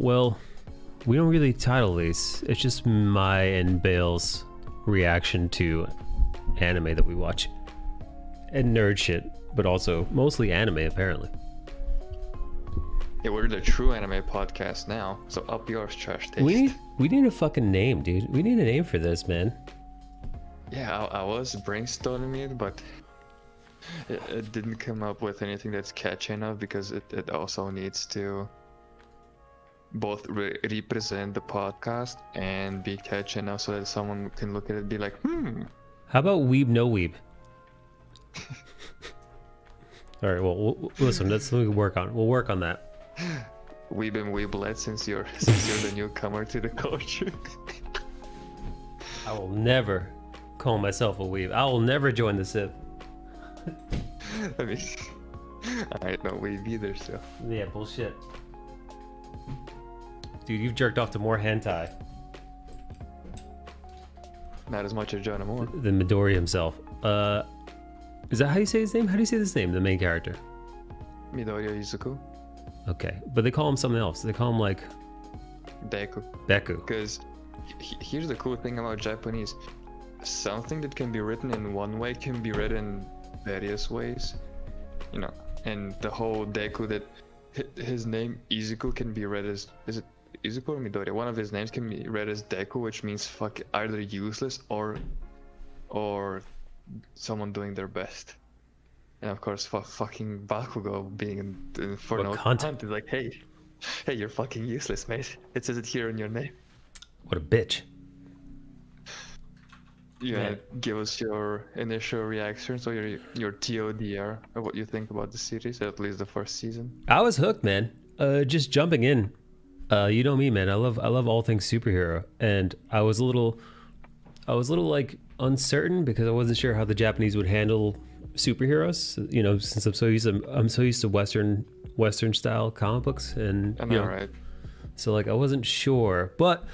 Well, we don't really title these. It's just my and Bale's reaction to anime that we watch. And nerd shit, but also mostly anime, apparently. Yeah, we're the true anime podcast now, so up yours, trash taste. We need a fucking name, dude. We need a name for this, man. Yeah, I was brainstorming it, but it didn't come up with anything that's catchy enough because it also needs to both represent the podcast and be catchy enough so that someone can look at it and be like, How about Weeb No Weeb? All right, well, listen, we'll work on that. Weeb and Weeblet since you're the newcomer to the culture. I will never call myself a weeb. I will never join the Civ. I mean, I ain't no weeb either, so. Yeah, bullshit. Dude, you've jerked off to more hentai Not as much as John Moore. than Midori himself. Is that how you say his name? How do you say this name, the main character? Midoriya Izuku. Okay, but they call him something else. They call him like Deku. Deku. Because here's the cool thing about Japanese. Something that can be written in one way can be read in various ways. You know, and the whole Deku that his name Izuku can be read as, is it Izuku or Midoriya? One of his names can be read as Deku, which means either useless or someone doing their best. And of course, fucking Bakugo being in for What no content? is like, hey, you're fucking useless, mate. It says it here in your name. What a bitch. You wanna give us your initial reactions or your TODR of what you think about the series, at least the first season. I was hooked, man. Just jumping in. You know me, man. I love all things superhero, and I was a little like uncertain because I wasn't sure how the Japanese would handle superheroes. You know, since I'm so used to Western style comic books, and I know, right? So like I wasn't sure, but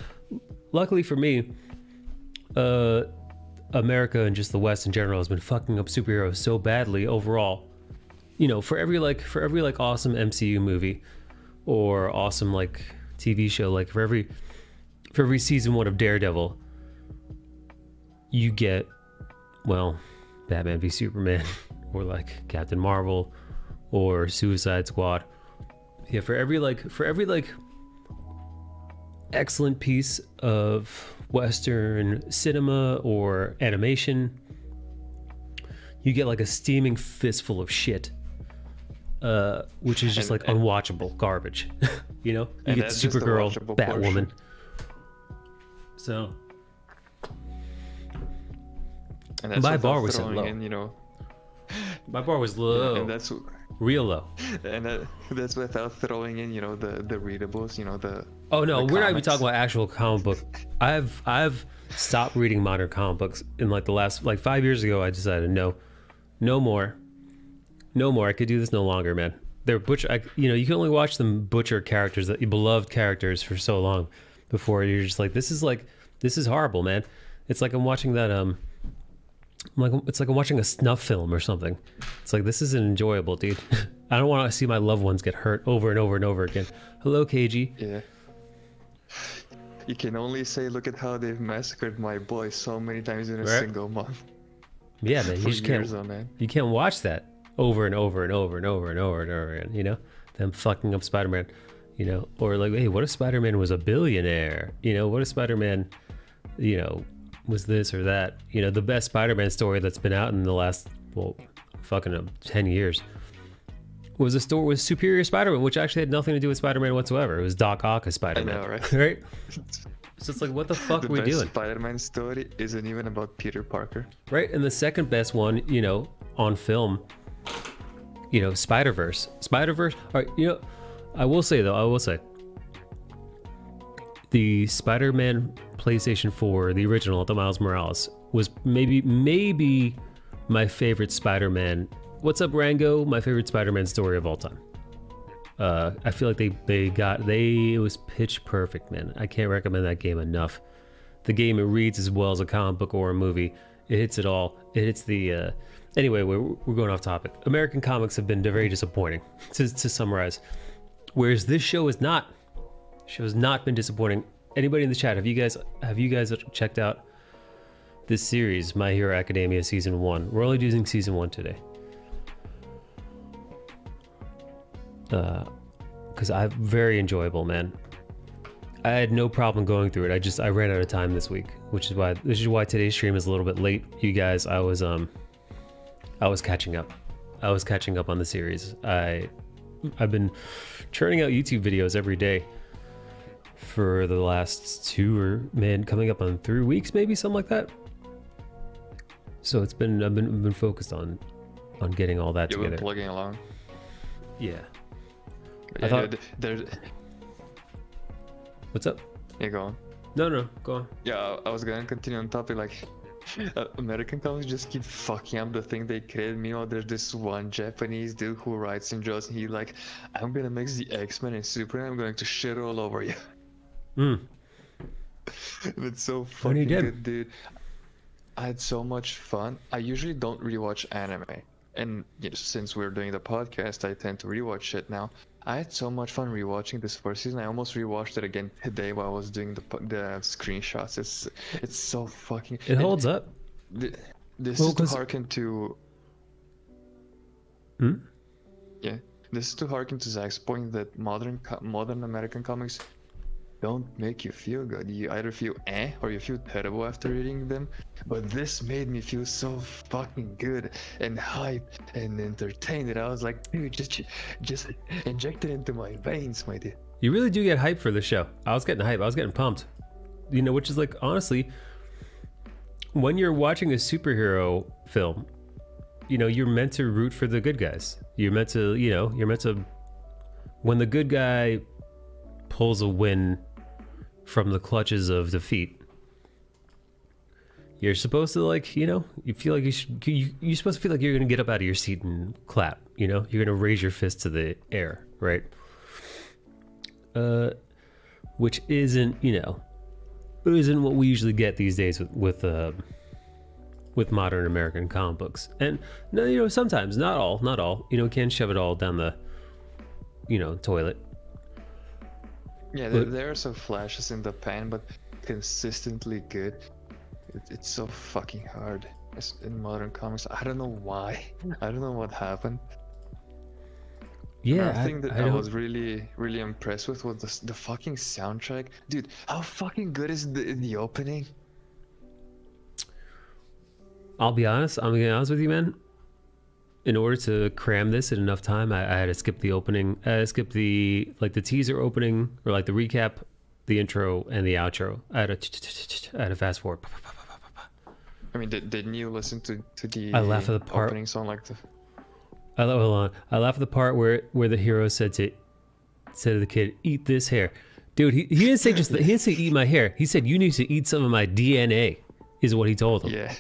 luckily for me, America and just the West in general has been fucking up superheroes so badly overall. You know, for every awesome MCU movie or awesome like TV show, like for every season 1 of Daredevil, you get, well, Batman v Superman or like Captain Marvel or Suicide Squad. Yeah, for every excellent piece of Western cinema or animation, you get like a steaming fistful of shit, which is just unwatchable garbage. You know, you get Supergirl, Batwoman. So, and that's my bar was set low. My bar was low. And that's real low. And that's without throwing in, the readables, the. Oh no, we're not even comics. talking about actual comic book. I've stopped reading modern comic books in like the last 5 years ago. I decided no more. I could do this no longer, man. They're you can only watch them butcher characters that you beloved characters for so long before you're just like, this is horrible, man. It's like I'm watching that it's like I'm watching a snuff film or something. It's like, this isn't enjoyable, dude. I don't want to see my loved ones get hurt over and over and over again. Hello, KG. Yeah. You can only say, look at how they've massacred my boy so many times in a single month. Yeah, man. For years on end. You can't watch that over and over and over and over and over and over again, you know? Them fucking up Spider-Man, you know? Or like, hey, what if Spider-Man was a billionaire? You know, what if Spider-Man, was this or that? You know, the best Spider-Man story that's been out in the last, 10 years was a story with Superior Spider-Man, which actually had nothing to do with Spider-Man whatsoever. It was Doc Ock as Spider-Man. I know, right? Right? So it's like, what the fuck are we doing? The best Spider-Man story isn't even about Peter Parker. Right? And the second best one, on film, Spider-Verse. All right, I will say, the Spider-Man PlayStation 4, the original, the Miles Morales, was maybe my favorite Spider-Man. What's up, Rango? My favorite Spider-Man story of all time. I feel like it was pitch perfect, man. I can't recommend that game enough. The game, it reads as well as a comic book or a movie. It hits it all. It hits the... Anyway, we're going off topic. American comics have been very disappointing, to summarize. Whereas this show is not. Show has not been disappointing. Anybody in the chat, have you guys checked out this series, My Hero Academia Season 1? We're only using Season 1 today. Because very enjoyable, man. I had no problem going through it. I ran out of time this week, which is why today's stream is a little bit late. You guys, I was catching up. I was catching up on the series. I've been churning out YouTube videos every day for the last coming up on 3 weeks, maybe something like that. So I've been focused on getting all that You've together. been plugging along. Yeah. Yeah, I thought- there's. What's up? Yeah, go on. No, go on. Yeah, I was gonna continue on topic. Like, American comics just keep fucking up the thing they created. Meanwhile, there's this one Japanese dude who writes and draws, and he like, I'm gonna mix the X-Men and Superman. I'm going to shit all over you. It's so fucking good, dude. I had so much fun. I usually don't rewatch anime, and since we're doing the podcast, I tend to rewatch shit now. I had so much fun rewatching this first season. I almost rewatched it again today while I was doing the screenshots. It's so fucking. It holds up. This is to harken to. Yeah, this is to harken to Zach's point that modern American comics don't make you feel good. You either feel or you feel terrible after reading them. But this made me feel so fucking good and hyped and entertained that I was like, dude, just inject it into my veins, my dude. You really do get hyped for the show. I was getting hyped. I was getting pumped. Which is like, honestly, when you're watching a superhero film, you're meant to root for the good guys. You're meant to, when the good guy pulls a win from the clutches of defeat, you're supposed to you feel like you're supposed to feel like you're going to get up out of your seat and clap, you're going to raise your fist to the air, right? Which isn't what we usually get these days with modern American comic books. And no, sometimes, not all, can't shove it all down the, toilet. Yeah, there are some flashes in the pan, but consistently good. It's so fucking hard in modern comics. I don't know why. I don't know what happened. Yeah, I think that I was really, really impressed with was the fucking soundtrack. Dude, how fucking good is the opening? I'll be honest. I'm gonna be honest with you, man. In order to cram this in enough time, I had to skip the opening. I skipped the teaser opening, or like the recap, the intro, and the outro. I had to fast forward. I mean, didn't you listen to the I laugh at the part, opening song like the? Hold on. I laugh at the part where the hero said to the kid, "Eat this hair." Dude, he didn't say he didn't say eat my hair. He said you need to eat some of my DNA. Is what he told him. Yeah.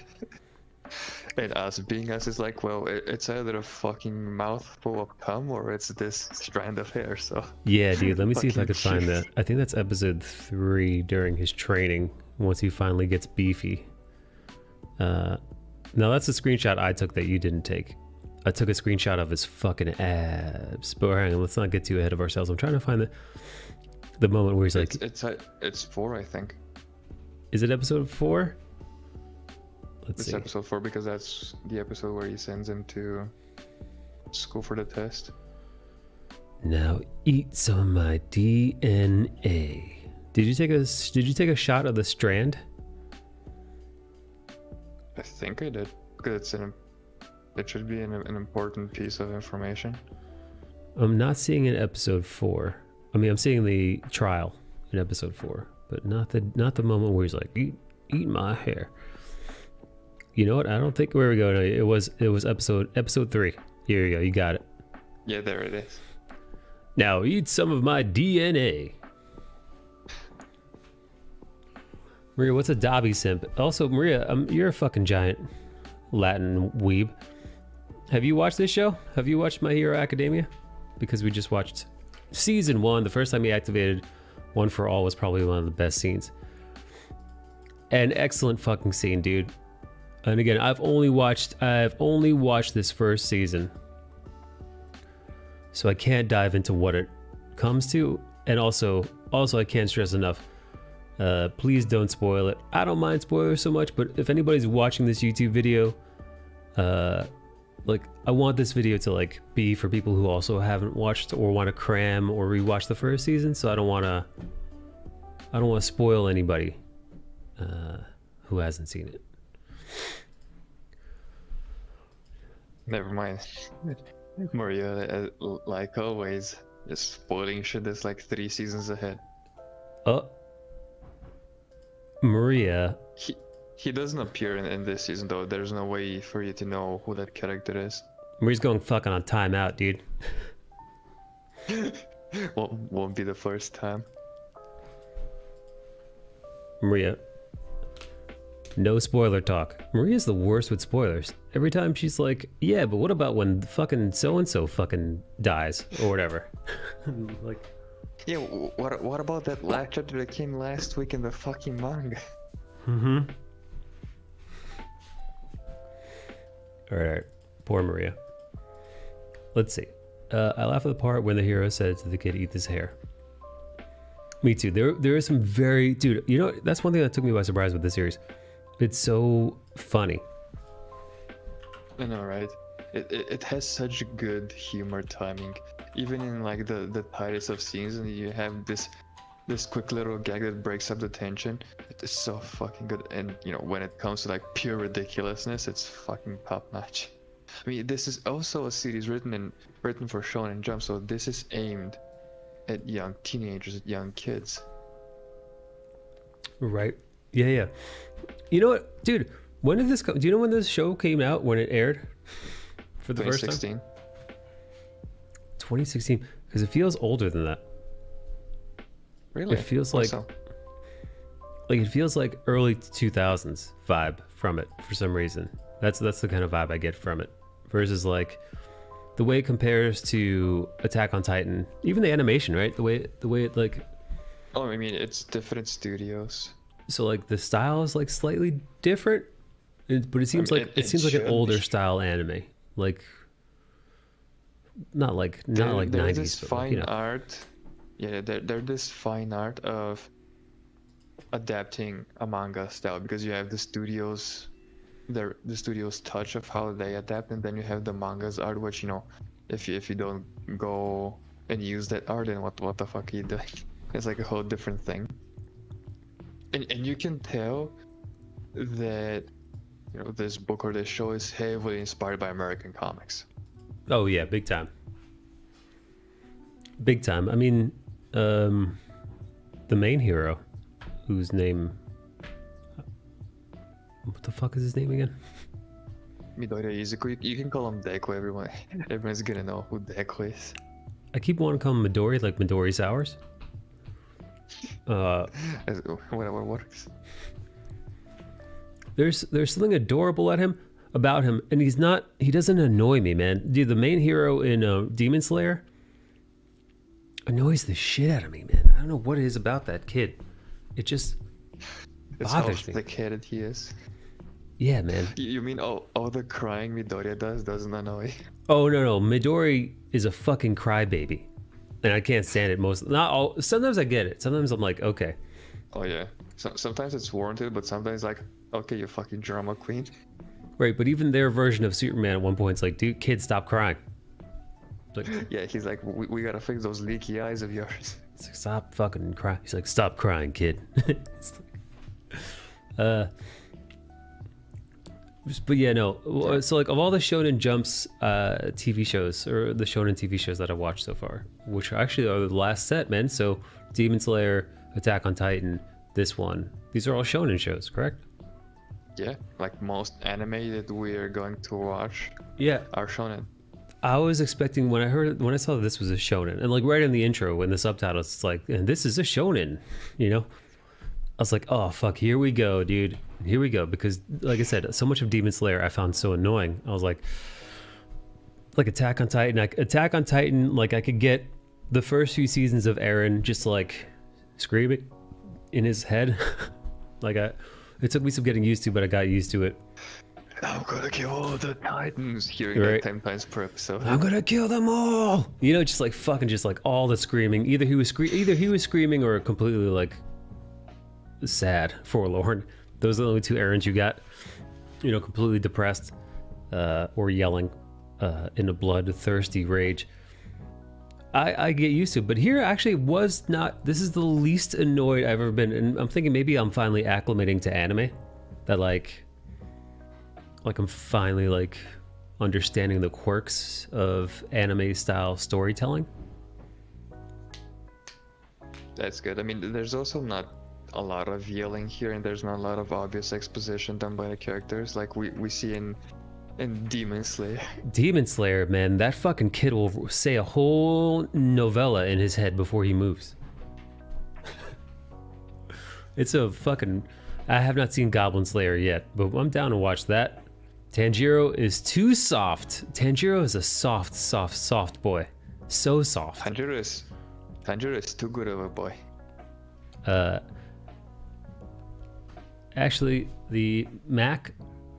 And us being us is like, well, it's either a fucking mouthful of cum or it's this strand of hair. So yeah, dude. Let me see if I could find that. I think that's episode 3 during his training. Once he finally gets beefy. Now that's a screenshot I took that you didn't take. I took a screenshot of his fucking abs. But hang on, let's not get too ahead of ourselves. I'm trying to find the moment where he's like, it's 4, I think. Is it episode 4? Let's see. It's episode 4 because that's the episode where he sends him to school for the test. Now eat some of my DNA. Did you take a shot of the strand? I think I did because it should be an important piece of information. I'm not seeing it in episode 4. I mean, I'm seeing the trial in episode 4, but not the moment where he's like, eat my hair. You know what? I don't think. Where we go? No, it was episode 3. Here you go. You got it. Yeah, there it is. Now eat some of my DNA. Maria, what's a Dobby simp? Also, Maria, you're a fucking giant Latin weeb. Have you watched this show? Have you watched My Hero Academia? Because we just watched season 1. The first time he activated One for All was probably one of the best scenes. An excellent fucking scene, dude. And again, I've only watched this first season, so I can't dive into what it comes to. And also, Also, I can't stress enough. Please don't spoil it. I don't mind spoilers so much, but if anybody's watching this YouTube video, like I want this video to like be for people who also haven't watched or want to cram or rewatch the first season. So I don't want to spoil anybody who hasn't seen it. Never mind. Maria, like always, is spoiling shit that's like 3 seasons ahead. Maria. He doesn't appear in this season though. There's no way for you to know who that character is. Maria's going fucking on timeout, dude. Won't be the first time. Maria. No spoiler talk. Maria's the worst with spoilers. Every time she's like, yeah, but what about when fucking so-and-so fucking dies or whatever? Like, yeah, what about that last chapter that came last week in the fucking manga? mm-hmm. All right. Poor Maria. Let's see. I laugh at the part when the hero said to the kid, eat this hair. Me too. There is some very... Dude, you know, that's one thing that took me by surprise with this series. It's so funny. I know, right? It has such good humor timing. Even in like the tightest of scenes, and you have this quick little gag that breaks up the tension. It is so fucking good. And you know, when it comes to like pure ridiculousness, it's fucking top notch. I mean, this is also a series written for Shonen Jump, so this is aimed at young teenagers, at young kids. Right. Yeah. You know what, dude? When did this come? Do you know when this show came out? When it aired for the first time? 2016. Because it feels older than that. Really? It feels like it feels like early 2000s vibe from it for some reason. That's the kind of vibe I get from it. Versus like the way it compares to Attack on Titan, even the animation, right? The way it like. Oh, I mean, it's different studios. So like the style is like slightly different, but it seems like an older style anime, like not like 90s. There's this fine like, you know. art. Yeah, there's this fine art of adapting a manga style, because you have the studio's touch of how they adapt, and then you have the manga's art, which, you know, if you don't go and use that art, then what the fuck are you doing? It's like a whole different thing. And you can tell that, you know, this book or this show is heavily inspired by American comics. Oh yeah, big time. Big time. I mean, the main hero, whose name, what the fuck is his name again? Midoriya Izuku. You can call him Deku. Everyone's gonna know who Deku is. I keep wanting to call him Midori, like Midori Sours. Whatever works. There's something adorable about him, and he doesn't annoy me, man. Dude, the main hero in Demon Slayer annoys the shit out of me, man. I don't know what it is about that kid. It just bothers me. It's how thick-headed he is. Yeah, man. You mean all the crying Midoriya doesn't annoy? Oh no, Midori is a fucking crybaby, and I can't stand it. Not all. Sometimes I get it. Sometimes I'm like, okay. Oh yeah. Sometimes it's warranted, but sometimes like, okay, you fucking drama queen. Right, but even their version of Superman at one point is like, dude, kid, stop crying. Like, yeah, he's like, we gotta fix those leaky eyes of yours. It's like, stop fucking crying. He's like, stop crying, kid. But yeah, no. So like, of all the Shonen Jumps TV shows, or the Shonen TV shows that I've watched so far, which actually are the last set, man. So Demon Slayer, Attack on Titan, this one. These are all Shonen shows, correct? Yeah, like most anime that we are going to watch. Yeah, are shonen. I was expecting when I saw that this was a shonen, and like right in the intro in the subtitles, it's like, and this is a shonen, you know. I was like, oh fuck, here we go, dude, here we go. Because like I said, so much of Demon Slayer I found so annoying. I was like Attack on Titan, like I could get the first few seasons of Eren just like screaming in his head. Like it took me some getting used to, but I got used to it. I'm gonna kill all the Titans. Hearing Right. that 10 times per episode. I'm gonna kill them all. You know, just like fucking, just like all the screaming. Either he was screaming or completely like sad, forlorn. Those are the only two errands you got. You know, completely depressed, or yelling in a bloodthirsty rage. I get used to it, but here actually was not. This is the least annoyed I've ever been, and I'm thinking maybe I'm finally acclimating to anime. That like I'm finally like understanding the quirks of anime style storytelling. That's good. I mean, there's also not a lot of yelling here, and there's not a lot of obvious exposition done by the characters like we see in Demon Slayer. Demon Slayer, man, that fucking kid will say a whole novella in his head before he moves. It's a fucking. I have not seen Goblin Slayer yet, but I'm down to watch that. Tanjiro is too soft. Tanjiro is a soft boy. So soft. Tanjiro is too good of a boy. Actually, the Mac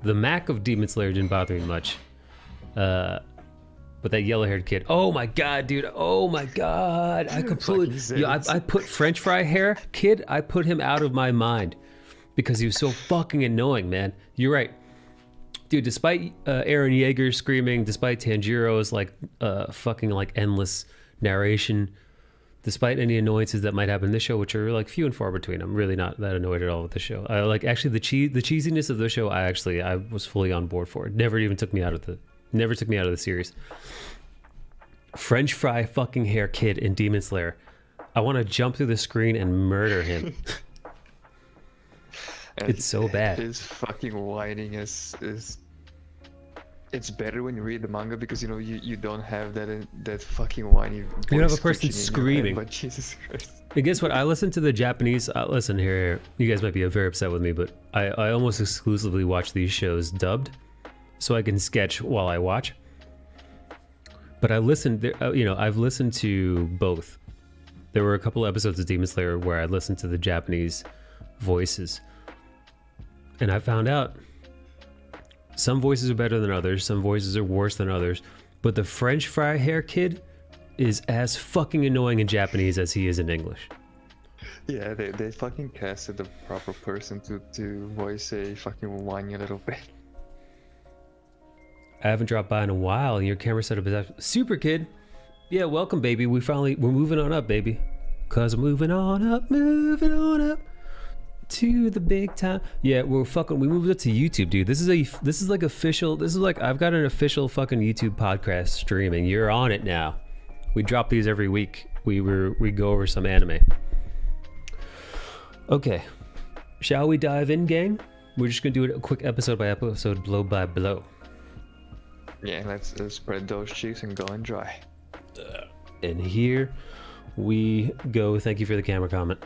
of Demon Slayer didn't bother me much. But that yellow-haired kid, oh my god, dude, oh my god, I completely, I put French fry hair kid, I put him out of my mind because he was so fucking annoying, man. You're right, dude. Despite Eren Yeager screaming, despite Tanjiro's like fucking like endless narration, despite any annoyances that might happen in this show, which are like few and far between, I'm really not that annoyed at all with the show. I like actually the cheesiness of the show. I was fully on board for it. Never even took me out of the series. French fry fucking hair kid in Demon Slayer. I want to jump through the screen and murder him. It's so bad. His fucking whining is it's better when you read the manga because you know you don't have that fucking whiny voice. You have a person screeching in your head, screaming. but Jesus Christ. And guess what? I listen to the Japanese. Listen here. You guys might be very upset with me, but I almost exclusively watch these shows dubbed, so I can sketch while I watch. But I listened. You know, I've listened to both. There were a couple episodes of Demon Slayer where I listened to the Japanese voices, and I found out some voices are better than others. Some voices are worse than others. But the French fry hair kid is as fucking annoying in Japanese as he is in English. Yeah, they fucking casted the proper person to voice a fucking whiny little bit. I haven't dropped by in a while, and your camera setup is super, kid. Yeah, welcome, baby. We're moving on up, baby. Cause we're moving on up to the big time. Yeah, we moved up to YouTube, dude. This is like I've got an official fucking YouTube podcast streaming. You're on it now. We drop these every week. We go over some anime. Okay, shall we dive in, gang? We're just gonna do it a quick episode by episode, blow by blow. Yeah, let's spread those cheeks and go and dry. And here we go. Thank you for the camera comment.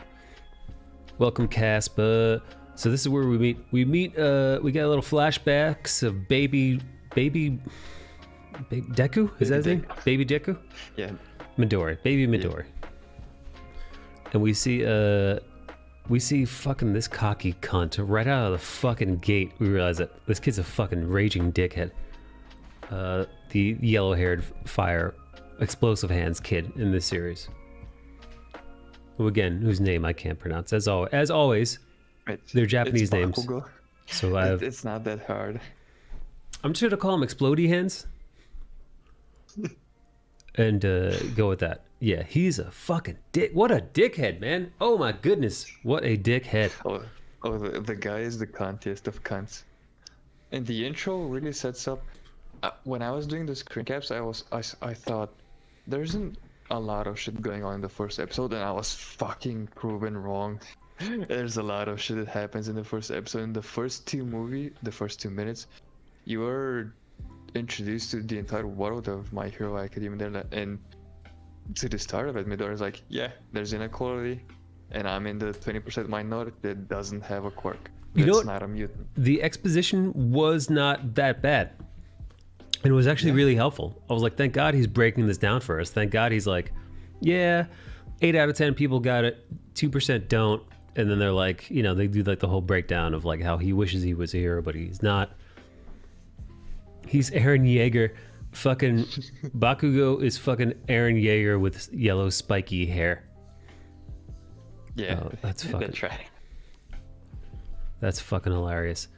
Welcome, Caspa. So this is where we meet. We got a little flashbacks of baby Deku. Is that his name? Baby Deku. Yeah. Midori. Baby Midori. Yeah. And we see fucking this cocky cunt right out of the fucking gate. We realize that this kid's a fucking raging dickhead. The yellow-haired fire explosive hands kid in this series. Who again, whose name I can't pronounce. As always, they're Japanese names. Bakugo. So it's not that hard. I'm just gonna call them explodey hands. And go with that. Yeah, he's a fucking dick. What a dickhead, man. Oh my goodness. What a dickhead. Oh, the guy is the cuntiest of cunts. And the intro really sets up. When I was doing the screen caps, I thought there isn't a lot of shit going on in the first episode, and I was fucking proven wrong. There's a lot of shit that happens in the first episode. In the first 2 minutes, you are introduced to the entire world of My Hero Academia, and to the start of it, Midori's like, yeah, there's inequality, and I'm in the 20% minority that doesn't have a quirk. That's not a mutant. The exposition was not that bad. And it was actually really helpful. I was like, thank God he's breaking this down for us. Thank God he's like, yeah, 8 out of 10 people got it, 2% don't. And then they're like, you know, they do like the whole breakdown of like how he wishes he was a hero, but he's not. He's Eren Yeager. Fucking Bakugo is fucking Eren Yeager with yellow spiky hair. Yeah, Oh, that's fucking. that's right. That's fucking hilarious.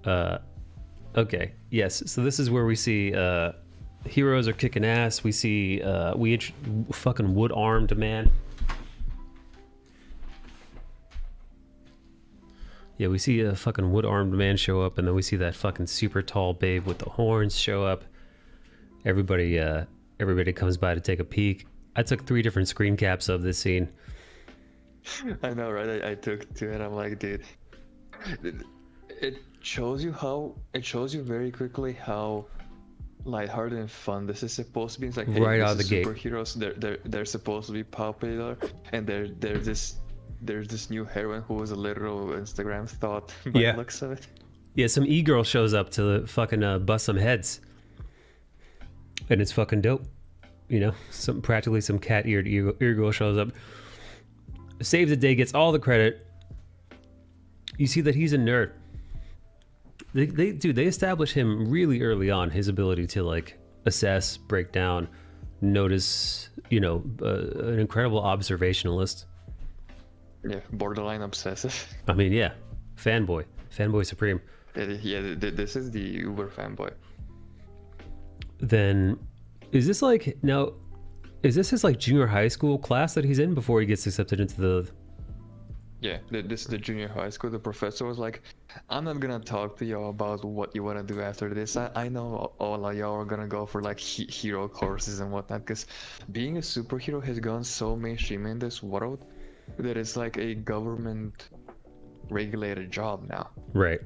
Okay, yes. So this is where we see heroes are kicking ass. We see fucking wood-armed man. Yeah, we see a fucking wood-armed man show up, and then we see that fucking super tall babe with the horns show up. Everybody comes by to take a peek. I took 3 different screen caps of this scene. I know, right? I took 2, and I'm like, dude, it shows you very quickly how lighthearted and fun this is supposed to be. It's like, hey, Right this out of is the gate. superheroes. They're supposed to be popular, and there's this new heroine who was a literal Instagram thought by Yeah. the looks of it. Yeah, some e-girl shows up to fucking bust some heads. And it's fucking dope. You know, some cat-eared ear-girl shows up. Saves the day, gets all the credit. You see that he's a nerd. They establish him really early on, his ability to like assess, break down, notice, you know, an incredible observationalist. Yeah, borderline obsessive. I mean, yeah, fanboy supreme. Yeah, this is the Uber fanboy. Then is this his like junior high school class that he's in before he gets accepted into the... Yeah, this is the junior high school. The professor was like, I'm not gonna talk to y'all about what you wanna do after this. I know all of y'all are gonna go for like hero courses and whatnot, because being a superhero has gone so mainstream in this world that it's like a government regulated job now. Right.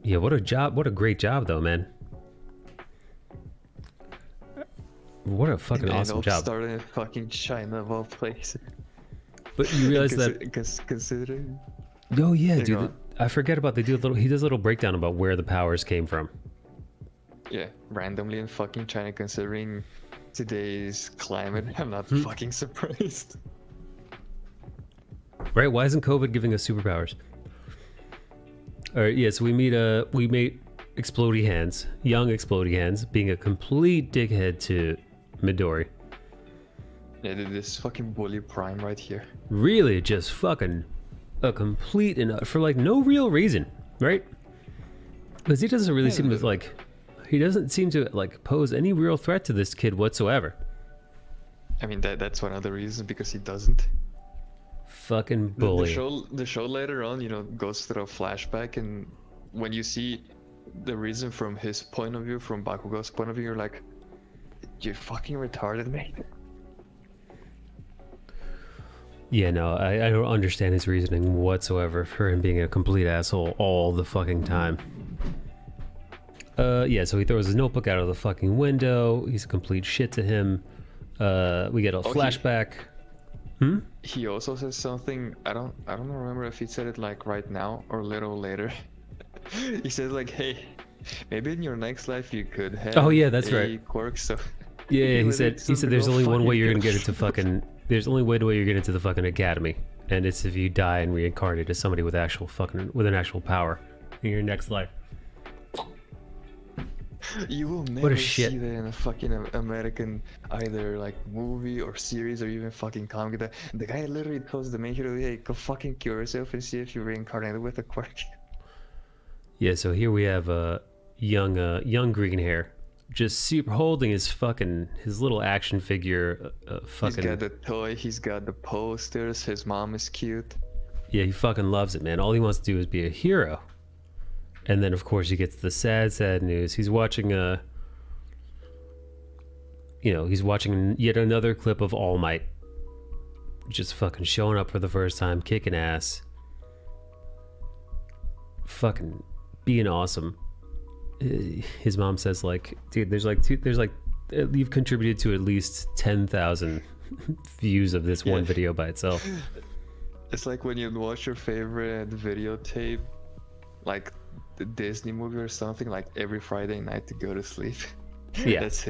Yeah, what a great job though, man. What a fucking And awesome all job. started in fucking China of all places. But you realize that... Considering... Oh yeah, Go dude. on. I forget about he does a little breakdown about where the powers came from. Yeah, randomly in fucking China, considering today's climate, I'm not Hmm. fucking surprised. Right? Why isn't COVID giving us superpowers? All right, yeah, so we meet Explodey Hands, young Explodey Hands, being a complete dickhead to Midori. Yeah, this fucking bully prime right here. Really just fucking a complete and for like no real reason, right? Because he doesn't really seem to like, he doesn't seem to like pose any real threat to this kid whatsoever. I mean, that's one of the reasons, because he doesn't. Fucking The bully. show later on, you know, goes through a flashback, and when you see the reason from his point of view, from Bakugo's point of view, you're like, you're fucking retarded, mate. Yeah, no, I don't understand his reasoning whatsoever for him being a complete asshole all the fucking time. Yeah, so he throws his notebook out of the fucking window. He's a complete shit to him. We get a flashback. He also says something, I don't remember if he said it like right now or a little later. He says like, hey, maybe in your next life you could have Oh, yeah, that's a right. quirk, so Yeah, he said there's only one way you're gonna get into into fucking. There's only one way you're gonna get into the fucking academy, and it's if you die and reincarnate as somebody with an actual power in your next life. You will never shit. see that in a fucking American either like movie or series or even fucking comic. The guy literally tells the main hero, hey, go fucking kill yourself and see if you're reincarnated with a quirk. Yeah, so here we have a young green hair, just super holding his little action figure. Fucking He's got the toy, he's got the posters, his mom is cute. yeah, he fucking loves it, man. All he wants to do is be a hero. And then of course he gets the sad news. He's watching yet another clip of All Might, just fucking showing up for the first time, kicking ass, fucking being awesome. His mom says like, dude, you've contributed to at least 10,000 views of this one video by itself. It's like when you watch your favorite videotape, like the Disney movie or something, like every Friday night to go to sleep. Yeah, That's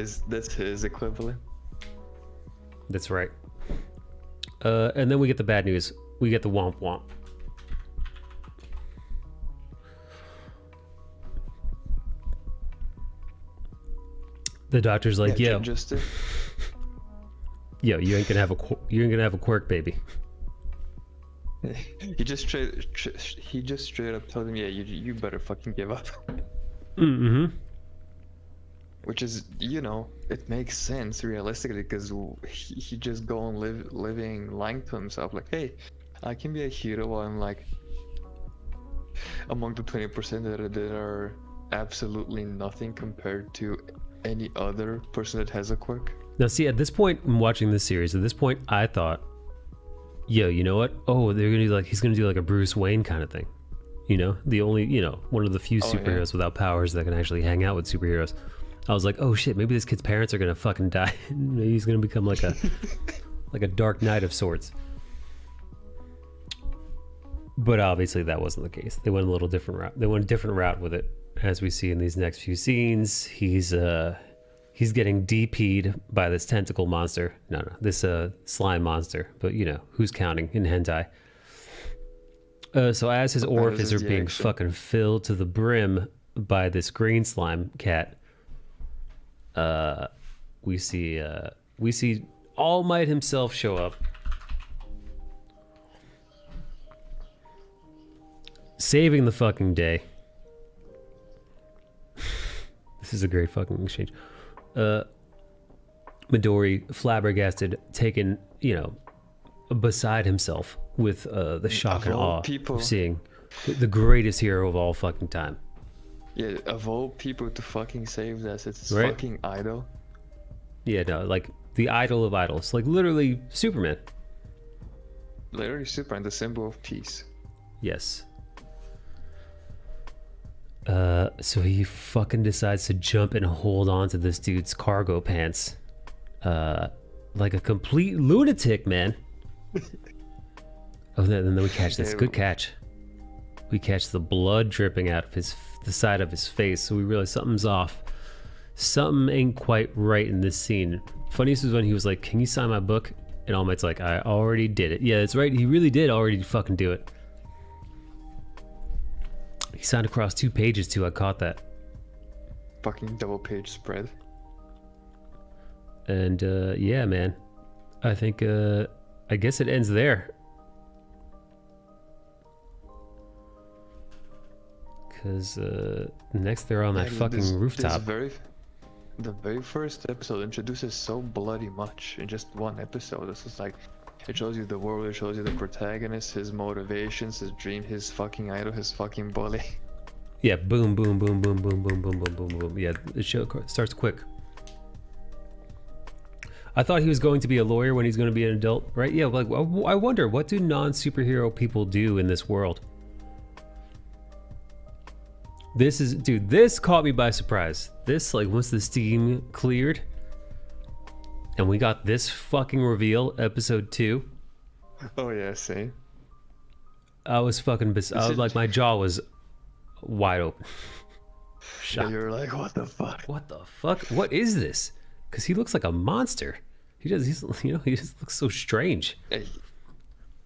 his equivalent. that's right. And then we get the bad news. We get the womp womp. The doctor's like, Yeah, yo, just yo, you ain't gonna have a quirk, baby. he just straight up told him, yeah, you better fucking give up. Mm-hmm. Which is, you know, it makes sense realistically because he just go on lying to himself like, hey, I can be a hero while I'm like among the 20% that are absolutely nothing compared to any other person that has a quirk. Now, see, at this point in watching this series, at this point, I thought, yo, you know what? Oh, they're gonna do like he's gonna do like a Bruce Wayne kind of thing. You know, the only, you know, one of the few superheroes without powers that can actually hang out with superheroes. I was like, oh shit, maybe this kid's parents are gonna fucking die. Maybe he's gonna become like a like a Dark Knight of sorts. But obviously that wasn't the case. They went a little different route. They went a different route with it, as we see in these next few scenes. He's getting DP'd by this tentacle monster. No, this slime monster. But you know, who's counting in hentai? So as his orifices are being fucking filled to the brim by this green slime cat, we see All Might himself show up, saving the fucking day. This is a great fucking exchange. Midori, flabbergasted, taken, you know, beside himself with the shock and awe of seeing the greatest hero of all fucking time. Yeah, of all people to fucking save this, it's right? Fucking idol. Yeah, no, like the idol of idols, like literally Superman. Literally Superman, the symbol of peace. Yes. So he fucking decides to jump and hold on to this dude's cargo pants. Like a complete lunatic, man. Oh, then we catch this. Good catch. We catch the blood dripping out of the side of his face, so we realize something's off. Something ain't quite right in this scene. Funniest is when he was like, can you sign my book? And All Might's like, I already did it. Yeah, that's right. He really did already fucking do it. He signed across 2 pages too. I caught that. Fucking double page spread. And yeah, man. I think I guess it ends there. Because next they're on that fucking rooftop. The very first episode introduces so bloody much in just one episode. This is like, it shows you the world, it shows you the protagonist, his motivations, his dream, his fucking idol, his fucking bully. Yeah, boom, boom, boom, boom, boom, boom, boom, boom, boom, boom. Yeah, the show starts quick. I thought he was going to be a lawyer when he's going to be an adult, right? Yeah, like, I wonder, what do non-superhero people do in this world? This caught me by surprise. This, like, once the steam cleared and we got this fucking reveal, episode 2. Oh yeah, same. I was fucking like, my jaw was wide open. Yeah, you were like, what the fuck? What the fuck? What is this? Because he looks like a monster. He just looks so strange.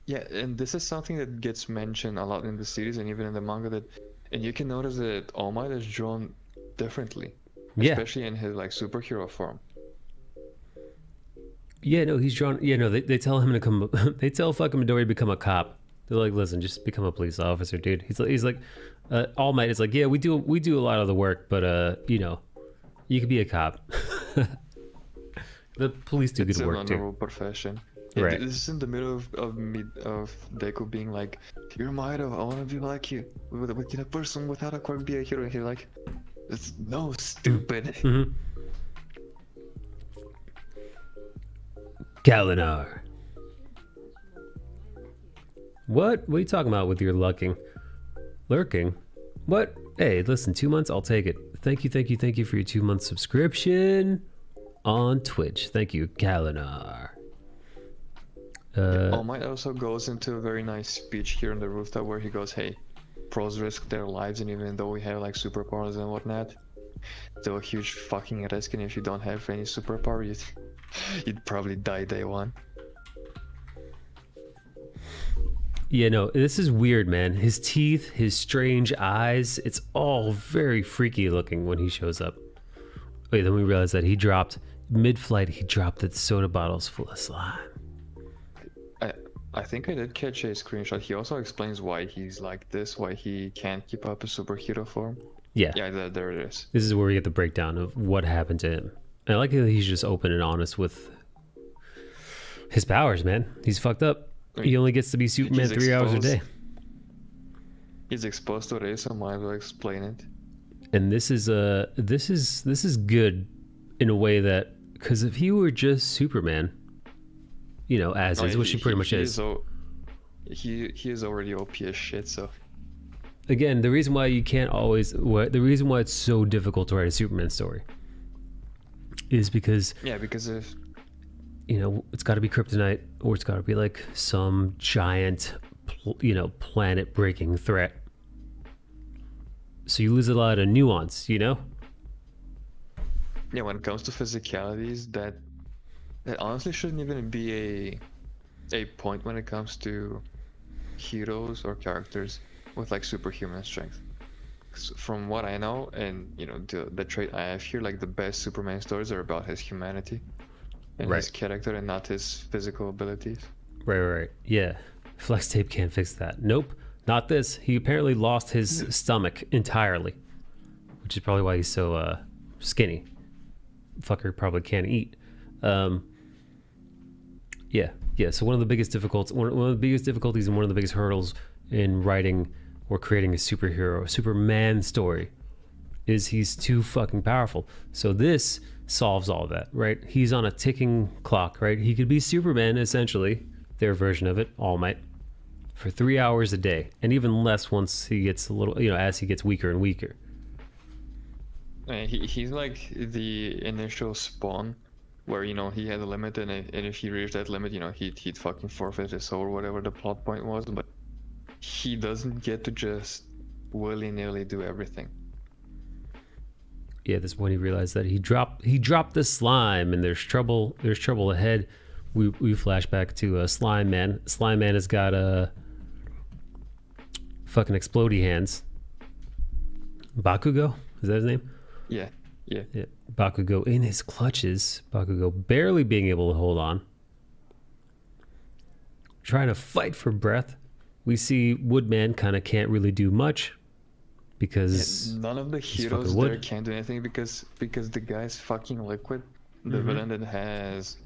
Yeah, and this is something that gets mentioned a lot in the series and even in the manga, and you can notice that All Might is drawn differently. Yeah. Especially in his like superhero form. Yeah, no, he's drawn. Yeah, no, they tell him to come. They tell fucking Midori to become a cop. They're like, listen, just become a police officer, dude. He's like, All Might is like, yeah, we do a lot of the work, but you know, you could be a cop. The police do good work too. It's an honorable profession. Right. This is in the middle of Deku being like, you're my idol, I want to be like you. Can a person without a quirk be a hero? And he's like, no, stupid. Mm-hmm. Kalinar. What are you talking about with your lurking? What? Hey, listen, 2 months, I'll take it. Thank you for your 2-month subscription on Twitch. Thank you, Kalinar. All Might also goes into a very nice speech here on the rooftop where he goes, hey, pros risk their lives, and even though we have like superpowers and whatnot, still a huge fucking risk, and if you don't have any superpower, you'd probably die day one. Yeah, no, this is weird, man. His teeth, his strange eyes, it's all very freaky looking when he shows up. Wait, then we realized that he dropped mid-flight. He dropped the soda bottles full of slime. I think I did catch a screenshot. He also explains why he's like this, why he can't keep up a superhero form. Yeah. Yeah, there it is. This is where we get the breakdown of what happened to him. And I like that he's just open and honest with his powers, man. He's fucked up. He only gets to be Superman 3 hours a day. He's exposed to it, so might as well explain it. And this is good in a way that, because if he were just Superman, you know, as is, which he pretty much is. He is already OP as shit, so. Again, the reason why you can't always, the reason why it's so difficult to write a Superman story is because, yeah, because if, you know, it's got to be kryptonite, or it's got to be like some giant, you know, planet breaking threat. So you lose a lot of nuance, you know? Yeah, when it comes to physicalities, that honestly shouldn't even be a point when it comes to heroes or characters with like superhuman strength. From what I know, and you know, the trait I have here, like the best Superman stories are about his humanity and his character, and not his physical abilities. Right. Yeah, Flex Tape can't fix that. Nope, not this. He apparently lost his stomach entirely, which is probably why he's so skinny. Fucker probably can't eat. Yeah. So one of the biggest difficulties and one of the biggest hurdles in writing or creating a Superman story is he's too fucking powerful. So this solves all of that, right? He's on a ticking clock, right? He could be Superman, essentially, their version of it, All Might, for 3 hours a day, and even less once he gets a little, you know, as he gets weaker and weaker. He's like the initial Spawn, where, you know, he had a limit, and if he reached that limit, you know, he'd fucking forfeit his soul or whatever the plot point was, but he doesn't get to just willy-nilly do everything. Yeah, this is when he realized that he dropped the slime, and there's trouble ahead. We flash back to Slime Man. Slime Man has got fucking explodey hands. Bakugo, is that his name? Yeah. Bakugo in his clutches. Bakugo barely being able to hold on, trying to fight for breath. We see Woodman kind of can't really do much because none of the heroes there can do anything because the guy's fucking liquid. The villain that has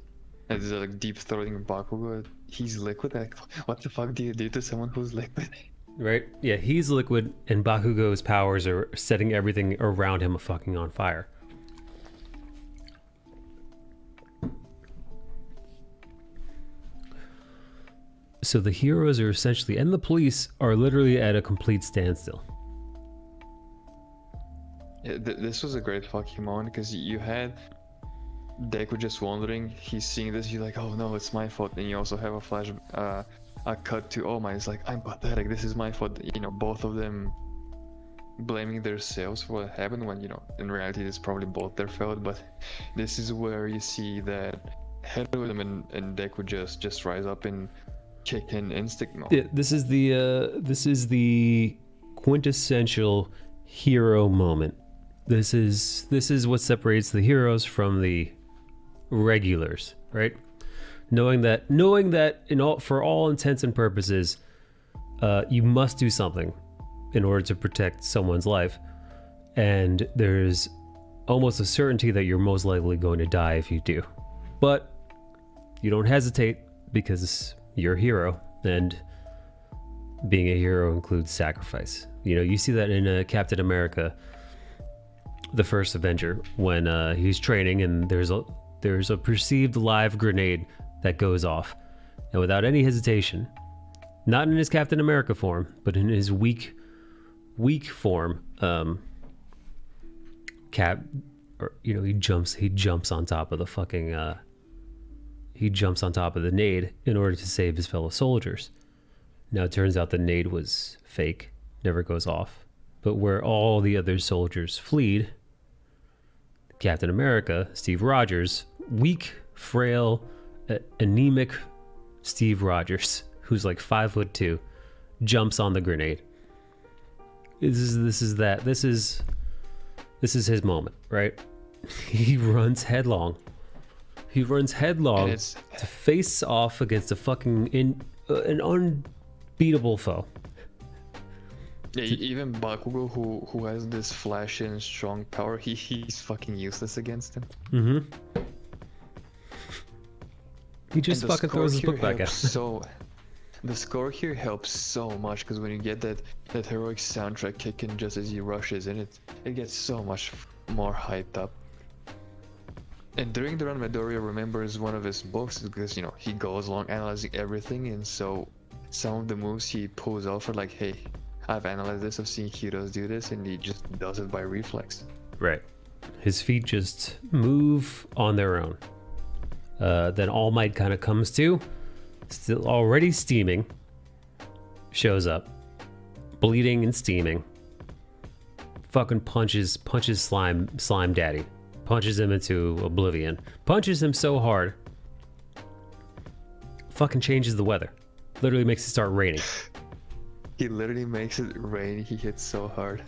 like deep throating Bakugo, he's liquid. Like, what the fuck do you do to someone who's liquid? Right? Yeah, he's liquid, and Bakugo's powers are setting everything around him fucking on fire. So the heroes are essentially, and the police are literally at a complete standstill. Yeah, this was a great fucking moment because you had Deku just wondering, he's seeing this, he's like, oh no, it's my fault. And you also have a flash, a cut to All Might. It's like, I'm pathetic, this is my fault. You know, both of them blaming themselves for what happened, when, you know, in reality it's probably both their fault. But this is where you see that heroism and Deku just rise up and kick in instinct mode. Yeah, this is the quintessential hero moment. This is what separates the heroes from the regulars, right? Knowing that for all intents and purposes, you must do something in order to protect someone's life, and there's almost a certainty that you're most likely going to die if you do, but you don't hesitate because you're a hero, and being a hero includes sacrifice. You know, you see that in Captain America, the first Avenger, when he's training and there's a perceived live grenade that goes off, and without any hesitation, not in his Captain America form, but in his weak form, Cap, or, you know, he jumps on top of the fucking he jumps on top of the nade in order to save his fellow soldiers. Now it turns out the nade was fake, never goes off, but where all the other soldiers fled, Captain America, Steve Rogers, weak, frail, anemic Steve Rogers, who's like 5'2", jumps on the grenade. This is his moment, right? he runs headlong. He runs headlong And it's to face off against a fucking an unbeatable foe. yeah, even Bakugo, who has this flashy and strong power, he's fucking useless against him. Mm-hmm. He just And the fucking score throws his here book back at helps him. so the score here helps so much because when you get that heroic soundtrack kicking just as he rushes in, it gets so much more hyped up. And during the run, Midoriya remembers one of his books because, you know, he goes along analyzing everything, and so some of the moves he pulls off are like, hey, I've analyzed this, I've seen heroes do this, and he just does it by reflex. Right. His feet just move on their own. Then All Might kind of comes to, still already steaming, shows up, bleeding and steaming, fucking punches Slime Daddy, punches him into oblivion, punches him so hard, fucking changes the weather, literally makes it start raining. He literally makes it rain, he hits so hard.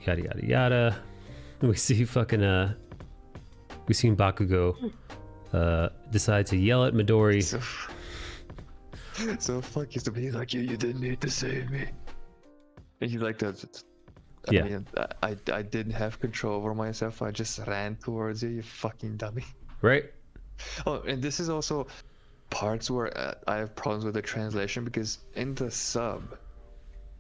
Yada yada yada. We see fucking we seen Bakugo decide to yell at Midori. So fuck used to be like, you didn't need to save me. And he's like that. Yeah. I mean, I didn't have control over myself. I just ran towards you, you fucking dummy. Right? Oh, and this is also parts where I have problems with the translation because in the sub,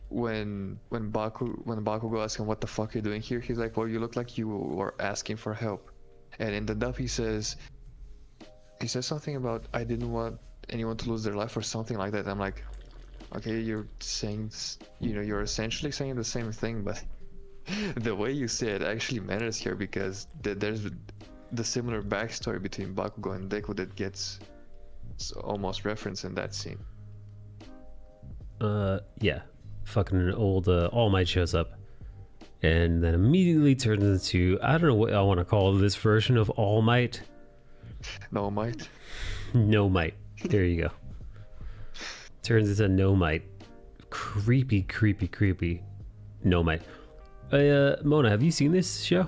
when Bakugo asks him what the fuck are you doing here, he's like, well, you look like you were asking for help. And in the dub he says something about I didn't want anyone to lose their life or something like that. I'm like, okay, you're saying, you know, you're essentially saying the same thing, but the way you say it actually matters here because there's the similar backstory between Bakugo and Deku that gets almost referenced in that scene. Yeah. Fucking an old All Might shows up and then immediately turns into, I don't know what I want to call this version of All Might. No might. No Might. There you go. Turns into No Might. Creepy No Might. Mona, have you seen this show?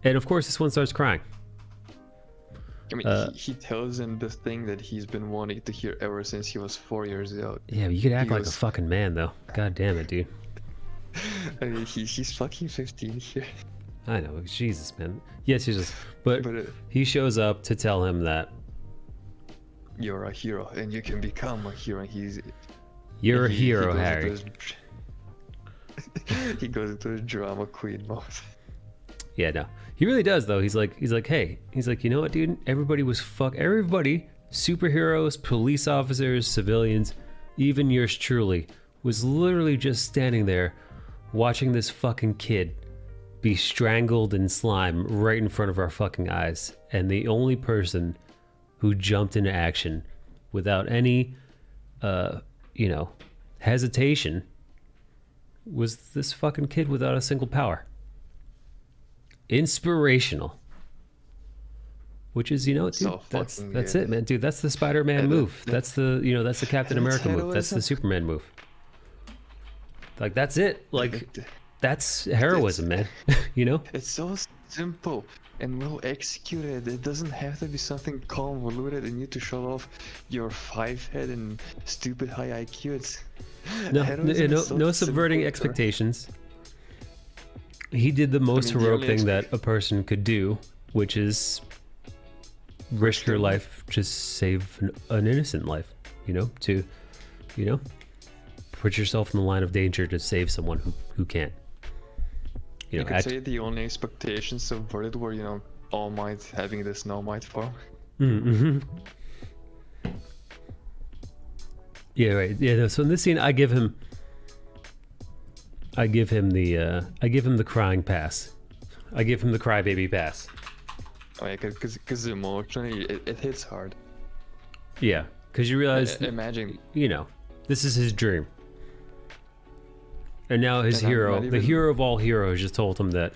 And of course this one starts crying. I mean, he tells him the thing that he's been wanting to hear ever since he was 4 years old. Yeah, but you could act He like a was- fucking man though. God damn it, dude. I mean, he's fucking 15 here. I know, Jesus, man. Yes, Jesus. But But he shows up to tell him that you're a hero, and you can become a hero. And you're a hero, goes into Harry. he goes into his drama queen mode. Yeah, no. He really does though. He's like, hey, he's like, you know what, dude? Everybody, superheroes, police officers, civilians, even yours truly, was literally just standing there watching this fucking kid be strangled in slime right in front of our fucking eyes. And the only person who jumped into action without any, hesitation was this fucking kid without a single power. Inspirational. Which is, dude, So that's fucking it, good. man. Dude, that's the Spider-Man move. That's the Captain and America it's move. That's the heroism. Superman move. Like, that's it. Like, that's heroism, man. It's so simple and well executed. It doesn't have to be something convoluted and you to show off your 5-head and stupid high IQ. It's heroism is so No subverting simple. expectations. He did the most the heroic only thing that a person could do, which is risk your life to save an innocent life. To put yourself in the line of danger to save someone who can't. You could say the only expectations subverted were, All Might having this No Might form. Mm-hmm. Yeah, right. Yeah. No, so in this scene, I give him the crying pass. I give him the crybaby pass. Oh yeah, because emotionally it hits hard. Yeah, because you realize, Imagine. this is his dream. And now his And I'm hero, not the even- hero of all heroes, just told him that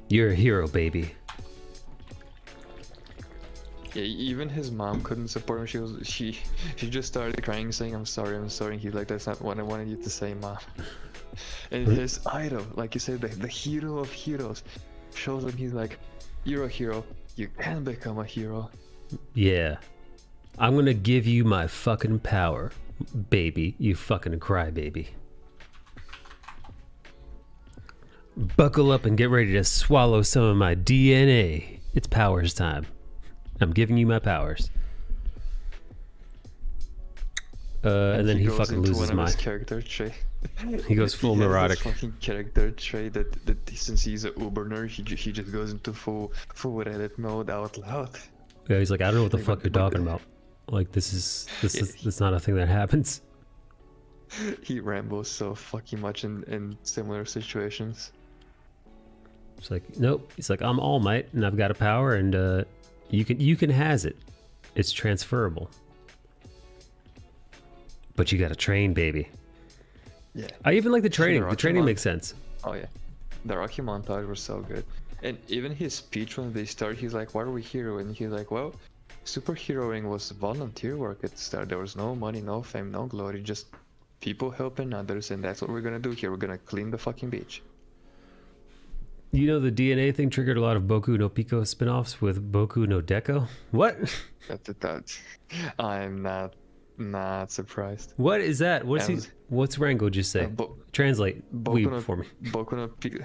you're a hero, baby. Yeah, even his mom couldn't support him. She just started crying, saying, I'm sorry. And he's like, that's not what I wanted you to say, Mom. And his idol, like you said, the hero of heroes, shows him. He's like, "You're a hero. You can become a hero." Yeah. I'm gonna give you my fucking power, baby. You fucking crybaby. Buckle up and get ready to swallow some of my DNA. It's powers time. I'm giving you my powers. And then he goes fucking into loses one of his mind. character trait. He goes full He has neurotic. this fucking character trait that since he's a Uber nerd, he just goes into full Reddit mode out loud. Yeah, he's like, I don't know what the Like, fuck you're talking about. Like, this is not a thing that happens. He rambles so fucking much in similar situations. It's like, nope. He's like, I'm All Might, and I've got a power, and you can has it. It's transferable. But you got to train, baby. Yeah. I even like the training. The Rocky training Mon- makes sense. Oh yeah, the Rocky montage was so good, and even his speech when they start, he's like, "Why are we here?" And he's like, "Well, superheroing was volunteer work at the start. There was no money, no fame, no glory, just people helping others, and that's what we're gonna do here. We're gonna clean the fucking beach." You know, the DNA thing triggered a lot of Boku no Pico spin-offs with Boku no Deco. What? That. I'm not surprised. What is that? What's Rango just say? Translate weeb for me. Boku no Pico.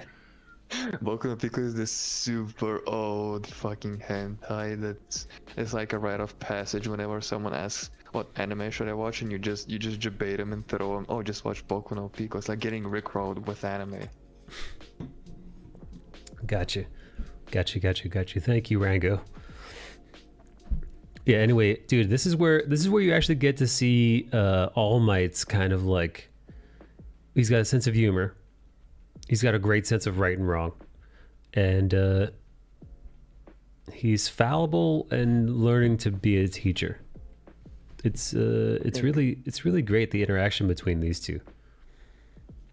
Boku no Pico is this super old fucking hentai that's it's like a rite of passage whenever someone asks what anime should I watch, and you just debate them and throw them. Oh, just watch Boku no Pico. It's like getting rickrolled with anime. Gotcha. Thank you, Rango. Yeah, anyway, dude, this is where you actually get to see All Might's kind of like, he's got a sense of humor. He's got a great sense of right and wrong. And he's fallible and learning to be a teacher. It's really great, the interaction between these two.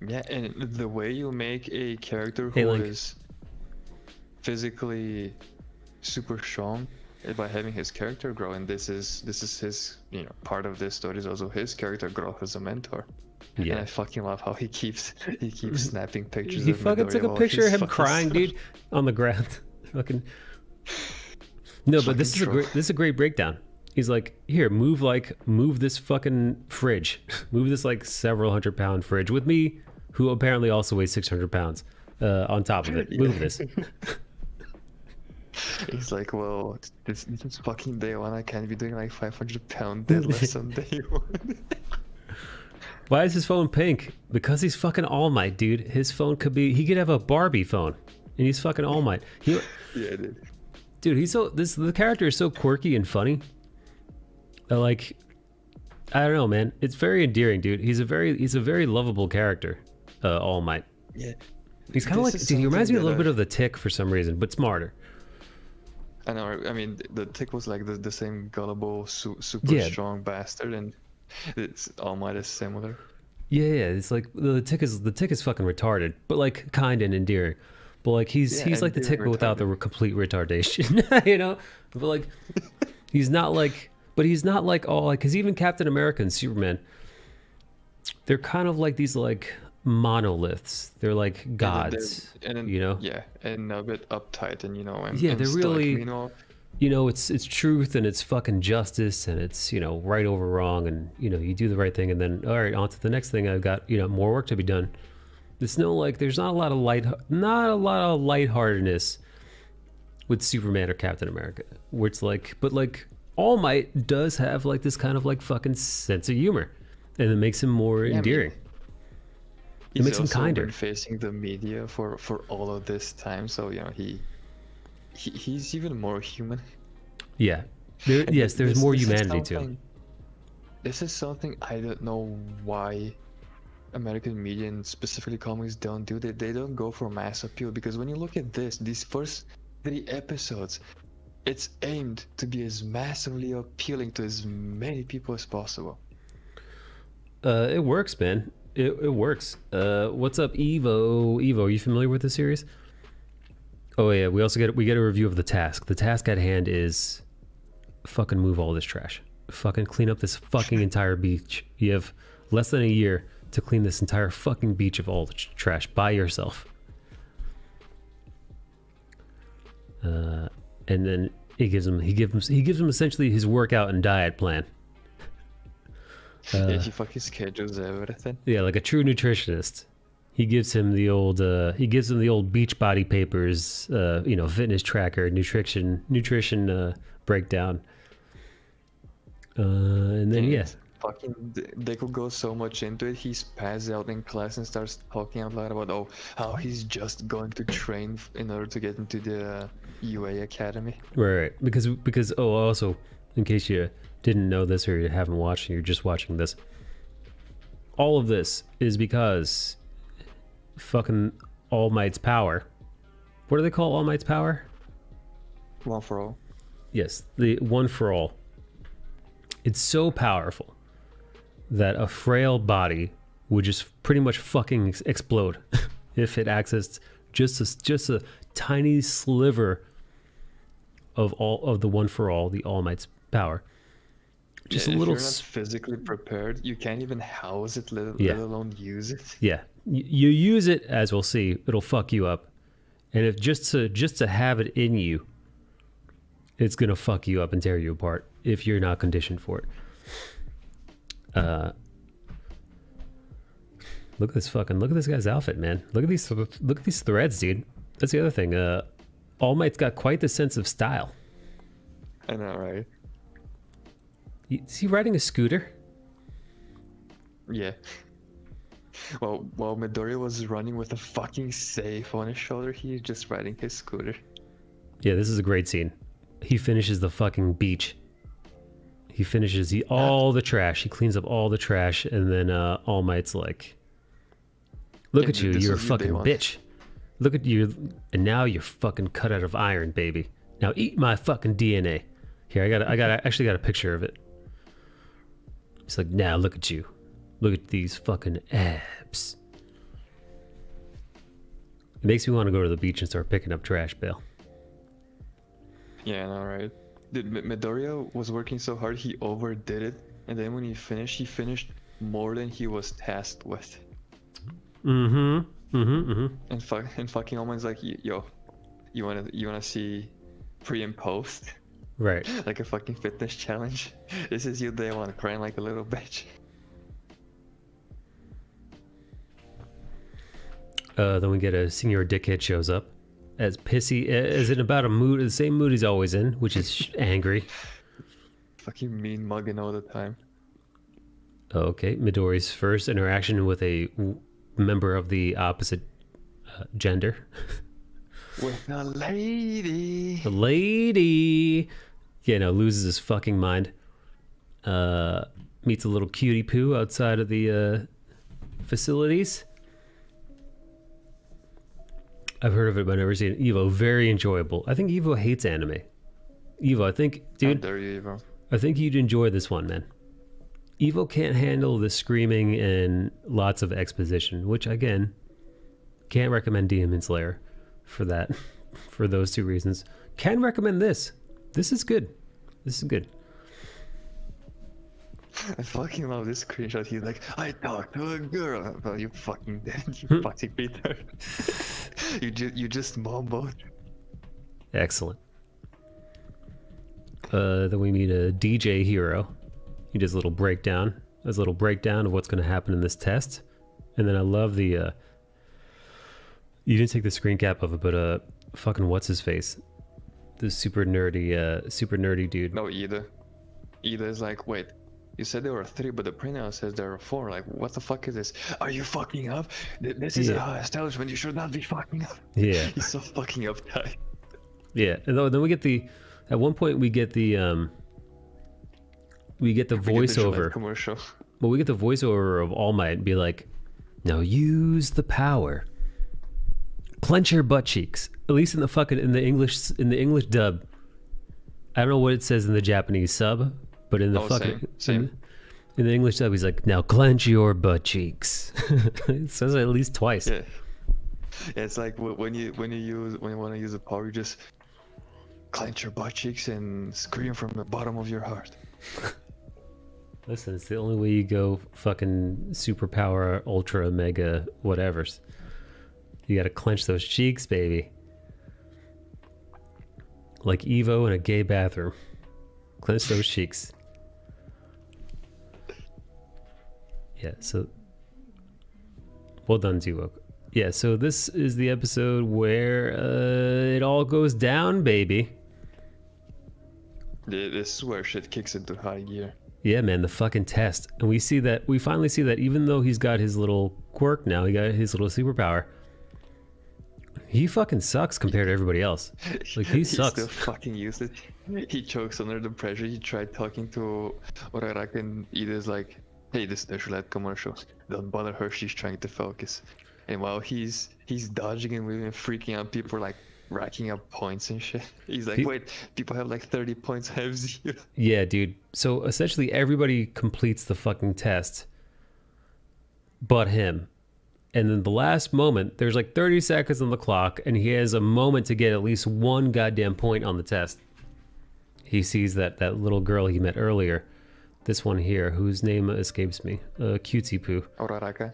Yeah, and the way you make a character Hey, who Link. is physically super strong by having his character grow, and this is his, part of this story is also his character growth as a mentor. Yeah. And I fucking love how he keeps snapping pictures. He of fucking Midoriya took a while picture of he's him fucking crying, dude, on the ground. Fucking. No, but this Fucking is a great breakdown. He's like, here, move this fucking fridge, move this like several 100-pound fridge with me, who apparently also weighs 600 pounds, on top of it. Move this. He's like, well, this is fucking day one. I can't be doing like 500-pound deadlifts on day one. Why is his phone pink? Because he's fucking All Might, dude. His phone he could have a Barbie phone, and he's fucking All Might. Yeah, dude. Dude, the character is so quirky and funny. Like, I don't know, man. It's very endearing, dude. He's a very lovable character, All Might. Yeah. He's kind of like, This is dude, he reminds me a something little that bit of the Tick for some reason, but smarter. I know. I mean, the Tick was like the same gullible, super Yeah. strong bastard, and All Might is similar. Yeah, it's like the Tick is fucking retarded, but like kind and endearing. But like he's like the Tick, endearing but without the complete retardation, you know. But like he's not like all like, because even Captain America and Superman, they're kind of like these like monoliths. They're like gods, you know. Yeah, and a bit uptight, and Yeah, they're stoic, really- it's truth and it's fucking justice and it's right over wrong, and you do the right thing, and then all right, on to the next thing. I've got more work to be done. There's there's not a lot of lightheartedness with Superman or Captain America, where it's like, but like All Might does have like this kind of like fucking sense of humor, and it makes him more endearing. He's makes him also kinder. been facing the media for all of this time, so he's even more human. Yeah, And there's more this is humanity to him. something- This is something I don't know why American media and specifically comics don't do. They don't go for mass appeal, because when you look at these first 3 episodes, it's aimed to be as massively appealing to as many people as possible. It works, man. It works. What's up, Evo? Evo, are you familiar with the series? Oh yeah, we get a review of The Task. The task at hand is fucking move all this trash. Fucking clean up this fucking entire beach. You have less than a year to clean this entire fucking beach of all the trash by yourself. And then he gives him essentially his workout and diet plan. Yeah, he fucking schedules everything. Yeah, like a true nutritionist. He gives him the old Beachbody Papers, fitness tracker, nutrition breakdown. And then yeah. Fucking, they could go so much into it. He spaz out in class and starts talking out loud about how he's just going to train in order to get into the UA Academy. Right. Because also, in case you didn't know this or you haven't watched and you're just watching this, all of this is because fucking All Might's power. What do they call All Might's power? One for all. Yes, the one for all. It's so powerful that a frail body would just pretty much fucking explode if it accessed just a tiny sliver of the one for all, the All Might's power. Just Yeah, a little. If you're not physically prepared, you can't even house it, let alone use it. Yeah, you use it, as we'll see, it'll fuck you up, and if just to have it in you, it's gonna fuck you up and tear you apart if you're not conditioned for it. Look at this guy's outfit, man. Look at these threads, dude. That's the other thing. All Might's got quite the sense of style. I know, right? Is he riding a scooter? Yeah. Well, while Midoriya was running with a fucking safe on his shoulder, he's just riding his scooter. Yeah, this is a great scene. He finishes the fucking beach. He finishes all the trash. He cleans up all the trash, and then All Might's like, "Look at you, you're a fucking bitch. Look at you, and now you're fucking cut out of iron, baby. Now eat my fucking DNA." Here, I actually got a picture of it. He's like, "Now look at you. Look at these fucking abs." It makes me want to go to the beach and start picking up trash, Bale. Yeah, I know, right? Midoriya was working so hard, he overdid it, and then when he finished more than he was tasked with. And fucking All Might's like, yo, you wanna see pre and post? Right. Like a fucking fitness challenge. This is you day one, crying like a little bitch. Then we get a Senior Dickhead shows up, as pissy as in about the same mood he's always in, which is angry. Fucking mean mugging all the time. Okay, Midori's first interaction with a member of the opposite gender. With a lady. A lady. Yeah, no, loses his fucking mind. Meets a little cutie poo outside of the facilities. I've heard of it, but I've never seen it. Evo, very enjoyable. I think Evo hates anime. Evo, I think, dude, How dare you, Evo? I think you'd enjoy this one, man. Evo can't handle the screaming and lots of exposition, which, again, can't recommend Demon Slayer for that, for those two reasons. Can recommend this. This is good. This is good. I fucking love this screenshot. He's like, I talked to a girl. Well, you fucking did, you fucking Peter. you just mumbled. Excellent. Then we meet a DJ Hero. He does a little breakdown. Does a little breakdown of what's going to happen in this test. And then I love the... you didn't take the screen cap of it, but fucking what's his face? The super nerdy dude. No, Ida. Ida is like, wait, you said there were 3, but the printout says there are 4. Like, what the fuck is this? Are you fucking up? This is a establishment. You should not be fucking up. Yeah. He's so fucking uptight. Yeah, and then we get the... At one point, we get the voiceover. Commercial. Well, we get the voiceover of All Might and be like, "Now use the power. Clench your butt cheeks." At least in the English dub. I don't know what it says in the Japanese sub, but in the same. In the English dub, he's like, "Now clench your butt cheeks." It says it at least twice. Yeah. It's like when you want to use the power, you just clench your butt cheeks and scream from the bottom of your heart. Listen, it's the only way you go fucking superpower, ultra, mega, whatevers. You gotta clench those cheeks, baby. Like Evo in a gay bathroom. Clench those cheeks. Yeah, so... Well done, Zero. Yeah, so this is the episode where it all goes down, baby. This is where shit kicks into high gear. Yeah, man, the fucking test. And we finally see that even though he's got his little quirk now, he got his little superpower, he fucking sucks compared to everybody else. Like, he sucks. He still fucking uses it. He chokes under the pressure. He tried talking to Uraraka and Ida's like, hey, this is the Gillette commercial. Don't bother her, she's trying to focus. And while he's dodging and weaving and freaking out, people are like racking up points and shit. He's like, wait, people have like 30 points, I have 0. Yeah, dude. So essentially everybody completes the fucking test but him. And then the last moment, there's like 30 seconds on the clock, and he has a moment to get at least one goddamn point on the test. He sees that little girl he met earlier, this one here, whose name escapes me, Cutesy Poo. Uraraka.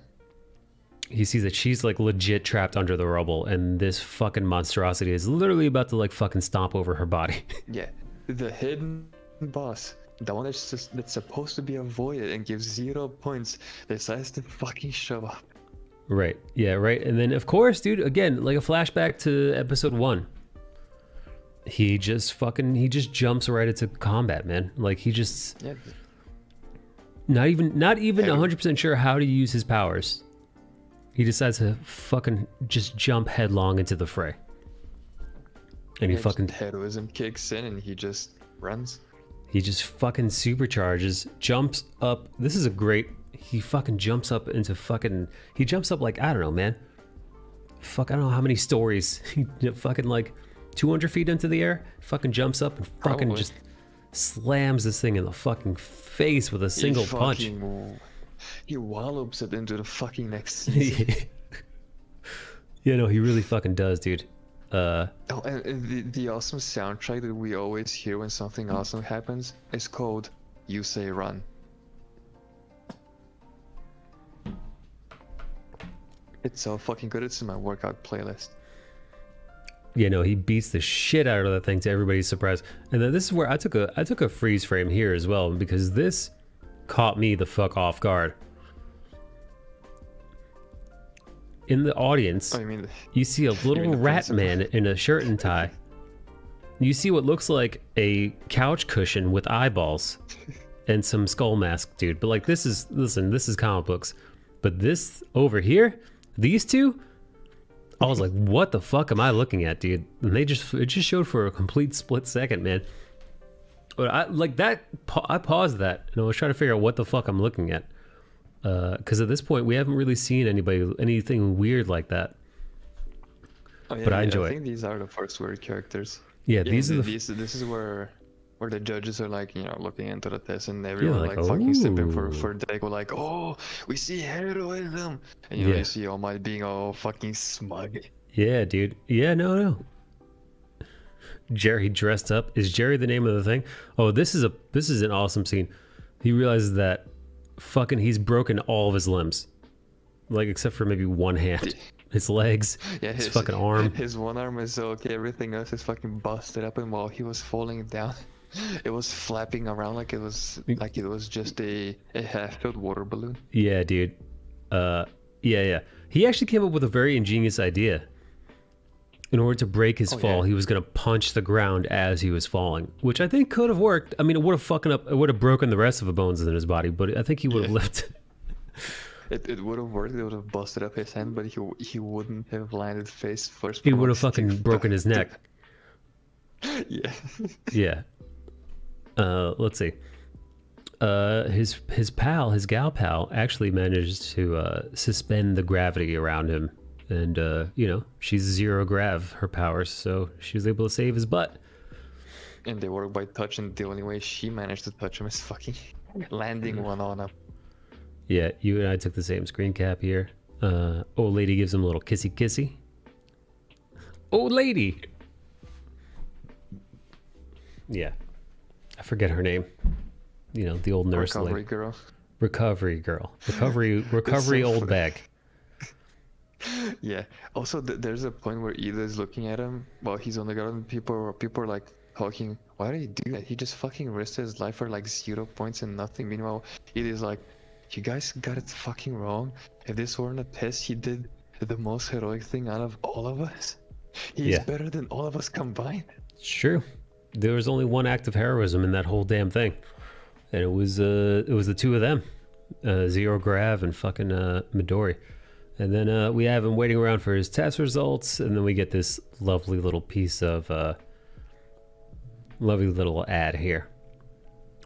He sees that she's like legit trapped under the rubble, and this fucking monstrosity is literally about to like fucking stomp over her body. Yeah, the hidden boss, the one that's supposed to be avoided and gives 0 points, decides to fucking show up. Right. Yeah, right. And then of course, dude, again, like a flashback to episode 1. He just jumps right into combat, man. Like he just not even 100% sure how to use his powers. He decides to fucking just jump headlong into the fray. And he fucking heroism kicks in and he just runs. He just fucking supercharges, jumps up. This is a great... He fucking jumps up into fucking... He jumps up like, I don't know, man. Fuck, I don't know how many stories. He fucking like 200 feet into the air. Fucking jumps up and fucking just slams this thing in the fucking face with a single punch. He wallops it into the fucking next season. Yeah, no, he really fucking does, dude. Oh, and the awesome soundtrack that we always hear when something awesome happens is called You Say Run. It's so fucking good. It's in my workout playlist. Yeah, no, he beats the shit out of that thing to everybody's surprise. And then this is where I took a freeze frame here as well, because this caught me the fuck off guard. In the audience, you see a little rat man in a shirt and tie. You see what looks like a couch cushion with eyeballs and some skull mask, dude. But like this is comic books. But this over here, these two, I was like, what the fuck am I looking at, dude? And it just showed for a complete split second, man. But I paused that and I was trying to figure out what the fuck I'm looking at. Because at this point we haven't really seen anything weird like that. Oh, yeah, but I enjoy it. I think these are the first weird characters. Yeah, these are this is where the judges are like, looking into the test, and everyone fucking stepping for Deku, like, oh, we see heroism, and you see All Might being all fucking smug. Yeah, dude. Yeah, no. Jerry dressed up. Is Jerry the name of the thing? Oh, this is an awesome scene. He realizes that fucking he's broken all of his limbs, like except for maybe one hand. His legs, his fucking arm. His one arm is okay. Everything else is fucking busted up. And while he was falling down, it was flapping around like it was just a half-filled water balloon. Yeah, dude. Yeah. He actually came up with a very ingenious idea. In order to break his fall, he was gonna punch the ground as he was falling, which I think could have worked. I mean, it would have broken the rest of the bones in his body, but I think he would have lived. It would have worked. It would have busted up his hand, but he wouldn't have landed face first. He would have fucking broken his neck. Yeah. Yeah. Let's see. His gal pal actually managed to suspend the gravity around him, and she's zero grav her powers, so she was able to save his butt. And they work by touch, and the only way she managed to touch him is fucking landing one on him. Yeah, you and I took the same screen cap here. Old lady gives him a little kissy kissy. Old lady. Yeah, I forget her name. the old nurse Recovery lady. girl. Recovery girl. Recovery so old funny. bag. Yeah. Also, there's a point where Ida is looking at him while he's on the ground. People are like talking. Why did he do that? He just fucking risked his life for like 0 points and nothing. Meanwhile, Ida's like, you guys got it fucking wrong. If this weren't a test, he did the most heroic thing out of all of us. He's Yeah. better than all of us combined. It's true. There was only one act of heroism in that whole damn thing, and it was the two of them, Zero Grav and fucking Midori. And then we have him waiting around for his test results, and then we get this lovely little piece of lovely little ad here,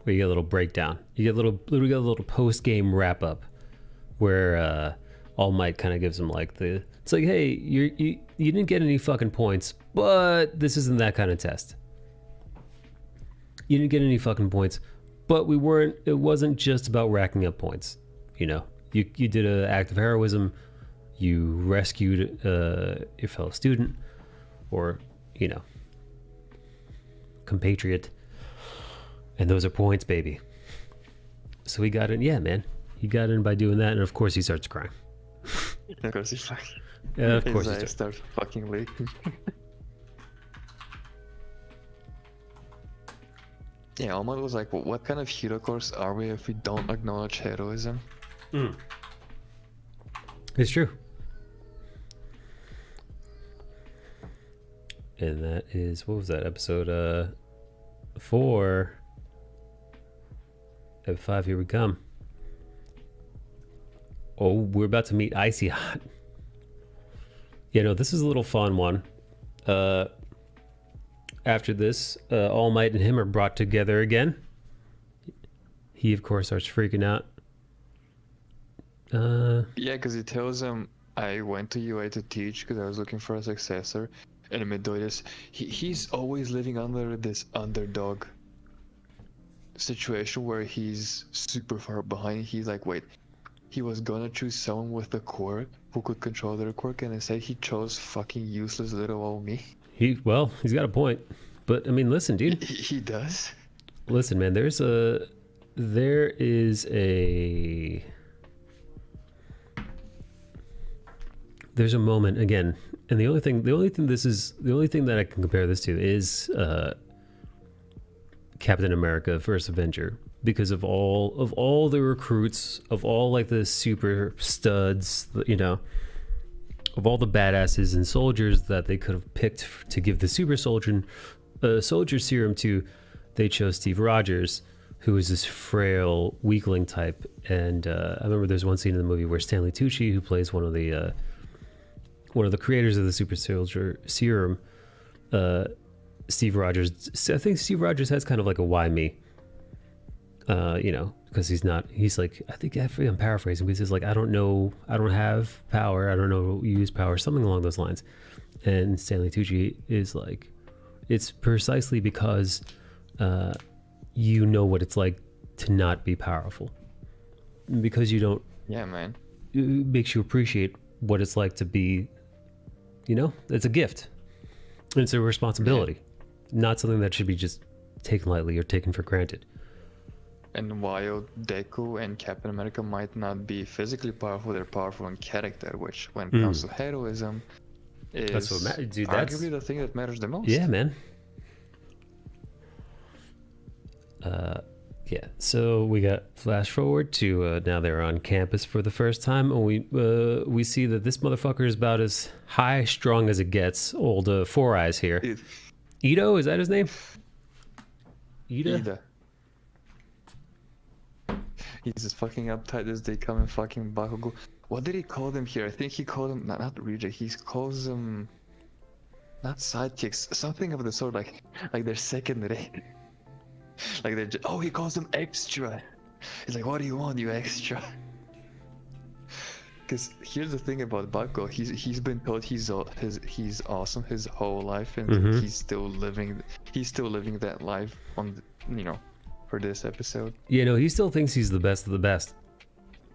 where you get a little breakdown. We get a little post game wrap up, where All Might kind of gives him like it's like, hey, you didn't get any fucking points, but this isn't that kind of test. You didn't get any fucking points, but it wasn't just about racking up points. You did an act of heroism. You rescued your fellow student or, compatriot. And those are points, baby. So he got in. Yeah, man. He got in by doing that. And of course he starts crying. Of course he's like, Yeah, of course his he eyes starts. start fucking leaking. Yeah, Omar was like, well, what kind of hero course are we if we don't acknowledge heroism? It's true. And that is, what was that, episode 4. Episode 5, here we come. Oh, we're about to meet Icy Hot. This is a little fun one. After this, All Might and him are brought together again. He, of course, starts freaking out. Yeah, because he tells him, I went to UA to teach because I was looking for a successor. And Midoriya, he's always living under this underdog situation where he's super far behind. He's like, wait, he was gonna choose someone with a quirk who could control their quirk, and instead he chose fucking useless little old me. He's got a point. But, I mean, listen, dude. He does? Listen, man, there is a moment again, and the only thing that I can compare this to is Captain America First Avenger, because of all the recruits, of all like the super studs, of all the badasses and soldiers that they could have picked to give the super soldier serum to, they chose Steve Rogers, who is this frail weakling type. And I remember there's one scene in the movie where Stanley Tucci, who plays one of the creators of the super soldier serum, Steve Rogers, I think Steve Rogers has kind of like a why me, because he's like, I think I'm paraphrasing, because he's like, I don't have power, I don't know use power, something along those lines. And Stanley Tucci is like, it's precisely because you know what it's like to not be powerful, because you don't. Yeah, man. It makes you appreciate what it's like to be, it's a gift. It's a responsibility, not something that should be just taken lightly or taken for granted. And while Deku and Captain America might not be physically powerful, they're powerful in character, which when it comes to heroism is That's what matters, dude. arguably the thing that matters the most. Yeah, man. Yeah, so we got flash forward to now they're on campus for the first time, and we see that this motherfucker is about as high strung as it gets. Old Four Eyes here. Ito, is that his name? Ida. He's just fucking uptight as they come in fucking Bakugo. What did he call them here? I think he called them not reject. He calls them not sidekicks, something of the sort, like they're second rate. Like they're just, he calls them extra. He's like, what do you want, you extra? Because here's the thing about Bakugo. He's been told he's awesome his whole life, and he's still living that life on for this episode. He still thinks he's the best of the best.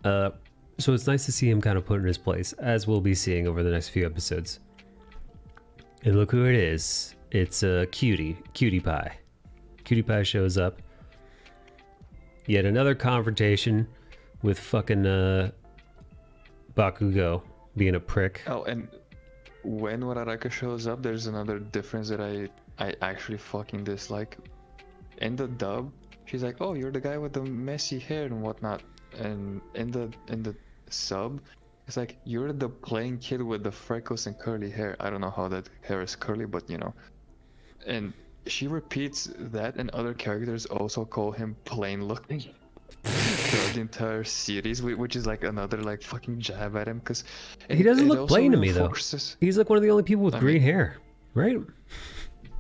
So it's nice to see him kind of put in his place, as we'll be seeing over the next few episodes. And look who it is. It's Cutie Pie. Cutie Pie shows up. Yet another confrontation with fucking Bakugo being a prick. Oh, and when Uraraka shows up, there's another difference that I actually fucking dislike. In the dub, she's like, "Oh, you're the guy with the messy hair and whatnot," and in the sub, it's like, "You're the plain kid with the freckles and curly hair." I don't know how that hair is curly, but you know. And she repeats that, and other characters also call him plain looking throughout the entire series, which is like another like fucking jab at him, because He doesn't look plain to me though. He's like one of the only people with green hair, right?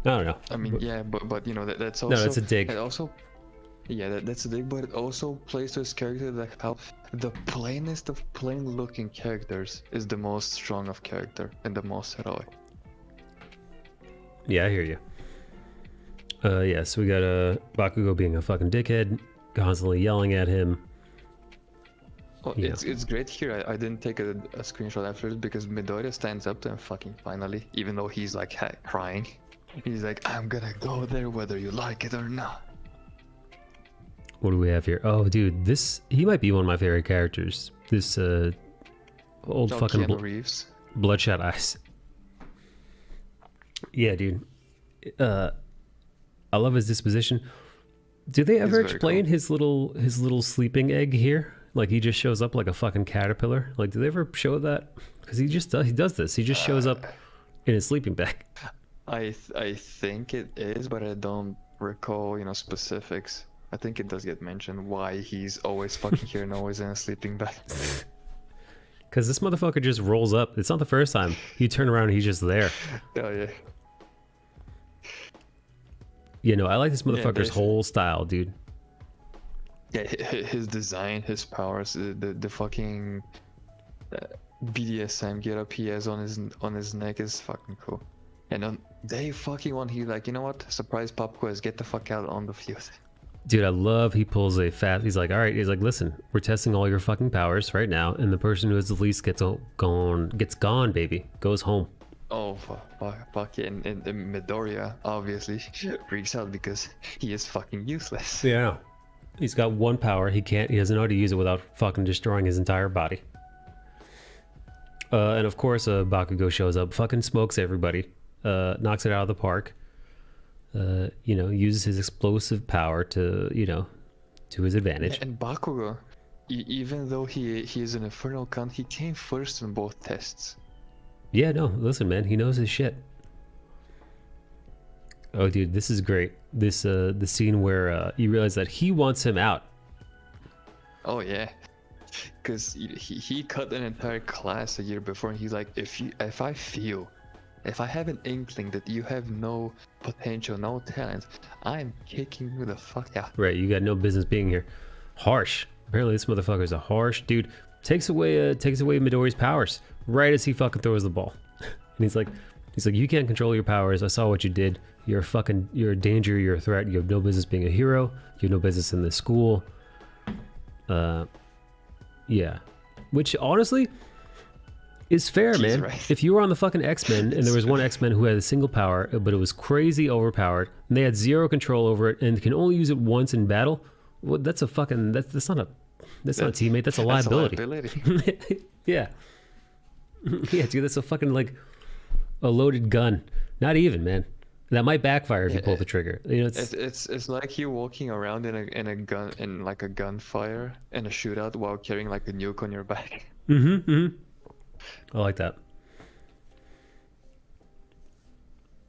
I don't know. I mean, yeah, but you know that's also No, that's a dig. It also, yeah, that's a dig, but it also plays to his character, like how the plainest of plain-looking characters is the most strong of character and the most heroic. Yeah, I hear you. Yeah, so we got Bakugo being a fucking dickhead, constantly yelling at him. Oh, Yeah. it's great here. I didn't take a screenshot after this because Midoriya stands up to him fucking finally, even though he's like crying. He's like, "I'm gonna go there whether you like it or not." What do we have here? Oh, dude, he might be one of my favorite characters. This old Oh, fucking Keanu Reeves. Bloodshot Eyes. Yeah, dude. I love his disposition. Do they ever very explain cool. his little sleeping egg here? Like he just shows up like a fucking caterpillar. Like, do they ever show that? Because he does this. He just shows up in his sleeping bag. I think it is, but I don't recall, you know, specifics. I think it does get mentioned why he's always fucking here and always in a sleeping bag. Because this motherfucker just rolls up. It's not the first time. You turn around and he's just there. Oh yeah. You know, I like this motherfucker's there's- whole style, dude. Yeah, his design, his powers, the fucking BDSM getup he has on his neck is fucking cool. And on day fucking one, he like, you know what? Surprise pop quiz, get the fuck out on the field. Dude, I love he pulls a fast. He's like, all right. He's like, listen, we're testing all your fucking powers right now, and the person who has the least gets gone, baby, goes home. Oh fuck yeah, and Midoriya obviously freaks out because he is fucking useless. Yeah, he's got one power. He doesn't know how to use it without fucking destroying his entire body. And of course, Bakugo shows up, fucking smokes everybody, knocks it out of the park. You know, uses his explosive power to his advantage. And Bakugo, even though he is an infernal cunt, he came first in both tests. Yeah, no, listen, man, he knows his shit. Oh, dude, this is great. This the scene where you realize that he wants him out. Oh yeah, because he cut an entire class a year before, and he's like, if I have an inkling that you have no potential, no talent, I'm kicking you the fuck out. Right, you got no business being here. Harsh. Apparently, this motherfucker's a harsh dude. Takes away Midoriya's powers right as he fucking throws the ball. And he's like, you can't control your powers. I saw what you did. You're a danger. You're a threat. You have no business being a hero. You have no business in this school. Yeah. Which honestly is fair, He's man. right. If you were on the fucking X-Men and there was one X-Men who had a single power, but it was crazy overpowered, and they had zero control over it and can only use it once in battle, well, that's not a teammate. That's a liability. Yeah. Yeah, dude, that's a fucking like a loaded gun. Not even, man. That might backfire if you pull the trigger. You know, It's like you walking around in a gunfire in a shootout while carrying like a nuke on your back. I like that.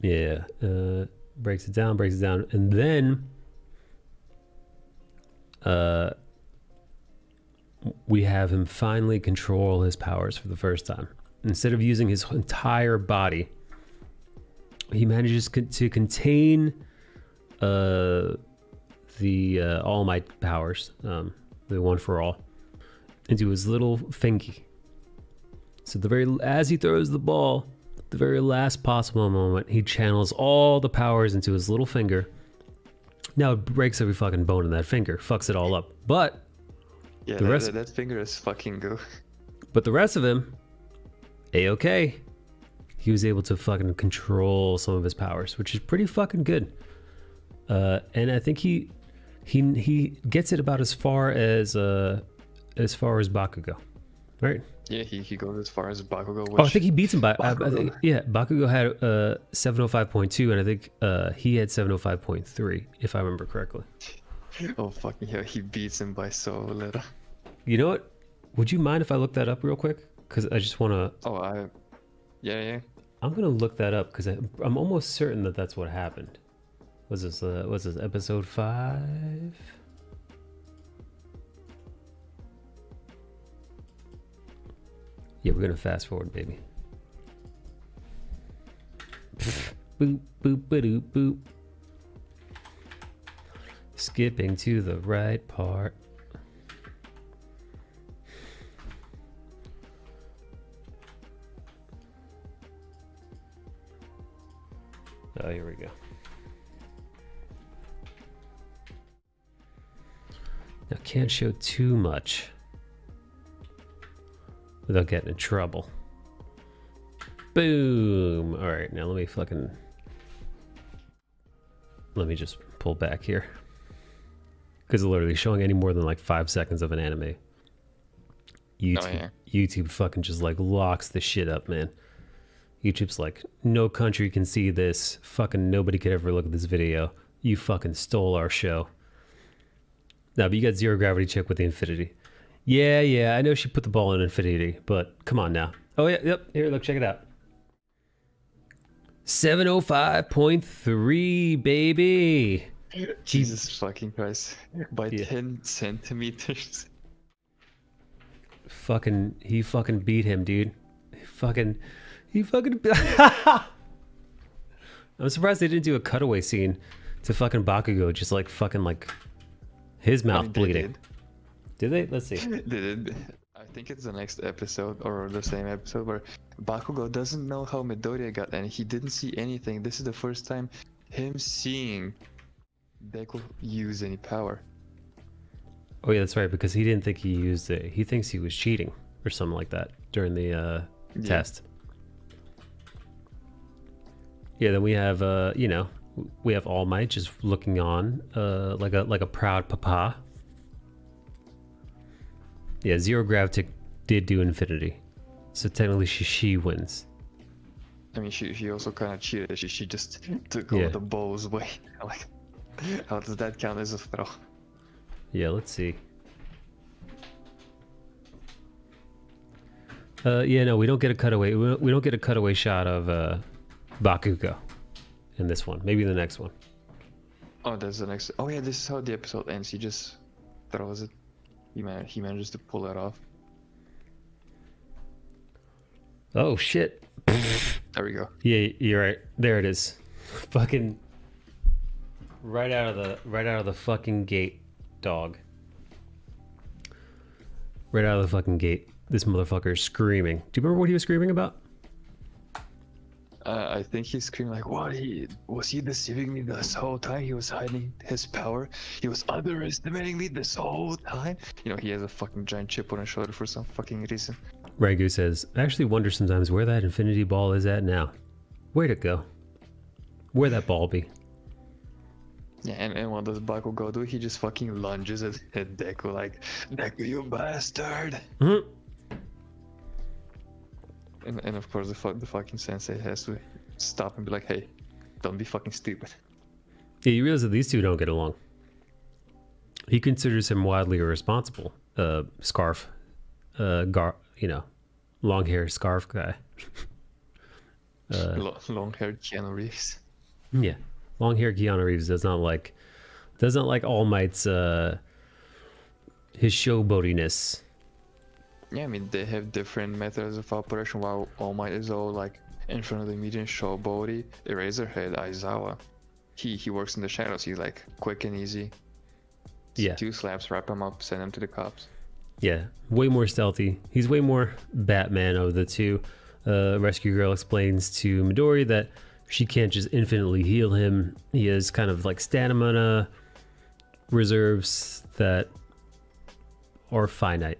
Yeah. Breaks it down, and then we have him finally control his powers for the first time. Instead of using his entire body, he manages to contain the All Might powers, the One for All, into his little fingy. So as he throws the ball, the very last possible moment, he channels all the powers into his little finger. Now it breaks every fucking bone in that finger, fucks it all up. But Yeah, that finger is fucking good. But the rest of him, A-okay. He was able to fucking control some of his powers, which is pretty fucking good. And I think he he gets it about as far as Bakugo, right? Yeah, he goes as far as Bakugo. Oh, I think he beats him by. I Bakugo. think, yeah, Bakugo had 705.2, and I think he had 705.3, if I remember correctly. Oh fucking hell, he beats him by so little. You know what? Would you mind if I look that up real quick? Because I just want to. Oh, yeah. I'm gonna look that up because I'm almost certain that that's what happened. Was this episode 5? Yeah, we're gonna fast forward, baby. Boop boop boop boop. Skipping to the right part. Oh, here we go. Now, can't show too much without getting in trouble. Boom! All right, now let me just pull back here. Because literally showing any more than like 5 seconds of an anime, YouTube fucking just like locks the shit up, man. YouTube's like, no country can see this. Fucking nobody could ever look at this video. You fucking stole our show. Now, but you got Zero Gravity chick with the Infinity. Yeah, I know she put the ball in Infinity, but come on now. Oh yeah, yep. Here, look, check it out. 705.3, baby. Jesus fucking Christ. By 10 centimeters. He fucking beat him, dude. He fucking I'm surprised they didn't do a cutaway scene to fucking Bakugo just like fucking like his mouth bleeding. Did they? Let's see. They did. I think it's the next episode or the same episode where Bakugo doesn't know how Midoriya got and he didn't see anything. This is the first time him seeing Deku use any power. Oh yeah, that's right, because he didn't think he used it. He thinks he was cheating or something like that during the test. Yeah, then we have we have All Might just looking on like a proud papa. Yeah, Zero Gravity did do Infinity, so technically she wins. I mean, she also kind of cheated. She just took all the balls away. Like, how does that count as a throw? Yeah, let's see. Yeah, no, we don't get a cutaway. We don't get a cutaway shot of Bakugo in this one. Maybe the next one. Oh, that's the next. Oh yeah, this is how the episode ends. He just throws it. He manages to pull it off. Oh shit! There we go. Yeah, you're right. There it is. Fucking right out of the fucking gate, dog. Right out of the fucking gate. This motherfucker is screaming. Do you remember what he was screaming about? I think he's screaming like, "What? Was he deceiving me this whole time? He was hiding his power. He was underestimating me this whole time." You know, he has a fucking giant chip on his shoulder for some fucking reason. Rangu says, "I actually wonder sometimes where that Infinity Ball is at now. Where'd it go? Where'd that ball be?" Yeah, and what does Bakugo do? He just fucking lunges at Deku like, "Deku, you bastard!" Mm-hmm. And of course the fucking sensei has to stop and be like, "Hey, don't be fucking stupid." Yeah, you realize that these two don't get along. He considers him wildly irresponsible. Scarf, long hair scarf guy. Long-haired Keanu Reeves. Yeah, long-haired Keanu Reeves does not like All Might's his showboatiness. Yeah, I mean, they have different methods of operation. While All Might is all like in front of the media and showboaty, Eraserhead Aizawa, he works in the shadows. He's like quick and easy. Yeah. 2 slaps, wrap him up, send him to the cops. Yeah, way more stealthy. He's way more Batman of the two. Rescue Girl explains to Midori that she can't just infinitely heal him. He has kind of like stamina reserves that are finite.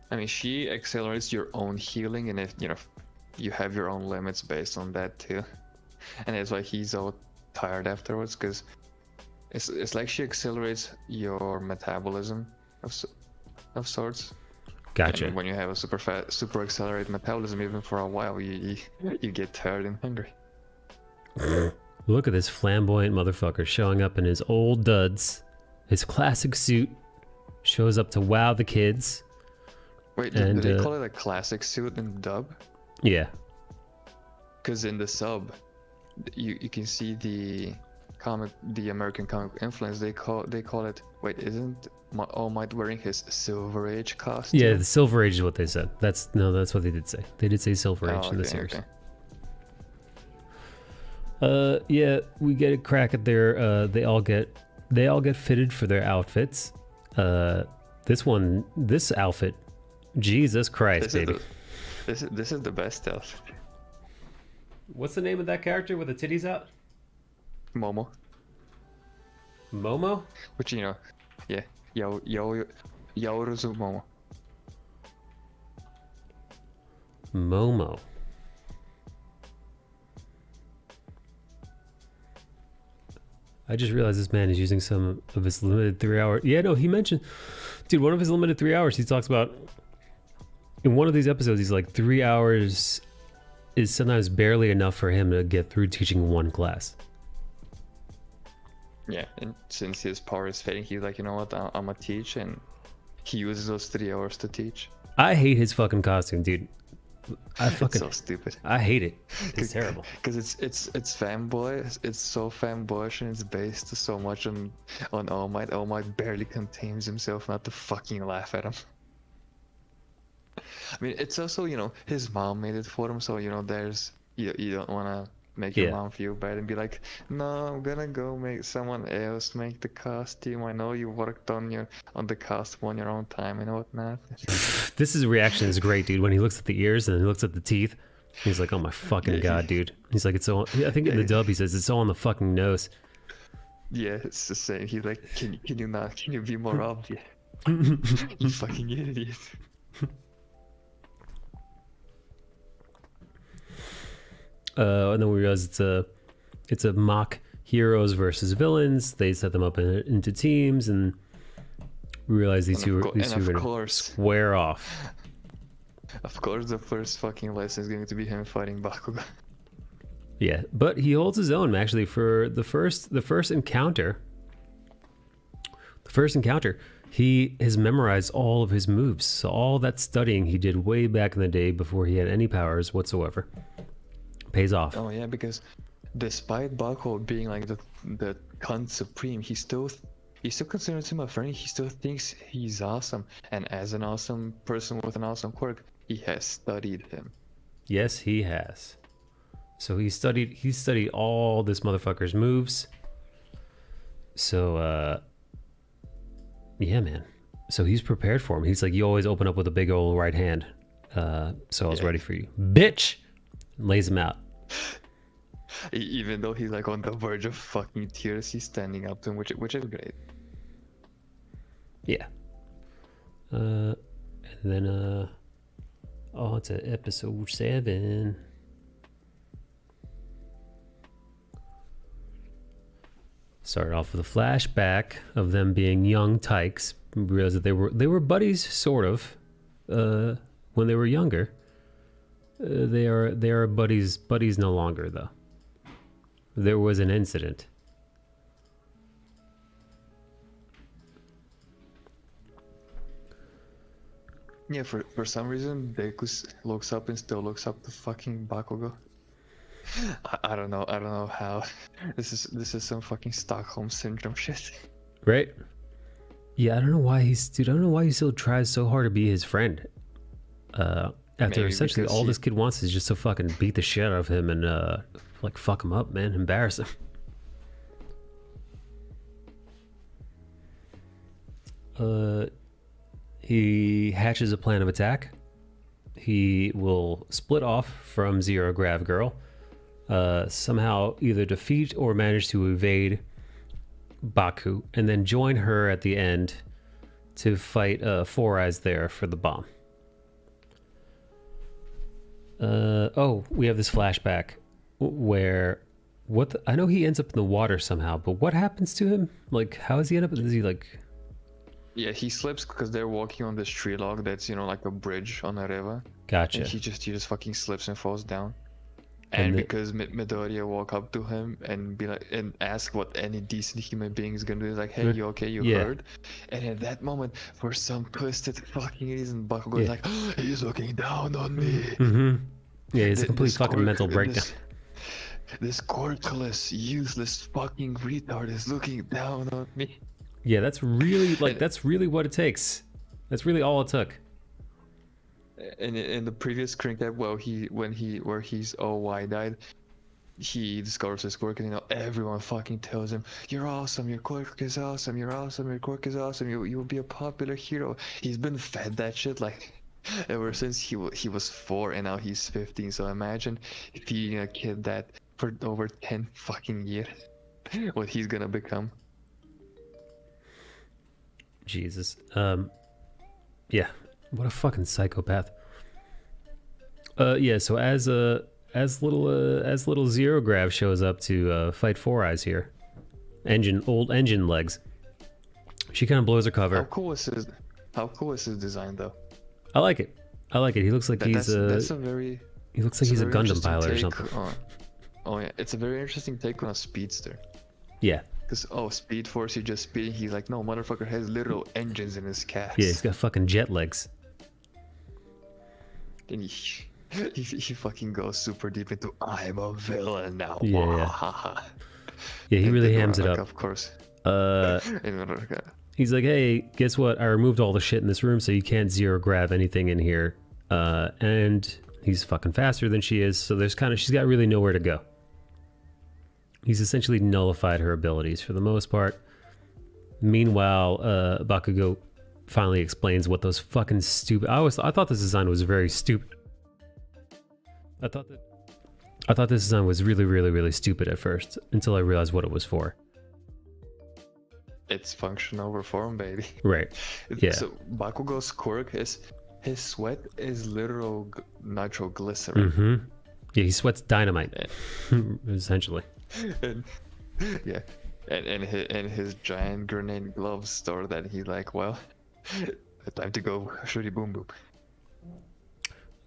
I mean, she accelerates your own healing, and if you have your own limits based on that too, and that's why he's all tired afterwards. Because It's like she accelerates your metabolism of sorts. Gotcha. And when you have a super accelerated metabolism, even for a while, you get tired and hungry. Look at this flamboyant motherfucker showing up in his old duds, his classic suit, shows up to wow the kids. Wait, And, do they call it a classic suit in dub? Yeah. Because in the sub, you can see the American comic influence. They call it. Wait, isn't All Might wearing his Silver Age costume? Yeah, the Silver Age is what they said. That's what they did say. They did say Silver Age in the series. Yeah, we get a crack at their. They all get fitted for their outfits. This outfit, Jesus Christ, baby. This is the best outfit. What's the name of that character with the titties out? Momo. Momo? Which, yeah, Yaoruzu Momo. Momo. I just realized this man is using some of his limited 3 hour. Yeah, no, he mentioned, dude, one of his limited 3 hours, he talks about, in one of these episodes, he's like 3 hours is sometimes barely enough for him to get through teaching one class. Yeah, and since his power is fading, he's like, you know what, I'm gonna teach, and he uses those 3 hours to teach. I hate his fucking costume, dude. It's so stupid. I hate it. It's terrible. Because it's fanboy. It's so fanboyish, and it's based so much on All Might. All Might barely contains himself not to fucking laugh at him. I mean, it's also, his mom made it for him, so there's you don't want to make your mom feel bad and be like, no, I'm gonna go make someone else make the costume. I know you worked on the costume on your own time and whatnot. His reaction is great, dude. When he looks at the ears and he looks at the teeth, he's like, oh my fucking god, dude. He's like, it's so. I think in the dub he says it's all on the fucking nose. Yeah, it's the same. He's like, can you be more obvious? You fucking idiot. And then we realize it's a mock heroes versus villains. They set them up into teams, and we realize these two are gonna square off. Of course, the first fucking lesson is going to be him fighting Bakugo. Yeah, but he holds his own actually for the first encounter. The first encounter, he has memorized all of his moves. So all that studying he did way back in the day before he had any powers whatsoever pays off. Oh yeah, because despite Bakugo being like the cunt supreme, he still considers him a friend. He still thinks he's awesome, and as an awesome person with an awesome quirk, he has studied him. Yes, he has. So he studied all this motherfucker's moves. So yeah, man. So he's prepared for him. He's like, you always open up with a big old right hand. So I was ready for you, bitch. And lays him out. Even though he's like on the verge of fucking tears, he's standing up to him, which is great. Yeah. And then on to episode 7. Started off with a flashback of them being young tykes. We realized that they were buddies, sort of, when they were younger. They are buddies no longer, though. There was an incident. Yeah, for some reason, Deku looks up and still looks up to fucking Bakugo. I don't know how. This is some fucking Stockholm syndrome shit. Right? Yeah, I don't know why he still tries so hard to be his friend. After Maybe essentially all this kid wants is just to fucking beat the shit out of him and like fuck him up, man, embarrass him. He hatches a plan of attack. He will split off from Zero Grav Girl, somehow either defeat or manage to evade Baku, and then join her at the end to fight Four Eyes there for the bomb. We have this flashback where I know he ends up in the water somehow, but what happens to him? Like, how does he end up? Is he like? Yeah, he slips because they're walking on this tree log that's, like a bridge on a river. Gotcha. And he just fucking slips and falls down. And And because Midoriya walk up to him and be like and ask what any decent human being is gonna do, is like, hey, you okay? You Yeah. hurt? And at that moment, for some twisted fucking reason, Bakugo is like, oh, he's looking down on me. Mm-hmm. Yeah, it's a Th- complete this fucking quirk- mental breakdown. This quirkless, useless fucking retard is looking down on me. Yeah, that's really And- that's really what it takes. That's really all it took. And in the previous screen cap, where he's all wide-eyed, he discovers his quirk, and everyone fucking tells him, "You're awesome. Your quirk is awesome. You're awesome. Your quirk is awesome. You will be a popular hero." He's been fed that shit like ever since he was 4, and now he's 15. So imagine feeding a kid that for over 10 fucking years, what he's gonna become. Jesus. Yeah. What a fucking psychopath. Yeah, so as little Zero Grav shows up to fight Four Eyes here. Old engine legs. She kind of blows her How cover. cool is his design though? I like it. He looks like That's a very he looks like he's a very Gundam interesting pilot or take something. Oh yeah, it's a very interesting take on a speedster. Yeah. Because Speed Force, you just speeding. He's like, no, motherfucker has literal engines in his cast. Yeah, he's got fucking jet legs. And he fucking goes super deep into I'm a villain now. Yeah, Wahaha. Yeah, he And really then hams it Uraraka, up. Of course. Uh And Uraraka, He's like, hey, guess what? I removed all the shit in this room, so you can't Zero Grav anything in here. And he's fucking faster than she is, so she's got really nowhere to go. He's essentially nullified her abilities for the most part. Meanwhile, Bakugo finally explains what those fucking stupid. I thought this design was very stupid. I thought this design was really, really, really stupid at first until I realized what it was for. it's function over form, baby. Right. Yeah. So Bakugo's quirk is his sweat is literal nitroglycerin. Mm-hmm. Yeah, he sweats dynamite, essentially. And, yeah, and his giant grenade glove store that he's like, well, time to go shooty boom boom.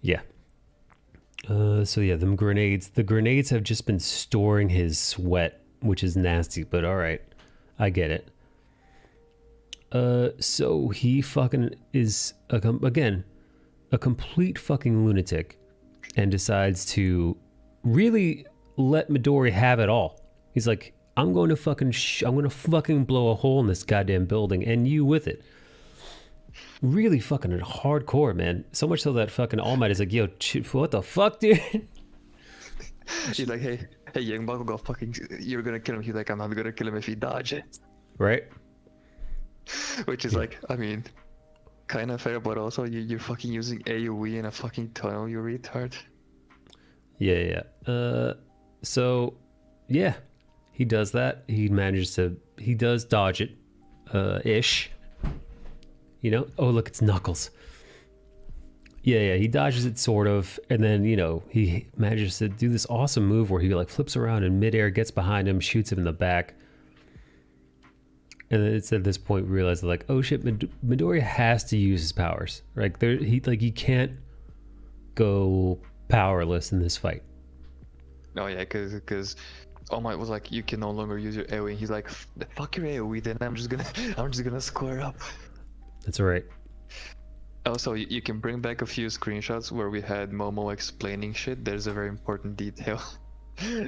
Yeah. So yeah, the grenades have just been storing his sweat, which is nasty, but all right, I get it. So he fucking is again a complete fucking lunatic, and decides to really let Midori have it all. He's like, I'm going to fucking blow a hole in this goddamn building, and you with it. Really fucking hardcore, man. So much so that fucking All Might is like, yo, what the fuck, dude? He's like, hey, young Bakugo, fucking, you're gonna kill him. He's like, I'm not gonna kill him if he dodges. Right? Which is like, I mean, kind of fair, but also you're fucking using AoE in a fucking tunnel, you retard. Yeah. So, yeah, he does that. He does dodge it, ish. You know? Oh, look, it's Knuckles. Yeah, he dodges it sort of, and then, he manages to do this awesome move where he like flips around in midair, gets behind him, shoots him in the back. And then it's at this point we realize like, oh shit, Midoriya has to use his powers. Right? He can't go powerless in this fight. Oh yeah, because All Might was like, you can no longer use your AoE. And he's like, fuck your AoE, then I'm just gonna square up. That's all right. Also, you can bring back a few screenshots where we had Momo explaining shit. There's a very important detail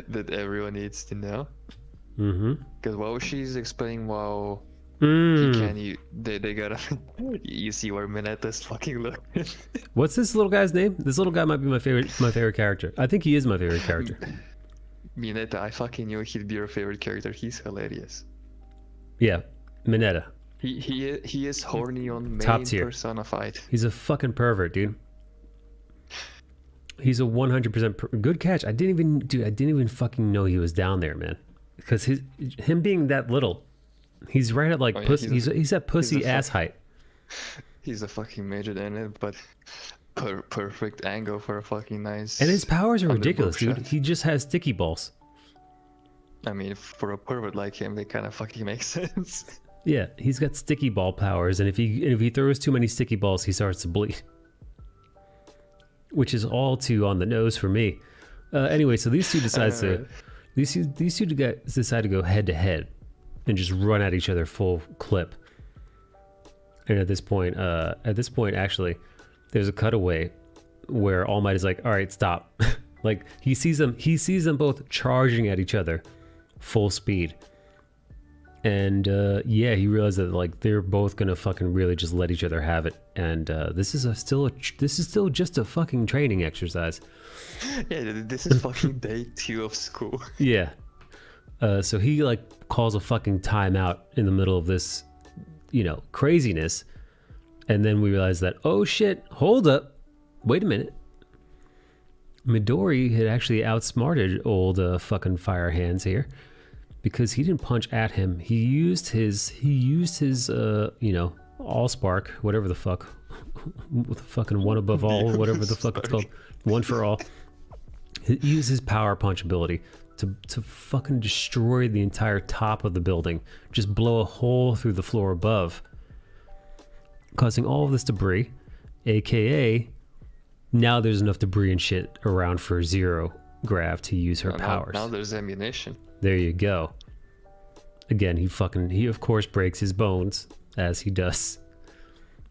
that everyone needs to know. Mm-hmm. Because while she's explaining he can, they gotta. You see where Mineta's fucking looking. What's this little guy's name? This little guy might be my favorite character. I think he is my favorite character. Mineta, I fucking knew he'd be your favorite character. He's hilarious. Yeah, Mineta. He is horny on Top main tier. personified. He's a fucking pervert, dude. He's a 100% good catch. I didn't even fucking know he was down there, man. Because him being that little, he's right at like pussy. He's at pussy ass height. He's a fucking midget in it, but perfect angle for a fucking nice. And his powers are underbook ridiculous, dude. shot. He just has sticky balls. I mean, for a pervert like him, they kind of fucking make sense. Yeah, he's got sticky ball powers, and if he throws too many sticky balls, he starts to bleed, which is all too on the nose for me. Anyway, so these two decide to go head to head and just run at each other full clip. And at this point, actually, there's a cutaway where All Might is like, "All right, stop!" Like he sees them both charging at each other, full speed. And yeah, he realized that like they're both gonna fucking really just let each other have it. And this is still just a fucking training exercise. Yeah, this is fucking day 2 of school. Yeah. So he like calls a fucking timeout in the middle of this, craziness. And then we realize that, oh shit, hold up, wait a minute. Midori had actually outsmarted old fucking Fire Hands here. Because he didn't punch at him. He used his Allspark, whatever the fuck. With the fucking one above all, whatever the fuck it's called. One for all. He used his power punch ability to fucking destroy the entire top of the building. Just blow a hole through the floor above. Causing all of this debris. AKA, now there's enough debris and shit around for Zero Grav to use her powers. Now there's ammunition. There you go. Again, he of course breaks his bones, as he does.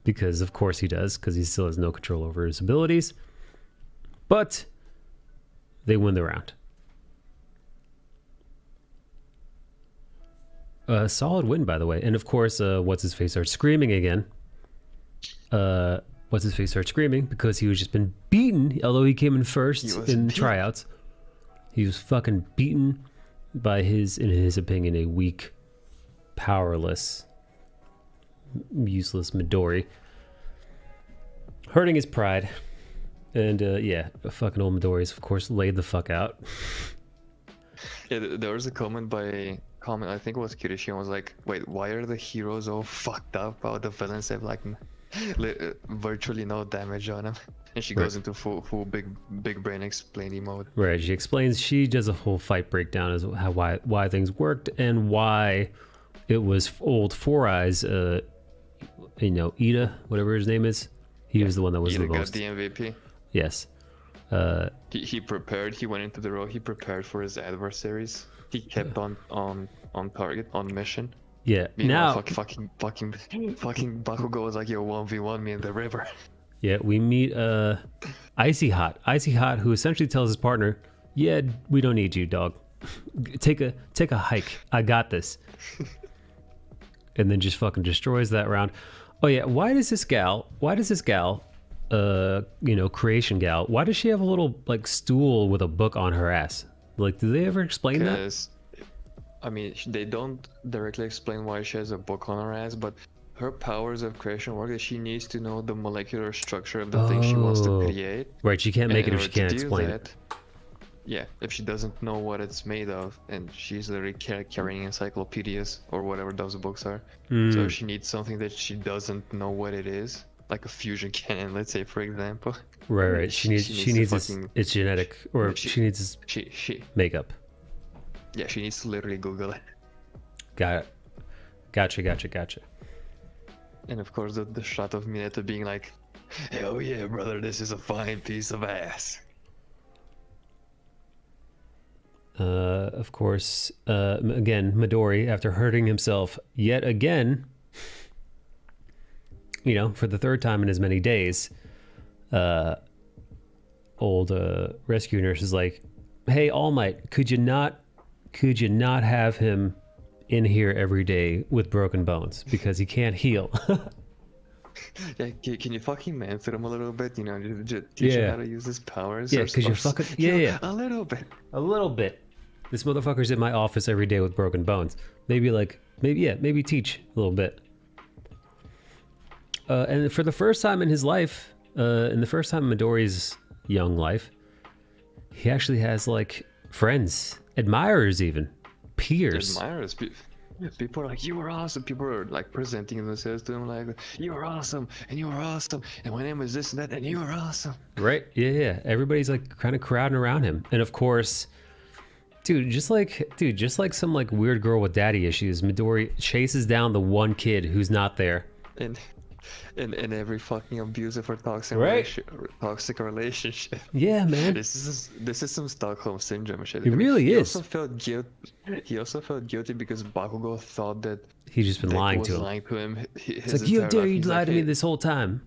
Because of course he does, because he still has no control over his abilities. But they win the round. A solid win, by the way. And of course, What's-His-Face starts screaming again. What's-His-Face starts screaming because he was just been beaten, although he came in first in tryouts. He was fucking beaten by in his opinion, a weak, powerless, useless Midori, hurting his pride. And yeah, fucking old Midori's of course laid the fuck out. Yeah, there was a comment, I think it was Kirishima, was like, wait, why are the heroes all fucked up while the villains have like virtually no damage on them? And she goes into full big brain explaining mode. Right, she does a whole fight breakdown as why things worked and why it was old Four Eyes, Ida, whatever his name is. He was the one that was Ida the most. got the MVP. Yes. He prepared. He went into the role. He prepared for his adversaries. He kept on target, on mission. Yeah. Meanwhile, fucking Bakugo was like, yo, 1v1 me in the river. Yeah, we meet Icy Hot, who essentially tells his partner, "Yeah, we don't need you, dog. Take a hike. I got this." And then just fucking destroys that round. Oh yeah, why does this gal, creation gal, why does she have a little like stool with a book on her ass? Like, do they ever explain that? I mean, they don't directly explain why she has a book on her ass, but her powers of creation work that she needs to know the molecular structure of the thing she wants to create. Right, she can't make it if she can't explain it. Yeah, if she doesn't know what it's made of, and she's literally carrying encyclopedias or whatever those books are. So she needs something that she doesn't know what it is, like a fusion cannon, let's say, for example. Right. She needs it's genetic, or she needs makeup. Yeah, she needs to literally Google it. Got it. Gotcha. And of course, the shot of Mineta being like, "Hell yeah, brother, this is a fine piece of ass." Of course, again, Midori, after hurting himself yet again, for the third time in as many days, old rescue nurse is like, "Hey, All Might, could you not have him in here every day with broken bones because he can't heal?" Yeah, can you fucking mentor him a little bit? Just teach him how to use his powers. Yeah, because you fucking a little bit. This motherfucker's in my office every day with broken bones. Maybe teach a little bit. And for the first time in his life, in the first time in Midori's young life, he actually has like friends, admirers, even peers. Admirers. People are like, "You were awesome." People are like presenting themselves to him like, "You were awesome, and you were awesome, and my name is this and that, and you were awesome." Right? Yeah. Everybody's like kind of crowding around him, and of course, Just like some like weird girl with daddy issues, Midori chases down the one kid who's not there. In every fucking abusive or toxic Right. toxic relationship. Yeah, man. This is some Stockholm syndrome shit. It really he is. Also felt guilt. He also felt guilty because Bakugo thought that He's just been Deku lying was to him. lying to him. It's like, you dare you lie to me this whole time.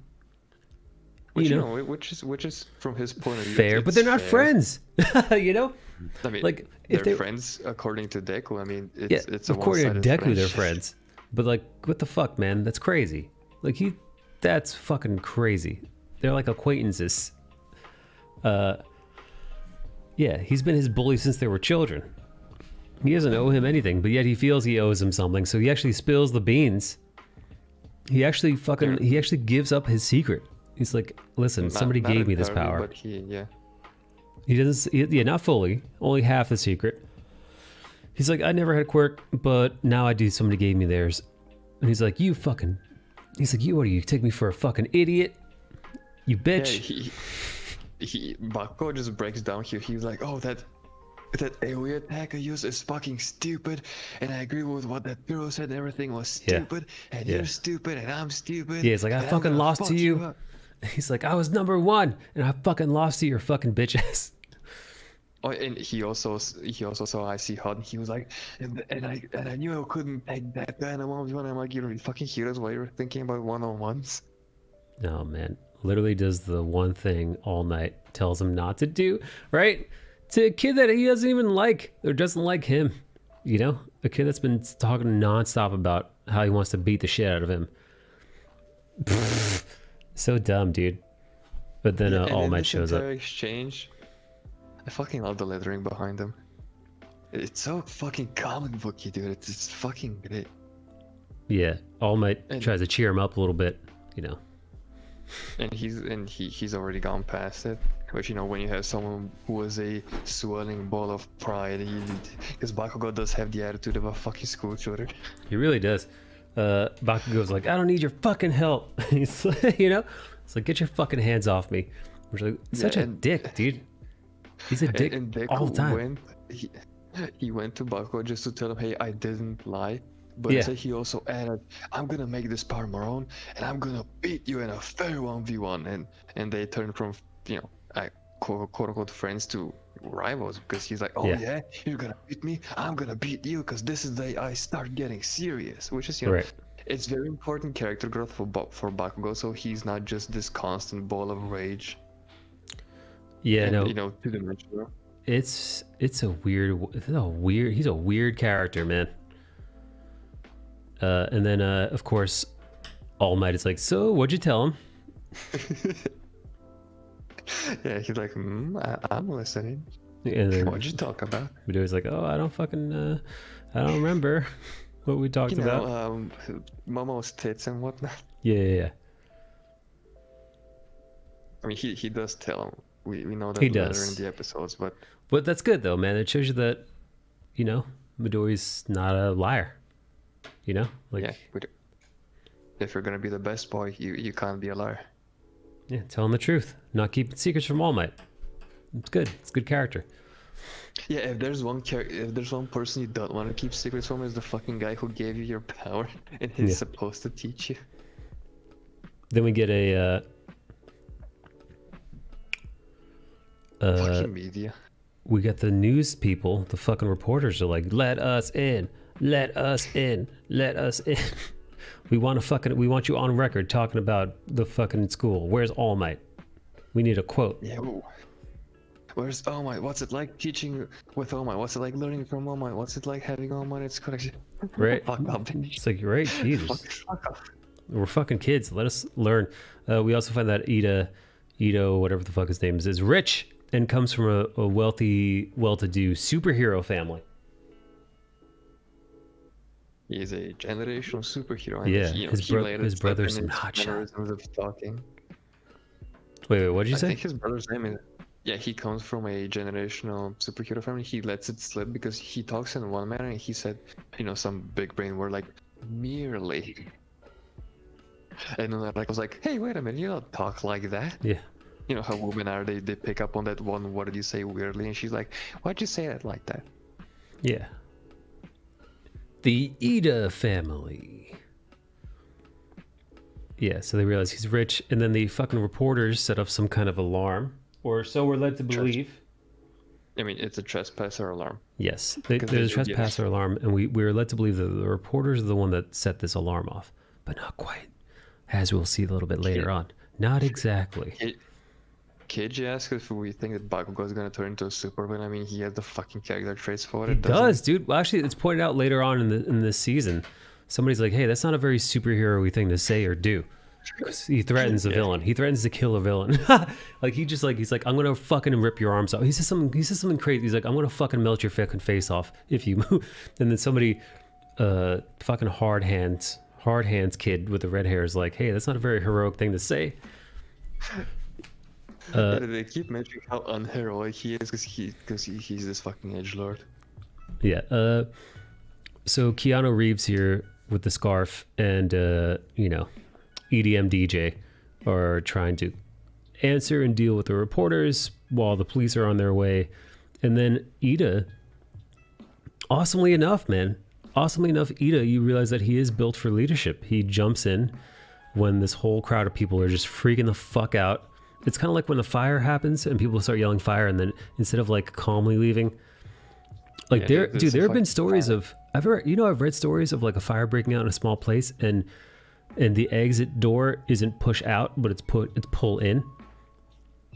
Which, you know, which is from his point of view. fair, but they're not fair. friends. You know, I mean, like they're if they're friends according to Deku. I mean, yeah, it's a according to one-sided Deku, they're friendship. friends. But like, what the fuck, man? That's crazy. Like that's fucking crazy. They're like acquaintances. Yeah, he's been his bully since they were children. He doesn't owe him anything, but yet he feels he owes him something. So he actually spills the beans. He actually gives up his secret. He's like, listen, somebody Not gave me this entirely, power. But yeah. He doesn't, yeah, not fully, only half the secret. He's like, I never had a quirk, but now I do. Somebody gave me theirs. And he's like, he's like, what do you take me for a fucking idiot? You bitch. Yeah, Bakugo just breaks down here. He's like, oh, that AoE attack I use is fucking stupid, and I agree with what that girl said. Everything was Yeah. stupid, and Yeah. you're stupid, and I'm stupid. Yeah, it's like, I and I'm fucking gonna lost fuck to you. up." He's like, I was number one, and I fucking lost to your fucking bitch ass. Oh, and he also saw Icy Hot, and he was like, and I knew I couldn't take that guy in a 1v1. I'm like, you don't fucking hear us while you're thinking about one-on-ones. No, man. Literally does the one thing All Might tells him not to do, right? To a kid that he doesn't even like or doesn't like him. You know? A kid that's been talking nonstop about how he wants to beat the shit out of him. So dumb, dude. But then And All in Might this shows up. entire exchange, I fucking love the lettering behind him. It's so fucking comic booky, dude. It's fucking great. Yeah. All Might And- tries to cheer him up a little bit, you know. And he's already gone past it. Which, you know, when you have someone who is a swelling ball of pride, because Bakugo does have the attitude of a fucking school shooter. He really does. Bakugo's like, I don't need your fucking help. He's like, you know? It's like, get your fucking hands off me. Which like, such a and- dick, dude. He's a dick And Deku all the time. he went to Bakugo just to tell him, hey, I didn't lie. But Yeah. he also added, I'm gonna make this power my own, and I'm gonna beat you in a fair 1v1. And they turned from, you know, quote unquote friends to rivals, because he's like, oh Yeah. yeah, you're gonna beat me, I'm gonna beat you, because this is the day I start getting serious. Which is, you know, Right. it's very important character growth for Bakugo, so he's not just this constant ball of rage. Yeah, And, no. you know, two-dimensional. He's a weird character, man. And then of course All Might is like, so what'd you tell him? Yeah, he's like, I'm listening. And then What'd you talk about? Midori's like, oh, I don't remember what we talked You know, about. Momo's tits and whatnot. Yeah. I mean, he does tell him. We know that He later does. in the episodes, but But that's good though, man. It shows you that, you know, Midori's not a liar. You know, like yeah, if you're gonna be the best boy, you can't be a liar. yeah, telling the truth, not keeping secrets from All Might. It's good. It's good character. Yeah, if there's one person you don't want to keep secrets from, is the fucking guy who gave you your power and he's Yeah. supposed to teach you. Then we get a Fucking media. we got the news people, the fucking reporters are like, let us in, let us in, let us in. we want you on record talking about the fucking school. Where's All Might? We need a quote. Yeah. Ooh. Where's All Might? What's it like teaching with All Might? What's it like learning from All Might? What's it like having All Might? It's connection. Right? Fuck up. It's like, right, Jesus. Fuck off. We're fucking kids. Let us learn. We also find that Ito, whatever the fuck his name is rich and comes from a wealthy, well-to-do superhero family. He's a generational superhero. And Yeah, he his later his said brother's in some his hotshot. mannerisms of talking. Wait, what did you I say? think his brother's name is. Yeah, he comes from a generational superhero family. He lets it slip because he talks in one manner, and he said, you know, some big brain word like merely. And then I was like, hey, wait a minute, you don't talk like that. Yeah. You know how women are, they pick up on that one word you say weirdly, and she's like, why'd you say that like that? Yeah. The Ida family. Yeah, so they realize he's rich, and then the fucking reporters set up some kind of alarm, or so we're led to believe. I mean, it's a trespasser alarm. Yes, Because there's a they do get- trespasser alarm, and we were led to believe that the reporters are the one that set this alarm off, but not quite, as we'll see a little bit later on. Not exactly. KJ asked if we think that Bakugo is gonna turn into a supervillain. I mean, he has the fucking character traits for it. He doesn't does, dude. Well, actually, it's pointed out later on in this season. Somebody's like, "Hey, that's not a very superhero-y thing to say or do." 'Cause he threatens a villain. He threatens to kill a villain. Like he's like, "I'm gonna fucking rip your arms off." He says something crazy. He's like, "I'm gonna fucking melt your fucking face off if you move." And then somebody, fucking hard hands kid with the red hair is like, "Hey, that's not a very heroic thing to say." Yeah, they keep mentioning how unheroic he is because he's this fucking edgelord. Yeah. So Keanu Reeves here with the scarf and EDM DJ are trying to answer and deal with the reporters while the police are on their way. And then Ida, awesomely enough, Ida, you realize that he is built for leadership. He jumps in when this whole crowd of people are just freaking the fuck out. It's kind of like when a fire happens and people start yelling fire, and then instead of like calmly leaving, like Yeah, there have been stories of I've read stories of like a fire breaking out in a small place, and the exit door isn't push out, but it's pull in.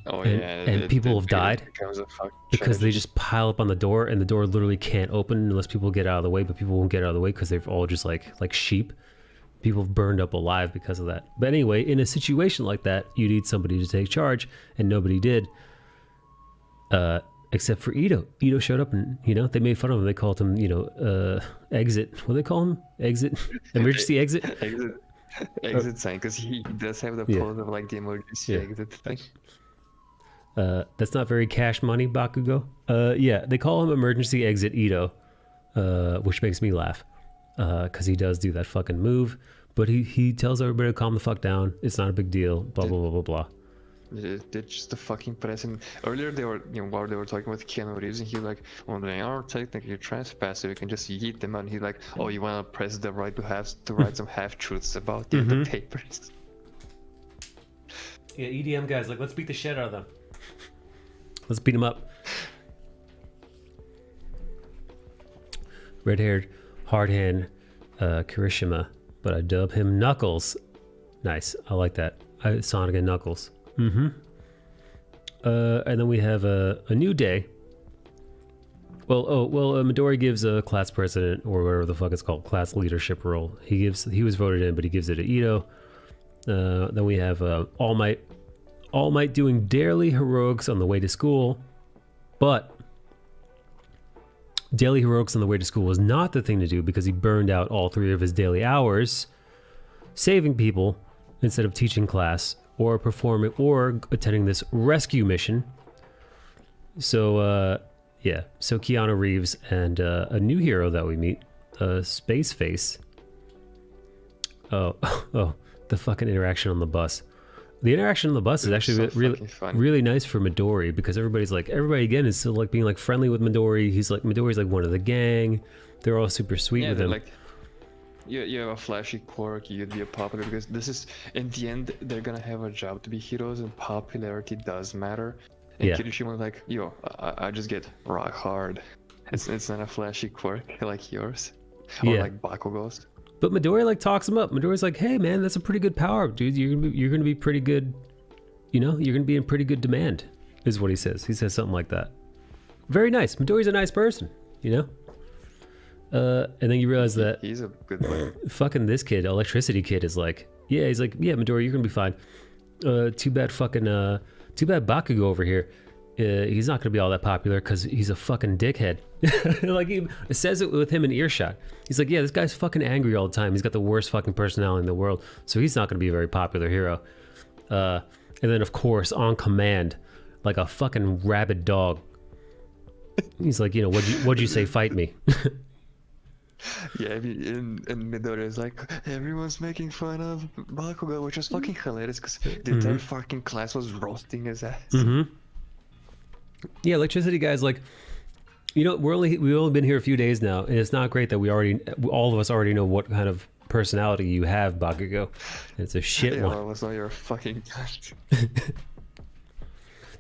Oh and, yeah, and people have died because they just pile up on the door, and the door literally can't open unless people get out of the way. But people won't get out of the way because they've all just like sheep. People have burned up alive because of that. But anyway, in a situation like that, you need somebody to take charge, and nobody did, except for Ito. Ito showed up, and they made fun of him. They called him, exit. What do they call him? Exit, emergency exit. Exit sign, because he does have the pose of like the emergency exit thing. That's not very cash money, Bakugo. Yeah, they call him emergency exit Ito, which makes me laugh. Because he does do that fucking move, but he tells everybody to calm the fuck down. It's not a big deal. Blah blah blah blah blah. They're just the fucking president. Earlier they were, while they were talking with Keanu Reeves, and he like, well, they are technically trespassing. We can just yeet them out. And he like, oh, you want to press the right to write some half truths about the papers. Yeah, EDM guys, like, let's beat the shit out of them. Let's beat them up. Red-haired, hard-hand Kirishima, but I dub him Knuckles. Nice, I like that. Sonic and Knuckles. And then we have a new day. Midori gives a class president, or whatever the fuck it's called, class leadership role. He was voted in, but he gives it to Ito. Then we have All Might. All Might doing daily heroics on the way to school, but daily heroics on the way to school was not the thing to do because he burned out all 3 of his daily hours saving people instead of teaching class or performing or attending this rescue mission. So so Keanu Reeves and a new hero that we meet, Space Face. Oh, the fucking interaction on the bus. The interaction on the bus is actually really nice for Midori, because everybody again is still like being like friendly with Midori. Midori's like one of the gang. They're all super sweet with him. Like, you have a flashy quirk, you'd be a popular, because this is, in the end, they're gonna have a job to be heroes, and popularity does matter. And Kirishima was like, yo, I just get rock hard. It's not a flashy quirk like yours, or like Bakugo's. But Midori like talks him up. Midori's like, "Hey man, that's a pretty good power up, dude. You're gonna be pretty good. You're gonna be in pretty good demand," is what he says. He says something like that. Very nice. Midori's a nice person, And then you realize that he's a good player. Fucking this kid, Electricity Kid, is like, he's like, Midori, you're gonna be fine. Too bad Bakugo over here. He's not gonna be all that popular because he's a fucking dickhead. Like he says it with him in earshot. He's like, this guy's fucking angry all the time. He's got the worst fucking personality in the world, so he's not gonna be a very popular hero. And then of course, on command, like a fucking rabid dog, he's like, what'd you say? Fight me. Yeah, and Midori is like, everyone's making fun of Bakugo, which was fucking hilarious because the entire fucking class was roasting his ass. Yeah, Electricity Guy's like, You know, we've only been here a few days now, and it's not great that all of us already know what kind of personality you have, Bakugo. It's a shit Yeah, one. well, it's not your fucking god.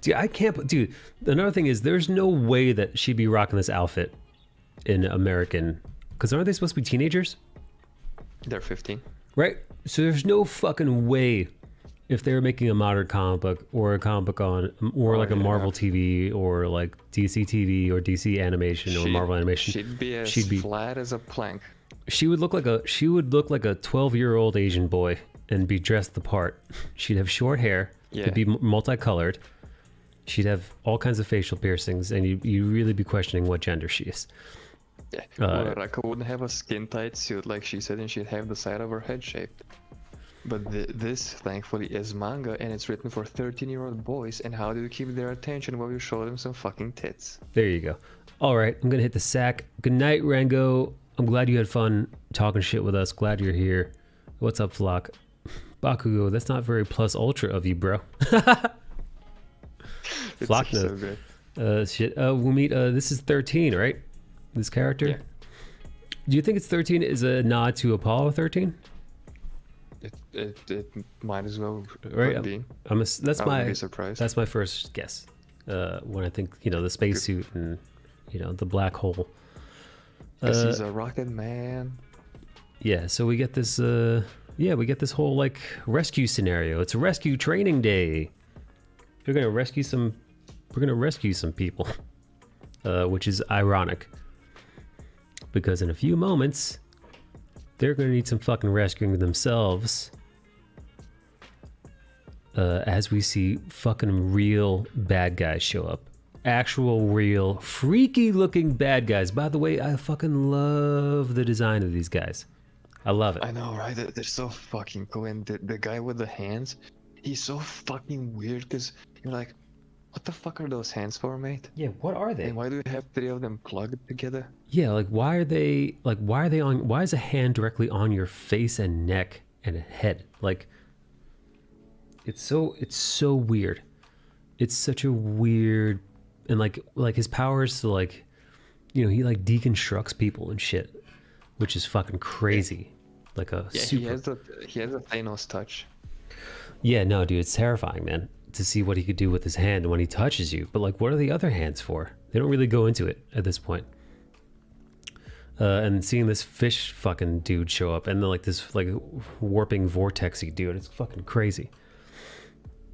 Dude, I can't. Dude, another thing is, there's no way that she'd be rocking this outfit in American, because aren't they supposed to be teenagers? They're 15. Right? So there's no fucking way if they were making a modern comic book or a comic book on, or like a yeah. Marvel TV or like DC TV or DC animation or Marvel animation. She'd be as she'd be- flat as a plank. She would look like a 12-year-old Asian boy and be dressed the part. She'd have short hair. Yeah. It'd be multicolored. She'd have all kinds of facial piercings, and you really be questioning what gender she is. Yeah. Well, Raka wouldn't have a skin tight suit like she said, and she'd have the side of her head shaped. But this, thankfully, is manga, and it's written for 13-year-old boys. And how do you keep their attention while you show them some fucking tits? There you go. All right, I'm gonna hit the sack. Good night, Rango. I'm glad you had fun talking shit with us. Glad you're here. What's up, Flock? Bakugo, that's not very plus ultra of you, bro. It's Flock so knows. good. Shit. We'll meet. This is 13, right? This character. Yeah. Do you think it's 13 is a nod to Apollo 13? It might as well Right. be. That's I wouldn't my be surprised. that's my first guess. When I think the spacesuit and the black hole. 'Cause he's a rocket man. Yeah, so we get this we get this whole like rescue scenario. It's a rescue training day. We're gonna rescue some people. Which is ironic. Because in a few moments they're gonna need some fucking rescuing themselves. As we see fucking real bad guys show up. Actual, real, freaky looking bad guys. By the way, I fucking love the design of these guys. I love it. I know, right? They're so fucking cool. And the guy with the hands, he's so fucking weird because you're like, what the fuck are those hands for, mate? Yeah, what are they? And why do you have three of them plugged together? Yeah, like why is a hand directly on your face and neck and head? Like it's so weird. It's such a weird, and like his powers to like he like deconstructs people and shit, which is fucking crazy. Like a Yeah, super he has a Thanos touch. Yeah, no, dude, it's terrifying, man, to see what he could do with his hand when he touches you. But like, what are the other hands for? They don't really go into it at this point. And seeing this fish fucking dude show up, and then like this like warping vortexy dude, it's fucking crazy.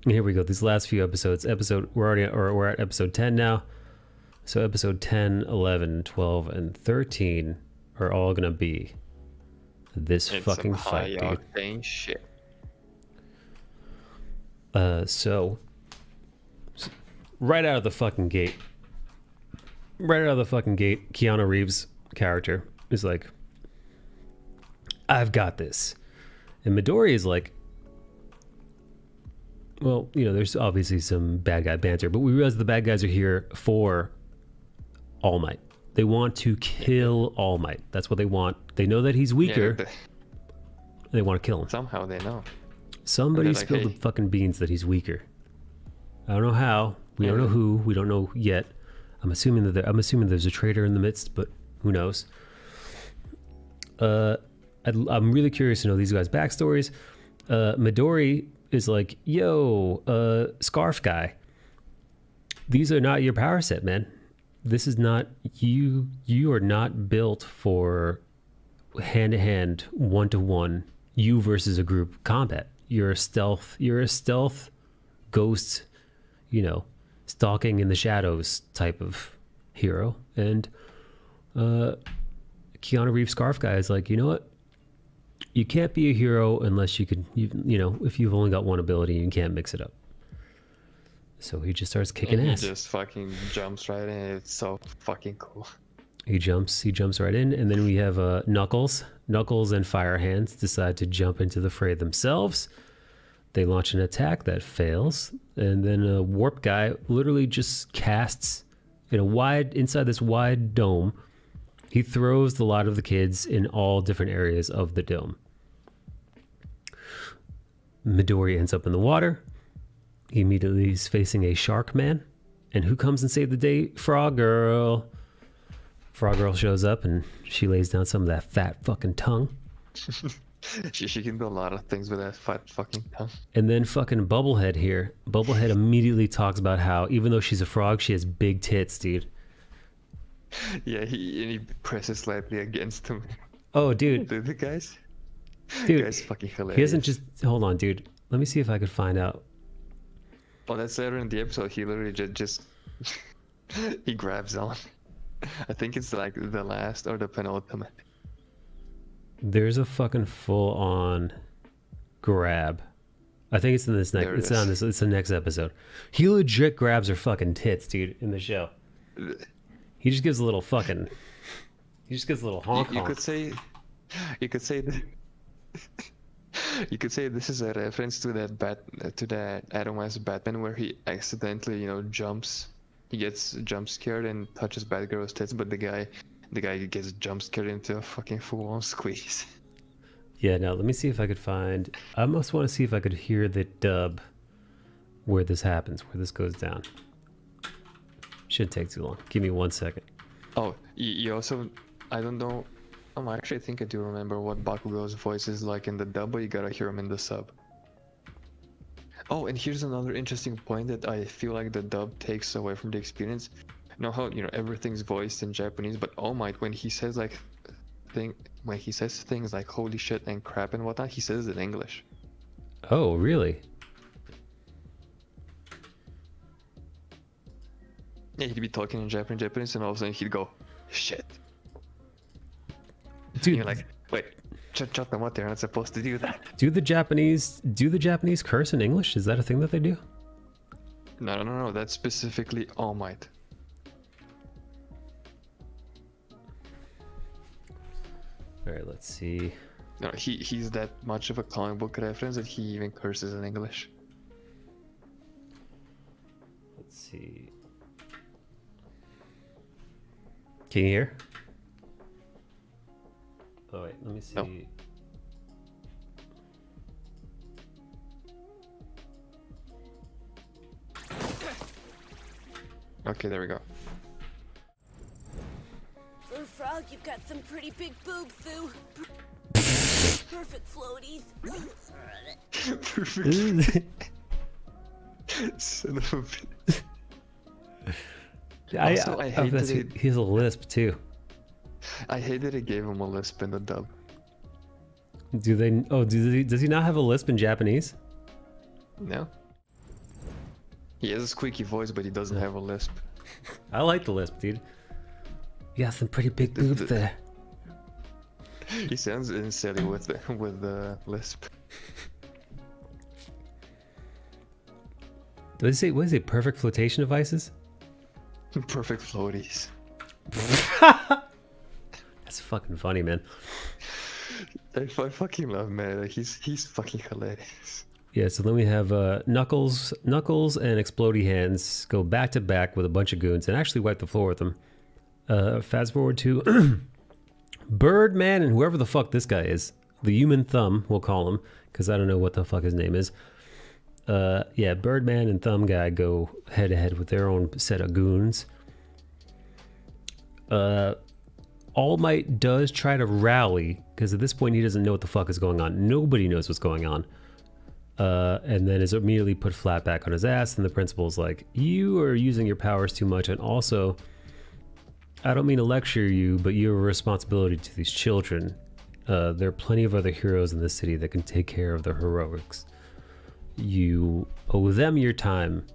And here we go. These last few episodes, we're at episode 10 now. So episode 10, 11, 12, and 13 are all gonna be this It's fucking some fight, high dude. octane shit. So right out of the fucking gate, Keanu Reeves' character is like, I've got this. And Midori is like, well, there's obviously some bad guy banter, but we realize the bad guys are here for All Might. They want to kill All Might. That's what they want. They know that he's weaker, Yeah, and they want to kill him. somehow they know. Somebody They're like, spilled "Hey." the fucking beans that he's weaker. I don't know how. We don't know who. We don't know yet. I'm assuming there's a traitor in the midst, but who knows? I'm really curious to know these guys' backstories. Midori is like, yo, scarf guy. These are not your power set, man. This is not you. You are not built for hand-to-hand, one-to-one, you versus a group combat. You're a stealth ghost, stalking in the shadows type of hero. And Keanu Reeves Scarf Guy is like, you know what? You can't be a hero unless if you've only got one ability and you can't mix it up. So he just starts kicking And ass. He just fucking jumps right in. It's so fucking cool. He jumps right in, and then we have Knuckles and Fire Hands decide to jump into the fray themselves. They launch an attack that fails, and then Warp Guy literally just casts inside this wide dome. He throws the lot of the kids in all different areas of the dome. Midori ends up in the water. He immediately is facing a shark man, and who comes and saved the day? Frog Girl. Frog Girl shows up and she lays down some of that fat fucking tongue. She can do a lot of things with that fat fucking tongue. And then fucking Bubblehead here. Bubblehead immediately talks about how even though she's a frog, she has big tits, dude. Yeah, he presses slightly against him. Oh, dude. The guy's fucking hilarious. He doesn't just hold on, dude. Let me see if I could find out. Oh, that's later in the episode. He literally just he grabs on. I think it's like the last or the penultimate. There's a fucking full-on grab. I think it's in this next. It's on this. It's the next episode. He legit grabs her fucking tits, dude, in the show. He just gives a little fucking. He just gives a little honk. You could say that. You could say this is a reference to that Adam West Batman where he accidentally, jumps. He gets jump scared and touches Batgirl's tits, but the guy gets jump scared into a fucking full-on squeeze. Yeah, now let me see if I could find. I almost want to see if I could hear the dub where this happens, where this goes down. Shouldn't take too long. Give me 1 second. Oh, you also, I don't know. Actually, I think I do remember what Bakugo's voice is like in the dub, but you gotta hear him in the sub. Oh, and here's another interesting point that I feel like the dub takes away from the experience. You know how everything's voiced in Japanese, but All Might, when he says things like holy shit and crap and whatnot, he says it in English. Oh, really? Yeah, he'd be talking in Japanese, and all of a sudden he'd go, shit. Dude, and you're like, wait, shut them up, they're not supposed to do that. Do the Japanese curse in English? Is that a thing that they do? No, that's specifically All Might. All right, let's see. No, he's that much of a comic book reference that he even curses in English. Let's see. Can you hear? Oh wait, let me see. No. Okay, there we go. For a frog, you've got some pretty big boobs, Sue. Perfect floaties. Perfect. Son of a bitch. Also, I hate that he has a lisp too. I hate that it gave him a lisp in the dub. Does he not have a lisp in Japanese? No. He has a squeaky voice, but he doesn't have a lisp. I like the lisp, dude. You got some pretty big boobs there. He sounds silly with the lisp. What is it? Perfect flotation devices? Perfect floaties. That's fucking funny, man. I fucking love man. Like, he's fucking hilarious. Yeah, so then we have Knuckles and Explodey Hands go back to back with a bunch of goons and actually wipe the floor with them. Fast forward to Birdman and whoever the fuck this guy is. The Human Thumb, we'll call him, because I don't know what the fuck his name is. Yeah, Birdman and Thumb Guy go head to head with their own set of goons. All Might does try to rally, because at this point he doesn't know what the fuck is going on. Nobody knows what's going on. And then is immediately put flat back on his ass, and the principal's like, you are using your powers too much, and also, I don't mean to lecture you, but you have a responsibility to these children. There are plenty of other heroes in this city that can take care of their heroics. You owe them your time,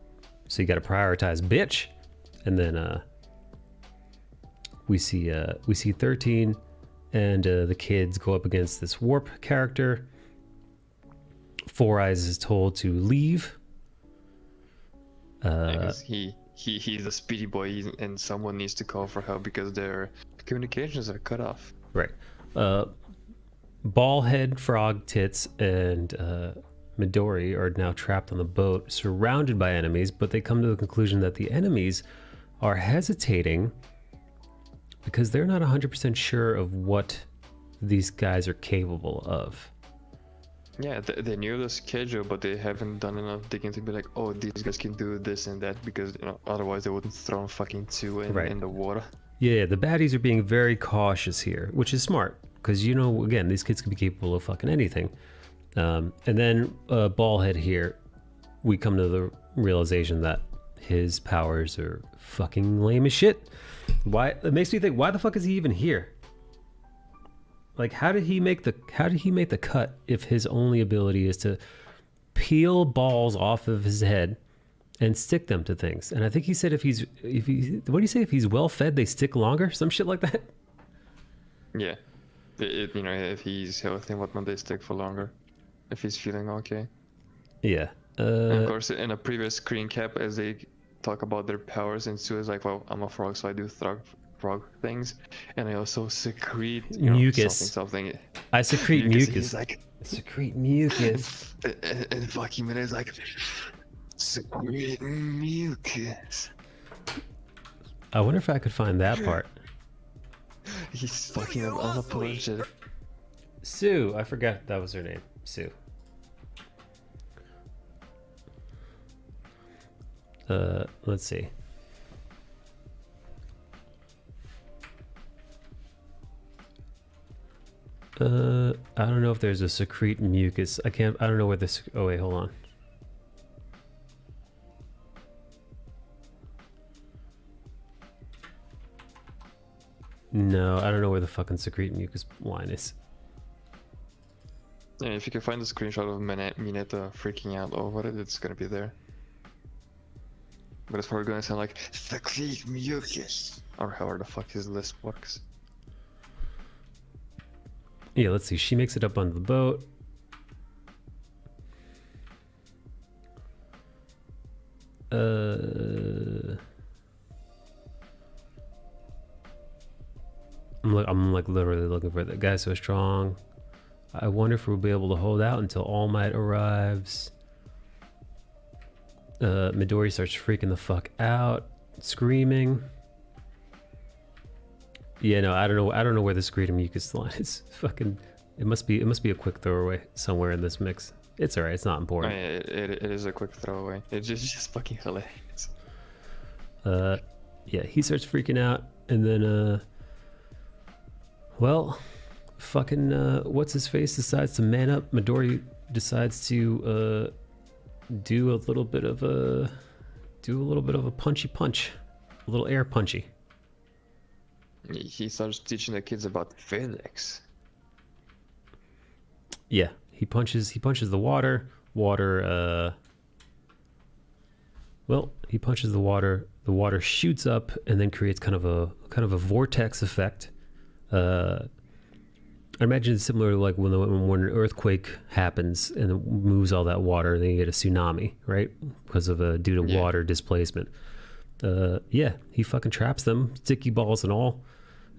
so you gotta prioritize, bitch. And then we see 13 and the kids go up against this Warp character. Four Eyes is told to leave. He's a speedy boy, and someone needs to call for help because their communications are cut off. Right. Ballhead, Frog, Tits, and Midori are now trapped on the boat, surrounded by enemies, but they come to the conclusion that the enemies are hesitating because they're not 100% sure of what these guys are capable of. Yeah, they knew the schedule, but they haven't done enough digging to be like, oh, these guys can do this and that, because otherwise they wouldn't throw fucking two in the water. Yeah, the baddies are being very cautious here, which is smart because you know, again, these kids could be capable of fucking anything. And then Ballhead here, we come to the realization that his powers are fucking lame as shit. Why? It makes me think, why the fuck is he even here? Like, how did he make the cut if his only ability is to peel balls off of his head and stick them to things? And I think he said what do you say? If he's well fed, they stick longer. Some shit like that. Yeah. You know, if he's healthy and whatnot, they stick for longer. If he's feeling okay. Yeah. And of course, in a previous screen cap, as they talk about their powers, and Sue is like, well, I'm a frog, so I do frog things, and I also secrete mucus. Something. I secrete mucus. He's like, secrete mucus. and fucking minute is like, secrete mucus. I wonder if I could find that part. He's fucking unapologetic. Sue, I forgot that was her name. Sue. Let's see. I don't know if there's a secrete mucus. I don't know where this. Oh wait, hold on. No, I don't know where the fucking secrete mucus line is. Yeah, if you can find a screenshot of Mineta freaking out over it, it's gonna be there. But it's probably gonna sound like secrete mucus, or however the fuck his lisp works. Yeah, let's see. She makes it up onto the boat. I'm like literally looking for that guy so strong. I wonder if we'll be able to hold out until All Might arrives. Midori starts freaking the fuck out, screaming. Yeah, no, I don't know where the secrete mucus line is. Fucking, it must be a quick throwaway somewhere in this mix. It's alright. It's not important. It is a quick throwaway. It's just fucking hilarious. Yeah, he starts freaking out, and then well, fucking what's his face decides to man up. Midori decides to do a little bit of a punchy punch, a little air punchy. He starts teaching the kids about physics. Yeah, he punches the water. Well, he punches the water. The water shoots up and then creates kind of a vortex effect. I imagine it's similar to like when an earthquake happens and it moves all that water, then you get a tsunami, right? Because of due to water displacement. Yeah, he fucking traps them, sticky balls and all,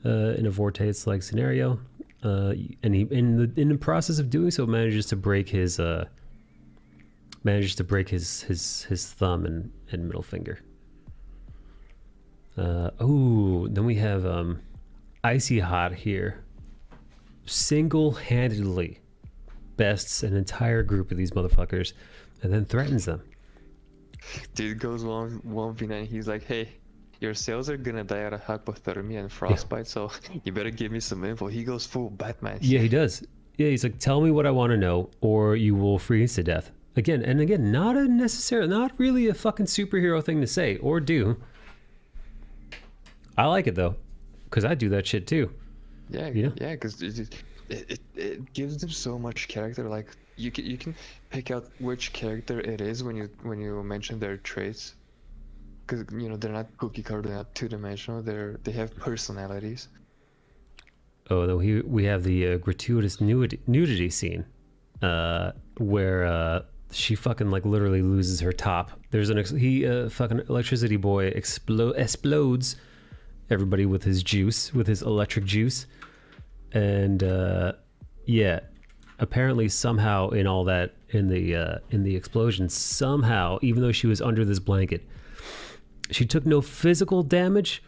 in a vortex-like scenario. And he, in the process of doing so, manages to break his thumb and middle finger. Then we have Icy Hot here. Single-handedly bests an entire group of these motherfuckers and then threatens them. Dude goes 1v9. He's like, hey, your cells are gonna die out of hypothermia and frostbite, so you better give me some info. He goes full Batman. Yeah, he does. Yeah, he's like, tell me what I want to know or you will freeze to death. Again, not really a fucking superhero thing to say or do. I like it though, because I do that shit too. Yeah, you know? Yeah, because it gives them so much character. Like you can pick out which character it is when you mention their traits, because they're not cookie cutter, they're not two-dimensional. They have personalities. Oh, though we have the gratuitous nudity scene, where she fucking like literally loses her top. There's fucking electricity boy explodes everybody with his electric juice. And yeah, apparently somehow in all that, in the explosion, somehow, even though she was under this blanket, she took no physical damage,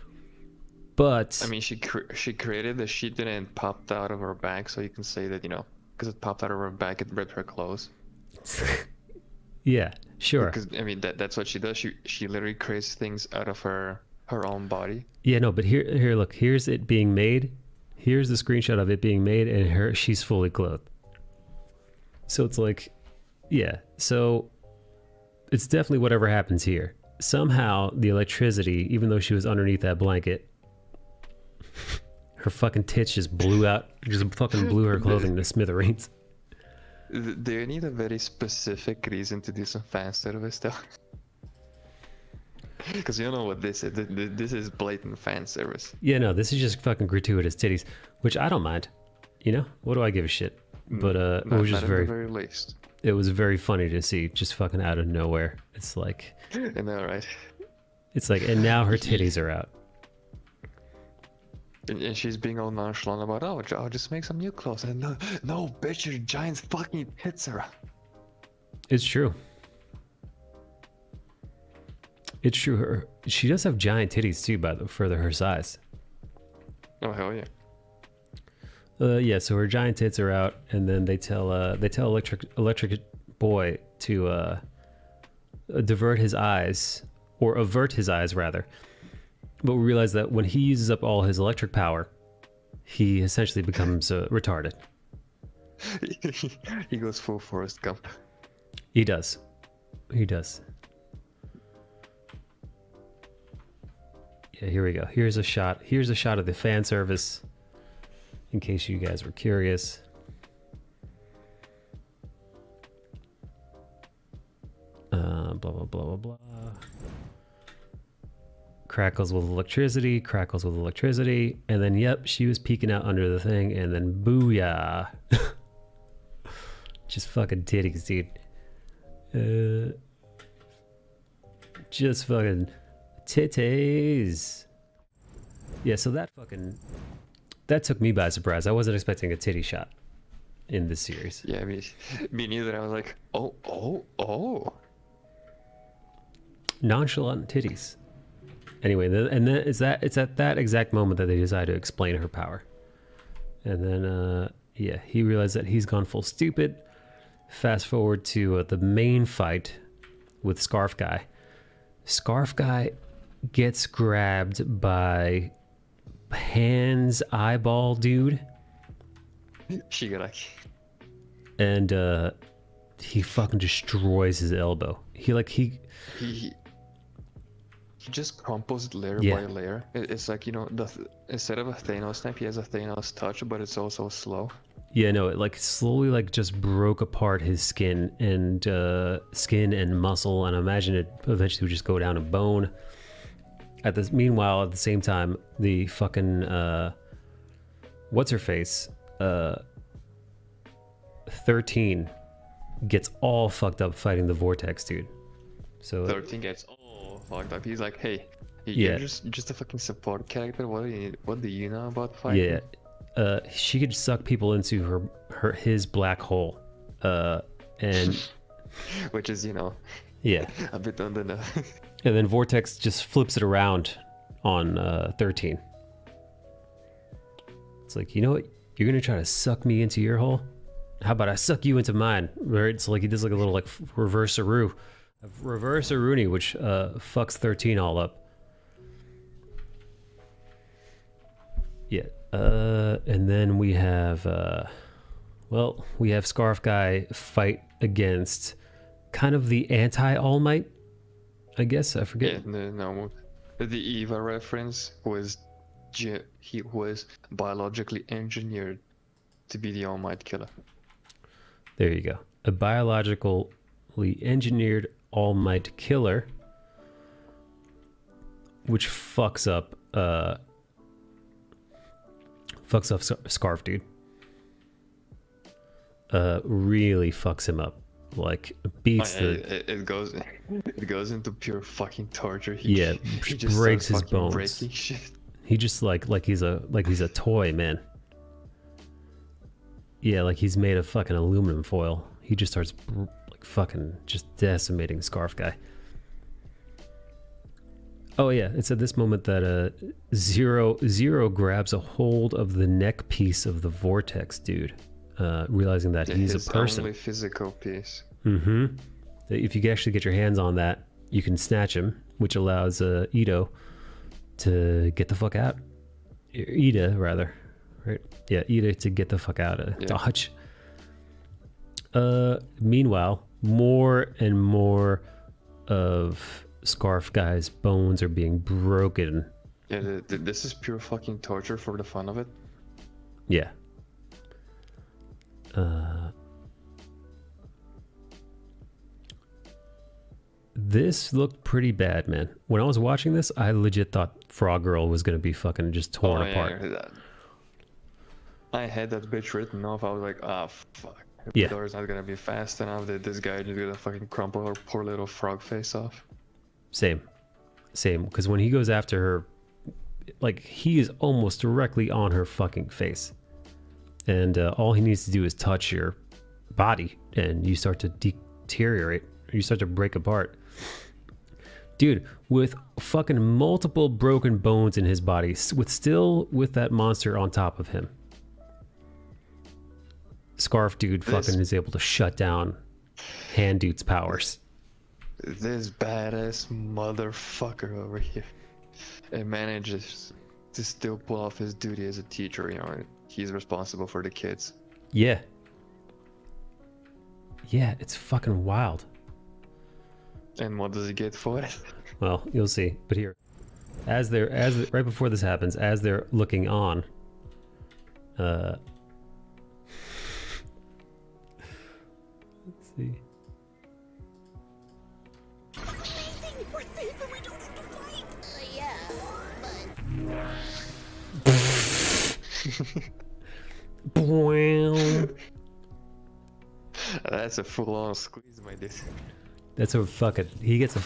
but I mean, she created the sheet and it popped out of her back, so you can say that because it popped out of her back, it ripped her clothes. Yeah, sure. Because I mean that's what she does. She literally creates things out of her her own body. Yeah, no, but here, look. Here's it being made. Here's the screenshot of it being made, and she's fully clothed. So it's like, yeah. So it's definitely whatever happens here. Somehow the electricity, even though she was underneath that blanket, her fucking tits just blew out, just fucking blew her clothing to smithereens. Do you need a very specific reason to do some fan service though? Because you know what this is. This is blatant fan service. Yeah, no, this is just fucking gratuitous titties, which I don't mind. You know, what do I give a shit? But it was just not at the very least. it was very funny to see, just fucking out of nowhere. It's like, I know, right? and now her titties are out. And she's being all nonchalant about, oh, I'll just make some new clothes. And no, bitch, your giant fucking tits are out. It's true. It's true. She does have giant titties too, for her size. Oh hell yeah. Yeah. So her giant tits are out, and then they tell Electric Boy to divert his eyes, or avert his eyes rather. But we realize that when he uses up all his electric power, he essentially becomes retarded. He goes full Forrest Gump. He does. He does. Yeah, here we go. Here's a shot. Here's a shot of the fan service, in case you guys were curious. Blah, blah, blah, blah, blah. Crackles with electricity, and then, yep, she was peeking out under the thing, and then booyah. Just fucking titties, dude. Just fucking titties. Yeah, so that took me by surprise. I wasn't expecting a titty shot in this series. Yeah, me neither. I was like, oh. Nonchalant titties. Anyway, and then it's at that exact moment that they decide to explain her power. And then, yeah, he realized that he's gone full stupid. Fast forward to the main fight with Scarf Guy. Scarf Guy gets grabbed by Hands Eyeball Dude. Shigaraki. And he fucking destroys his elbow. He just crumbles it layer Yeah. by layer. It's like, instead of a Thanos snap, he has a Thanos touch, but it's also slow. Yeah, no, it slowly just broke apart his skin and muscle, and I imagine it eventually would just go down to bone. Meanwhile, at the same time, the fucking what's her face 13 gets all fucked up fighting the Vortex dude. So 13 gets all fucked up. He's like, hey, Yeah. you're just a fucking support character. What do you know about fighting? yeah, she could suck people into his black hole, and Which is, yeah, a bit on the nose. and then Vortex just flips it around on 13. It's like, you know what? You're gonna try to suck me into your hole? How about I suck you into mine? Where it's like he does a little reverse Aru, Aruni, which fucks 13 all up. Yeah, and then we have Scarf Guy fight against kind of the anti-All Might, I guess. I forget. Yeah, no. The Eva reference was he was biologically engineered to be the All Might killer. There you go. A biologically engineered All Might killer, which fucks up Scarf Dude. Really fucks him up. Like beats It goes into pure fucking torture. He just breaks starts his fucking bones. breaking shit. He just like he's a toy, man. Yeah, like he's made of fucking aluminum foil. He just starts fucking just decimating Scarf Guy. Oh yeah, it's at this moment that Zero grabs a hold of the neck piece of the Vortex dude, realizing that he's a person. Only physical piece. Mm-hmm. If you can actually get your hands on that, you can snatch him, which allows Ito to get the fuck out. Ida, rather. Right? Yeah, Ida to get the fuck out of Dodge. Meanwhile, more and more of Scarf Guy's bones are being broken. Yeah, this is pure fucking torture for the fun of it. Yeah. This looked pretty bad, man. When I was watching this, I legit thought Frog Girl was gonna be fucking just torn apart. Yeah, I had that bitch written off. I was like, ah, fuck. Yeah. The door's not gonna be fast enough that this guy just gonna fucking crumple her poor little frog face off. Same. Because when he goes after her, like, he is almost directly on her fucking face. And all he needs to do is touch your body and you start to deteriorate. You start to break apart. Dude, with fucking multiple broken bones in his body, with that monster on top of him. Scarf Dude fucking is able to shut down Hand Dude's powers. This badass motherfucker over here. It manages to still pull off his duty as a teacher, you know. He's responsible for the kids. Yeah. Yeah, it's fucking wild. And what does he get for it? Well, you'll see. But here, right before this happens, as they're looking on, let's see. We're safe and we don't have to fight. Yeah, but... That's a full-on squeeze, my dude. That's a fucking... He gets a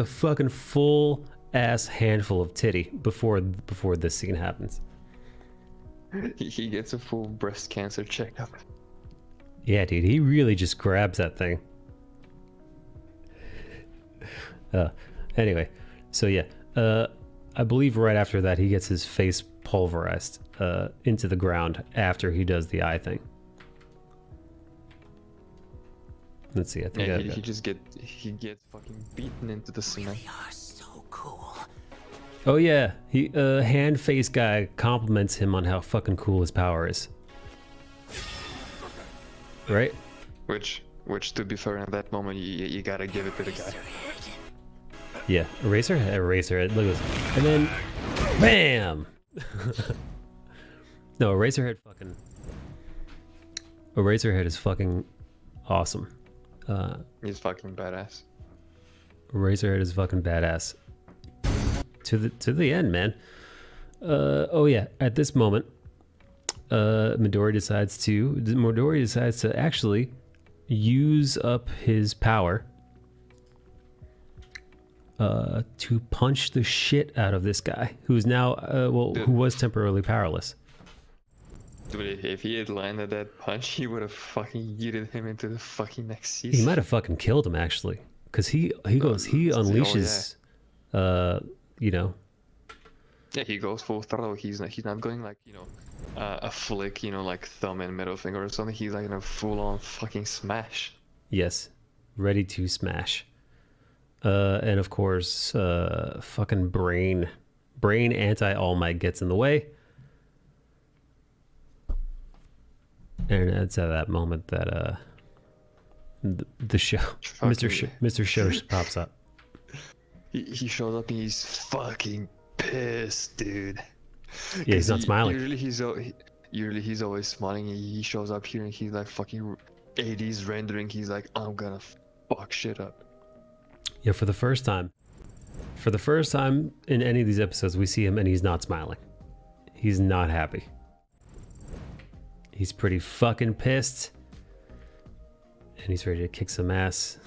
fucking full ass handful of titty before this scene happens. He gets a full breast cancer checkup. Yeah, dude, he really just grabs that thing. Anyway, so yeah, I believe right after that he gets his face pulverized into the ground after he does the eye thing. Let's see. I think Yeah, he gets fucking beaten into the cement. We are so cool. Oh yeah, he hand face guy compliments him on how fucking cool his power is. Right? Which to be fair, in that moment, you gotta give it to the guy. Yeah, Eraserhead. Look at this, and then, bam! No, Eraserhead is fucking awesome. He's fucking badass. Eraserhead is fucking badass. To the end, man. Oh yeah, at this moment, Midori decides to actually use up his power to punch the shit out of this guy, who's now who was temporarily powerless. Dude, if he had landed that punch, he would have fucking yeeted him into the fucking next season. He might have fucking killed him actually, because he unleashes, you know. Yeah, he goes full throttle. He's not going like, you know, a flick, you know, like thumb and middle finger or something. He's like in a full-on fucking smash. Yes, ready to smash. And of course, fucking Brain anti-All Might gets in the way. And it's at that moment that the show, Mr. Show pops up. He shows up and he's fucking pissed, dude. Yeah, he's not smiling. Usually he's always smiling. He shows up here and he's like fucking 80s rendering. He's like, I'm gonna fuck shit up. Yeah, for the first time in any of these episodes, we see him and he's not smiling. He's not happy. He's pretty fucking pissed. And he's ready to kick some ass.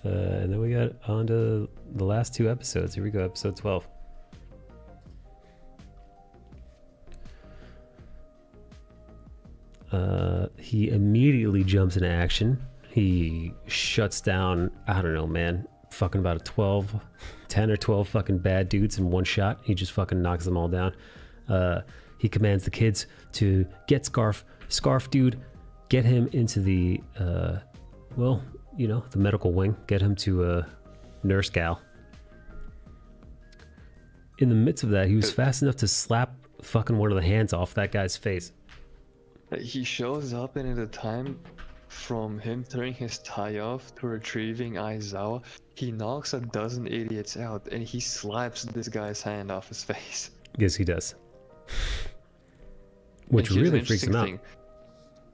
And then we got on to the last two episodes. Here we go, episode 12. He immediately jumps into action. He shuts down, I don't know, man, fucking about 10 or 12 fucking bad dudes in one shot. He just fucking knocks them all down. He commands the kids to get Scarf Dude, get him into the, well, you know, the medical wing, get him to Nurse Gal. in the midst of that, he was fast enough to slap fucking one of the hands off that guy's face. He shows up, and in the time from him tearing his tie off to retrieving Aizawa, he knocks a dozen idiots out, and he slaps this guy's hand off his face. Yes, he does. Which And here's the really freaks him out. interesting thing.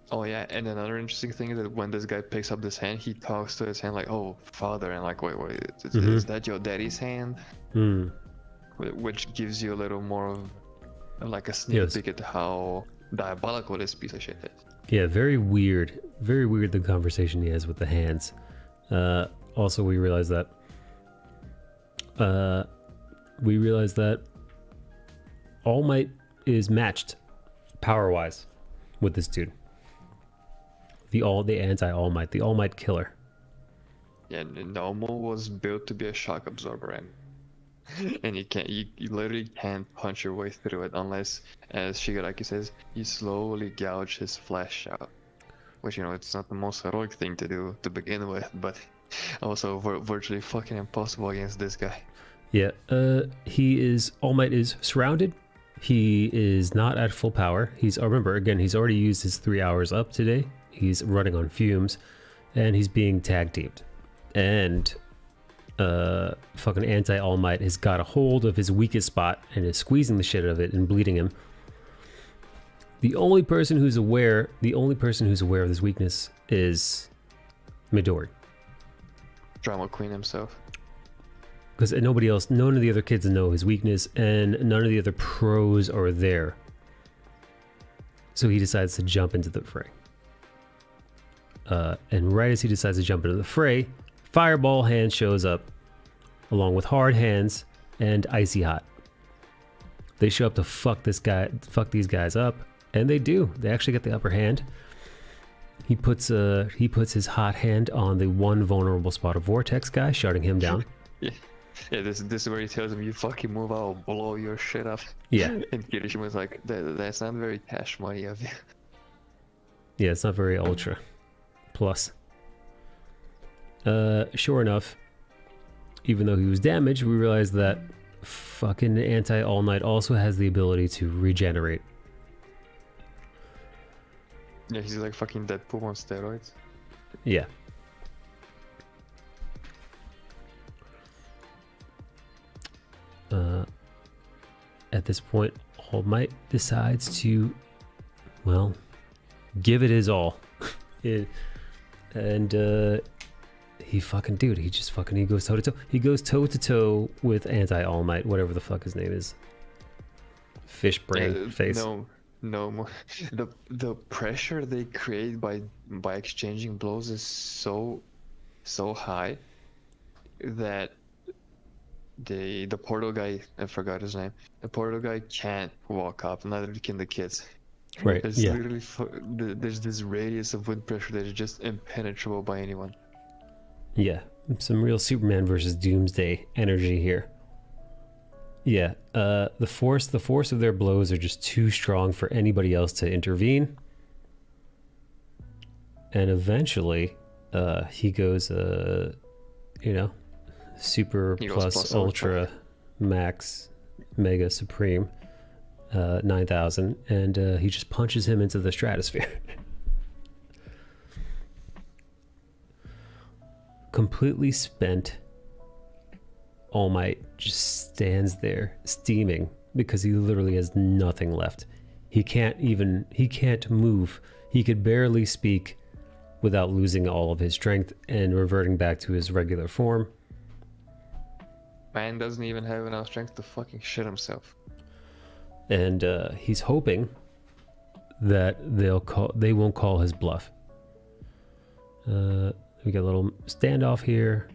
Oh yeah, and another interesting thing is that when this guy picks up this hand, he talks to his hand like, "Oh, father," and like, "Wait, is that your daddy's hand?" Hmm. Which gives you a little more of like a sneak Yes. peek at how diabolical this piece of shit is. Yeah, very weird the conversation he has with the hands. Also, we realize that All Might is matched power-wise with this dude. The anti-All Might, the All Might killer. Yeah, Nomo was built to be a shock absorber, and you literally can't punch your way through it unless, as Shigaraki says, you slowly gouge his flesh out. Which, it's not the most heroic thing to do to begin with, but also virtually fucking impossible against this guy. Yeah, All Might is surrounded. He is not at full power. Remember, again, he's already used his 3 hours up today. He's running on fumes, and he's being tag teamed. And fucking anti-All Might has got a hold of his weakest spot and is squeezing the shit out of it and bleeding him. The only person who's aware of this weakness is Midori. Drama Queen himself. Because none of the other kids know his weakness, and none of the other pros are there. So he decides to jump into the fray. And right as he decides to jump into the fray, Fireball Hand shows up, along with Hard Hands and Icy Hot. They show up to fuck these guys up, and they do. They actually get the upper hand. He puts his hot hand on the one vulnerable spot of Vortex guy, shutting him down. Yeah, this is where he tells him, "You fucking move, I'll blow your shit up." Yeah. And Kirishima's like, that's not very cash money of you. Yeah, it's not very ultra. Plus. Sure enough, even though he was damaged, we realized that fucking Anti-All Might also has the ability to regenerate. Yeah, he's like fucking Deadpool on steroids. Yeah. At this point, All Might decides to, well, give it his all. He goes toe to toe. He goes toe to toe with Anti-All Might, whatever the fuck his name is. Fish brain face. No more. The pressure they create by exchanging blows is so high that the portal guy, I forgot his name. The portal guy can't walk up, neither can the kids. Right. There's Yeah. literally there's this radius of wind pressure that is just impenetrable by anyone. Yeah. Some real Superman versus Doomsday energy here. Yeah. The force of their blows are just too strong for anybody else to intervene. And eventually, he goes, super He goes plus ultra max mega supreme 9000, and he just punches him into the stratosphere. Completely spent, All Might just stands there steaming because he literally has nothing left. He can't move. He could barely speak without losing all of his strength and reverting back to his regular form. Man doesn't even have enough strength to fucking shit himself. And he's hoping that they won't call his bluff. We get a little standoff here.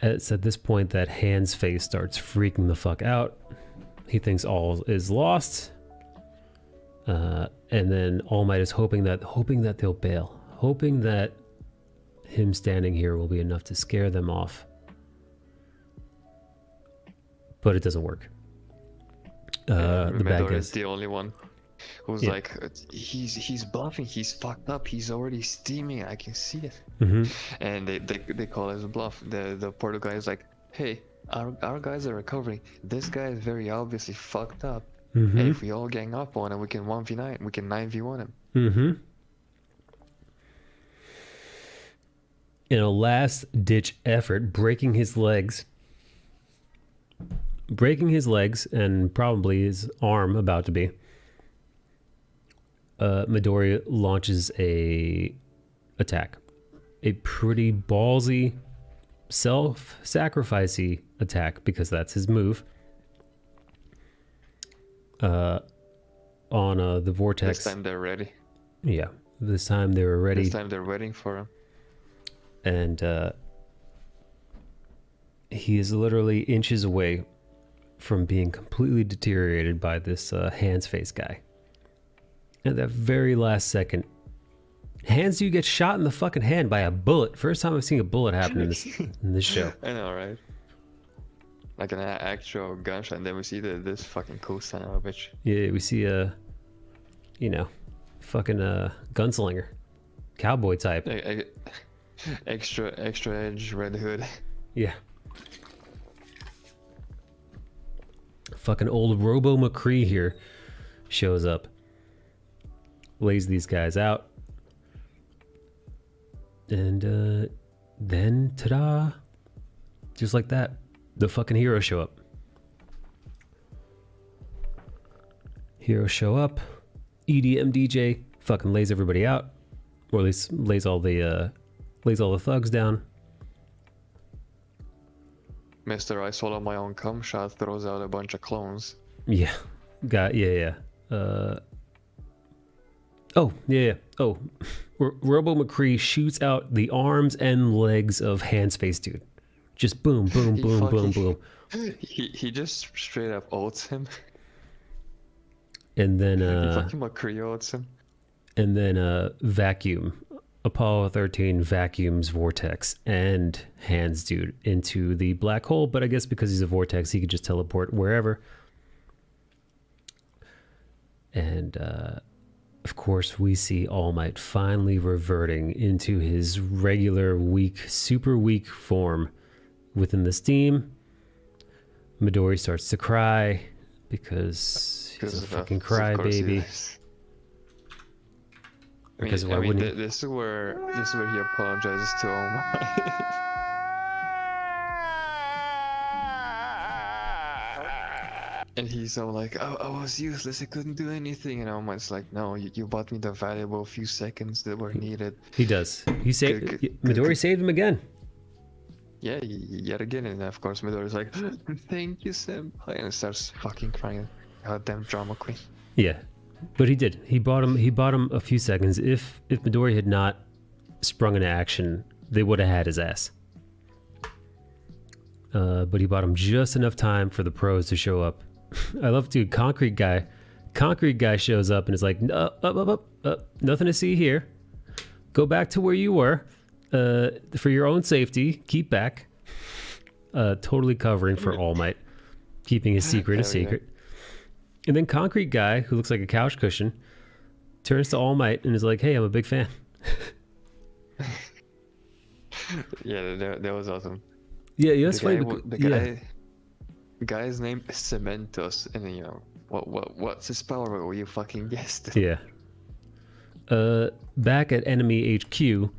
It's at this point that Hand's face starts freaking the fuck out. He thinks all is lost. And then All Might is hoping that they'll bail. Hoping that him standing here will be enough to scare them off. But it doesn't work. The bad Midori guys. is the only one who's Yeah. like, he's bluffing, he's fucked up, he's already steaming, I can see it. Mm-hmm. And they call it a bluff. The portal guy is like, hey, our guys are recovering. This guy is very obviously fucked up. Mm-hmm. And if we all gang up on him, we can 1v9. We can 9v1 him. Mm-hmm. In a last-ditch effort, breaking his legs, and probably his arm about to be, Midori launches a attack. A pretty ballsy, self-sacrificey attack, because that's his move. On the vortex. This time they're ready. Yeah, this time they were ready. This time they're waiting for him. And he is literally inches away from being completely deteriorated by this Hands face guy. At that very last second, Hands Dude gets shot in the fucking hand by a bullet. First time I've seen a bullet happen in this show. I know, right? Like an actual gunshot, and then we see this fucking cool son of a bitch. Yeah, we see a, fucking gunslinger, cowboy type. Extra edge red hood. Yeah. Fucking old Robo McCree here shows up, lays these guys out, and then ta-da, just like that, the fucking heroes show up. Heroes show up. EDM DJ fucking lays everybody out, or at least lays all the thugs down. Mr. I swallow my own cum shot throws out a bunch of clones. Yeah. Yeah. Oh, yeah. Oh, Robo McCree shoots out the arms and legs of Hands Face Dude. Just boom, boom, He boom, boom, fucking- boom. He just straight up ults him. And then He fucking McCree ults him. Vacuum. Apollo 13 vacuums Vortex and Hands Dude into the black hole, but I guess because he's a Vortex, he could just teleport wherever. And of course, we see All Might finally reverting into his regular weak, super weak form within the steam. Midori starts to cry because he's a fucking crybaby. Because why wouldn't he? This is where he apologizes to All Might. And he's all like, oh, I was useless, I couldn't do anything. And All Might's like, no, you bought me the valuable few seconds that were needed. He does. He saved Good. Midori saved him again. Yeah, yet again. And of course, Midori's like, thank you, senpai. And starts fucking crying. Goddamn drama queen. Yeah, but he did. He bought him a few seconds. If Midori had not sprung into action, they would have had his ass. But he bought him just enough time for the pros to show up. I love, dude. Concrete guy shows up and is like, up, nothing to see here. Go back to where you were. For your own safety, keep back. Totally covering for All Might, keeping his secret a Hell yeah. secret. And then Concrete guy, who looks like a couch cushion, turns to All Might and is like, "Hey, I'm a big fan." Yeah, that was awesome. Yeah, that's The funny. guy, Yeah. the guy's name is Cementos, and you know what's his power? Well, you fucking guessed it. Yeah. Back at Enemy HQ,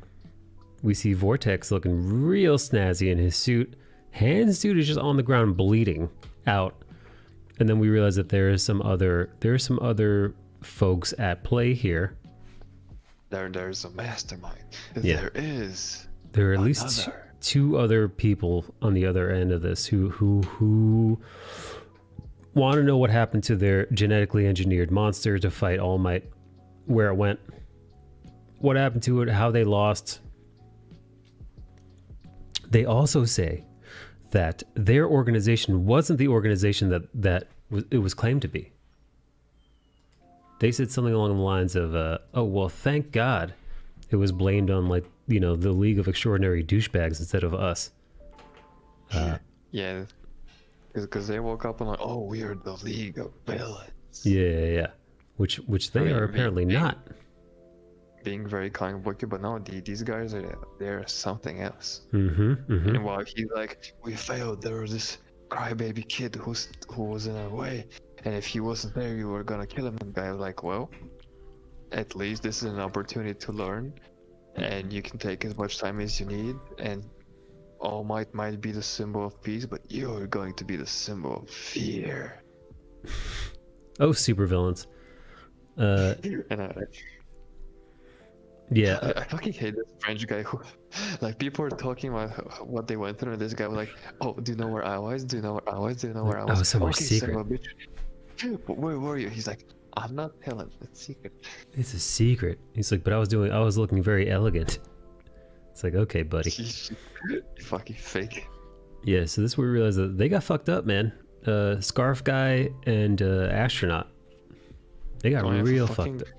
we see Vortex looking real snazzy in his suit. Hands Dude is just on the ground bleeding out. And then we realize that there are some other folks at play here. There's a mastermind. Yeah. There is. There are at least two other people on the other end of this who want to know what happened to their genetically engineered monster to fight All Might, where it went, what happened to it, how they lost. They also say that their organization wasn't the organization that it was claimed to be. They said something along the lines of, "Oh well, thank God, it was blamed on the League of Extraordinary Douchebags instead of us." Yeah, because they woke up and like, oh, we are the League of Villains. Yeah. Which they I mean, are apparently not. being very comic booky, but no, these guys they're something else. Mm-hmm. And while he's like, we failed, there was this crybaby kid who was in our way, and if he wasn't there, you were gonna kill him. And the guy was like, well, at least this is an opportunity to learn, and you can take as much time as you need, and All Might might be the symbol of peace, but you're going to be the symbol of fear. Oh, supervillains. And Yeah. I fucking hate this French guy who, like, people are talking about what they went through, and this guy was like, oh, do you know where I was? Do you know where I was? Do you know where I was? Oh, somewhere okay, secret. son of a bitch. Where were you? He's like, I'm not telling. It's secret. It's a secret. He's like, but I was looking very elegant. It's like, okay, buddy. You fucking fake. Yeah, so this is where we realize that they got fucked up, man. Scarf guy and astronaut. They got Oh, yeah, real fucking fucked up.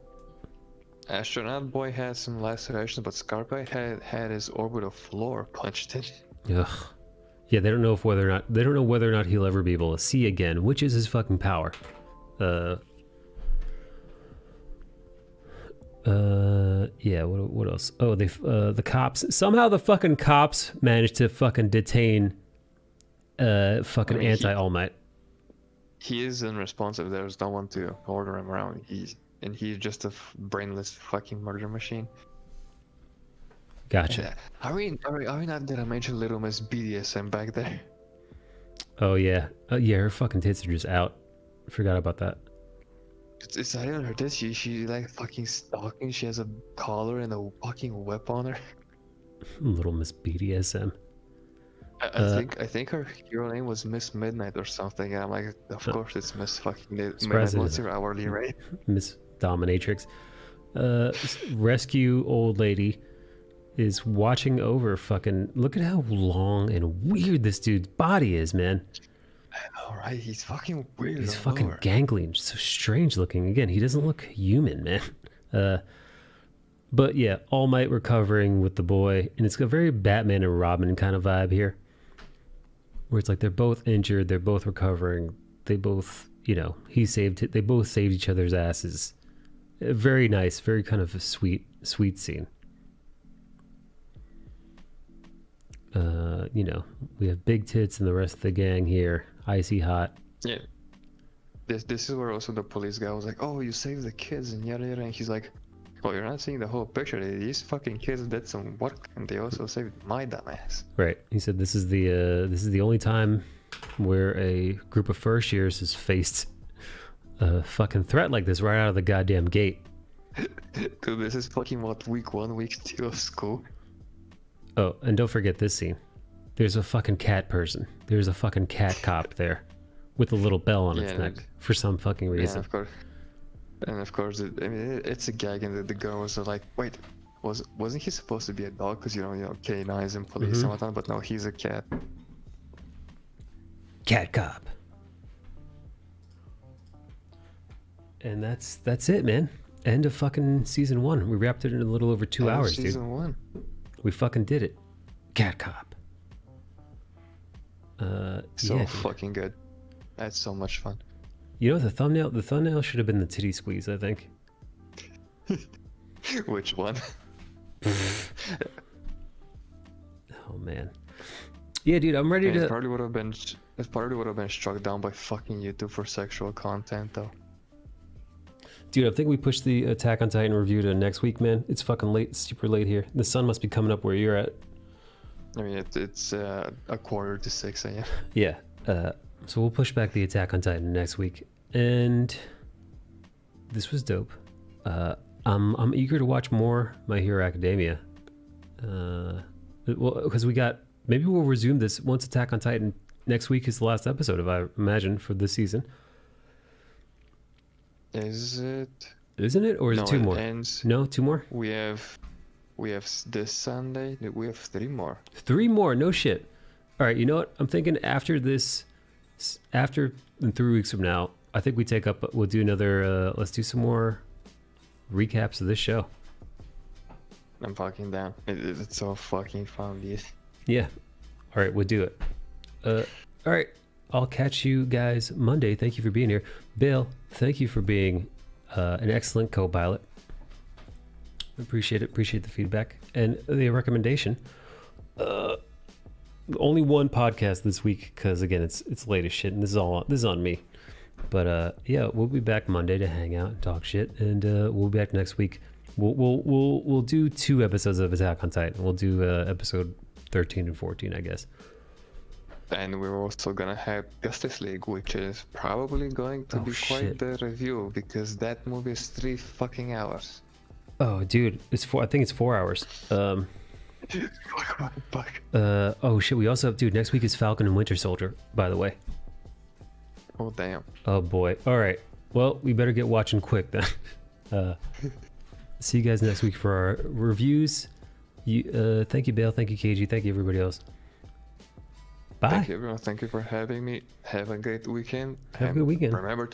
Astronaut boy had some lacerations, but Scarpa had his orbital floor punched in. Ugh. Yeah, they don't know whether or not he'll ever be able to see again, which is his fucking power. Yeah, what else? Oh, the cops, somehow the fucking cops managed to fucking detain fucking I mean, All Might. He is unresponsive. There's no one to order him around. He's just a brainless fucking murder machine. Gotcha. Are we not gonna mention Little Miss BDSM back there? Oh yeah. Yeah, her fucking tits are just out. Forgot about that. It's not even her tits. She like fucking stalking. She has a collar and a fucking whip on her. Little Miss BDSM. I think her hero name was Miss Midnight or something. And I'm like, of course it's Miss fucking Midnight. Surprised it What's isn't. your hourly rate? Miss Dominatrix. Rescue old lady is watching over fucking. Look at how long and weird this dude's body is, man. All right, he's fucking weird. He's all fucking over. gangly, so strange looking. Again, he doesn't look human, man. But yeah, All Might recovering with the boy, and it's a very Batman and Robin kind of vibe here, where it's like they're both injured, they're both recovering, they both, they both saved each other's asses. Very nice, very kind of a sweet scene. We have big tits and the rest of the gang here, icy hot. Yeah. This is where also the police guy was like, oh, you saved the kids and yada yada, and he's like, well, you're not seeing the whole picture. These fucking kids did some work, and they also saved my dumbass. Right. He said this is the only time where a group of first years has faced a fucking threat like this right out of the goddamn gate. Dude, this is fucking what, week 1, week 2 of school? Oh, and don't forget this scene. There's a fucking cat person. There's a fucking cat cop there with a little bell on its Yeah, neck for some fucking Yeah, reason. of course. And of course, it's a gag, and the girl was like, wait, wasn't he supposed to be a dog? Because, canines and police and whatnot, but no, he's a cat. Cat cop. And that's it, man. End of fucking season 1. We wrapped it in a little over 2 hours, dude. Season 1. We fucking did it. Cat cop. So yeah, dude. fucking good. That's so much fun. The thumbnail should have been the titty squeeze, I think. Which one? Oh man. Yeah, dude, I'm ready It to. probably would have been struck down by fucking YouTube for sexual content, though. Dude, I think we pushed the Attack on Titan review to next week, man. It's fucking late, it's super late here. The sun must be coming up where you're at. I mean, it's 5:45 a.m. Yeah. So we'll push back the Attack on Titan next week. And this was dope. I'm eager to watch more My Hero Academia. Well, because maybe we'll resume this once Attack on Titan next week is the last episode, if I imagine, for this season. Is it? Isn't it? Or is No, it 2 it more? ends. No, 2 more? We have this Sunday. We have 3 more. 3 more, no shit. All right, you know what? I'm thinking in 3 weeks from now, I think we'll do another, let's do some more recaps of this show. I'm fucking down. It's so fucking fun, dude. Yeah. All right, we'll do it. All right, I'll catch you guys Monday. Thank you for being here. Bill, thank you for being an excellent co-pilot. Appreciate it. Appreciate the feedback and the recommendation. Only one podcast this week because again it's late as shit and this is on me. But yeah, we'll be back Monday to hang out and talk shit, and we'll be back next week. We'll do 2 episodes of Attack on Titan. We'll do episode 13 and 14, I guess. And we're also gonna have Justice League, which is probably going to Oh, be shit. quite the review because that movie is 3 fucking hours. Oh, dude, I think it's 4 hours. Fuck. Oh shit, we also have, dude, next week is Falcon and Winter Soldier, by the way. Oh damn. Oh boy. All right. Well, we better get watching quick then. See you guys next week for our reviews. Thank you, Bale. Thank you, KG. Thank you, everybody else. Bye. Thank you, everyone. Thank you for having me. Have a great weekend. Have a And good weekend. Remember to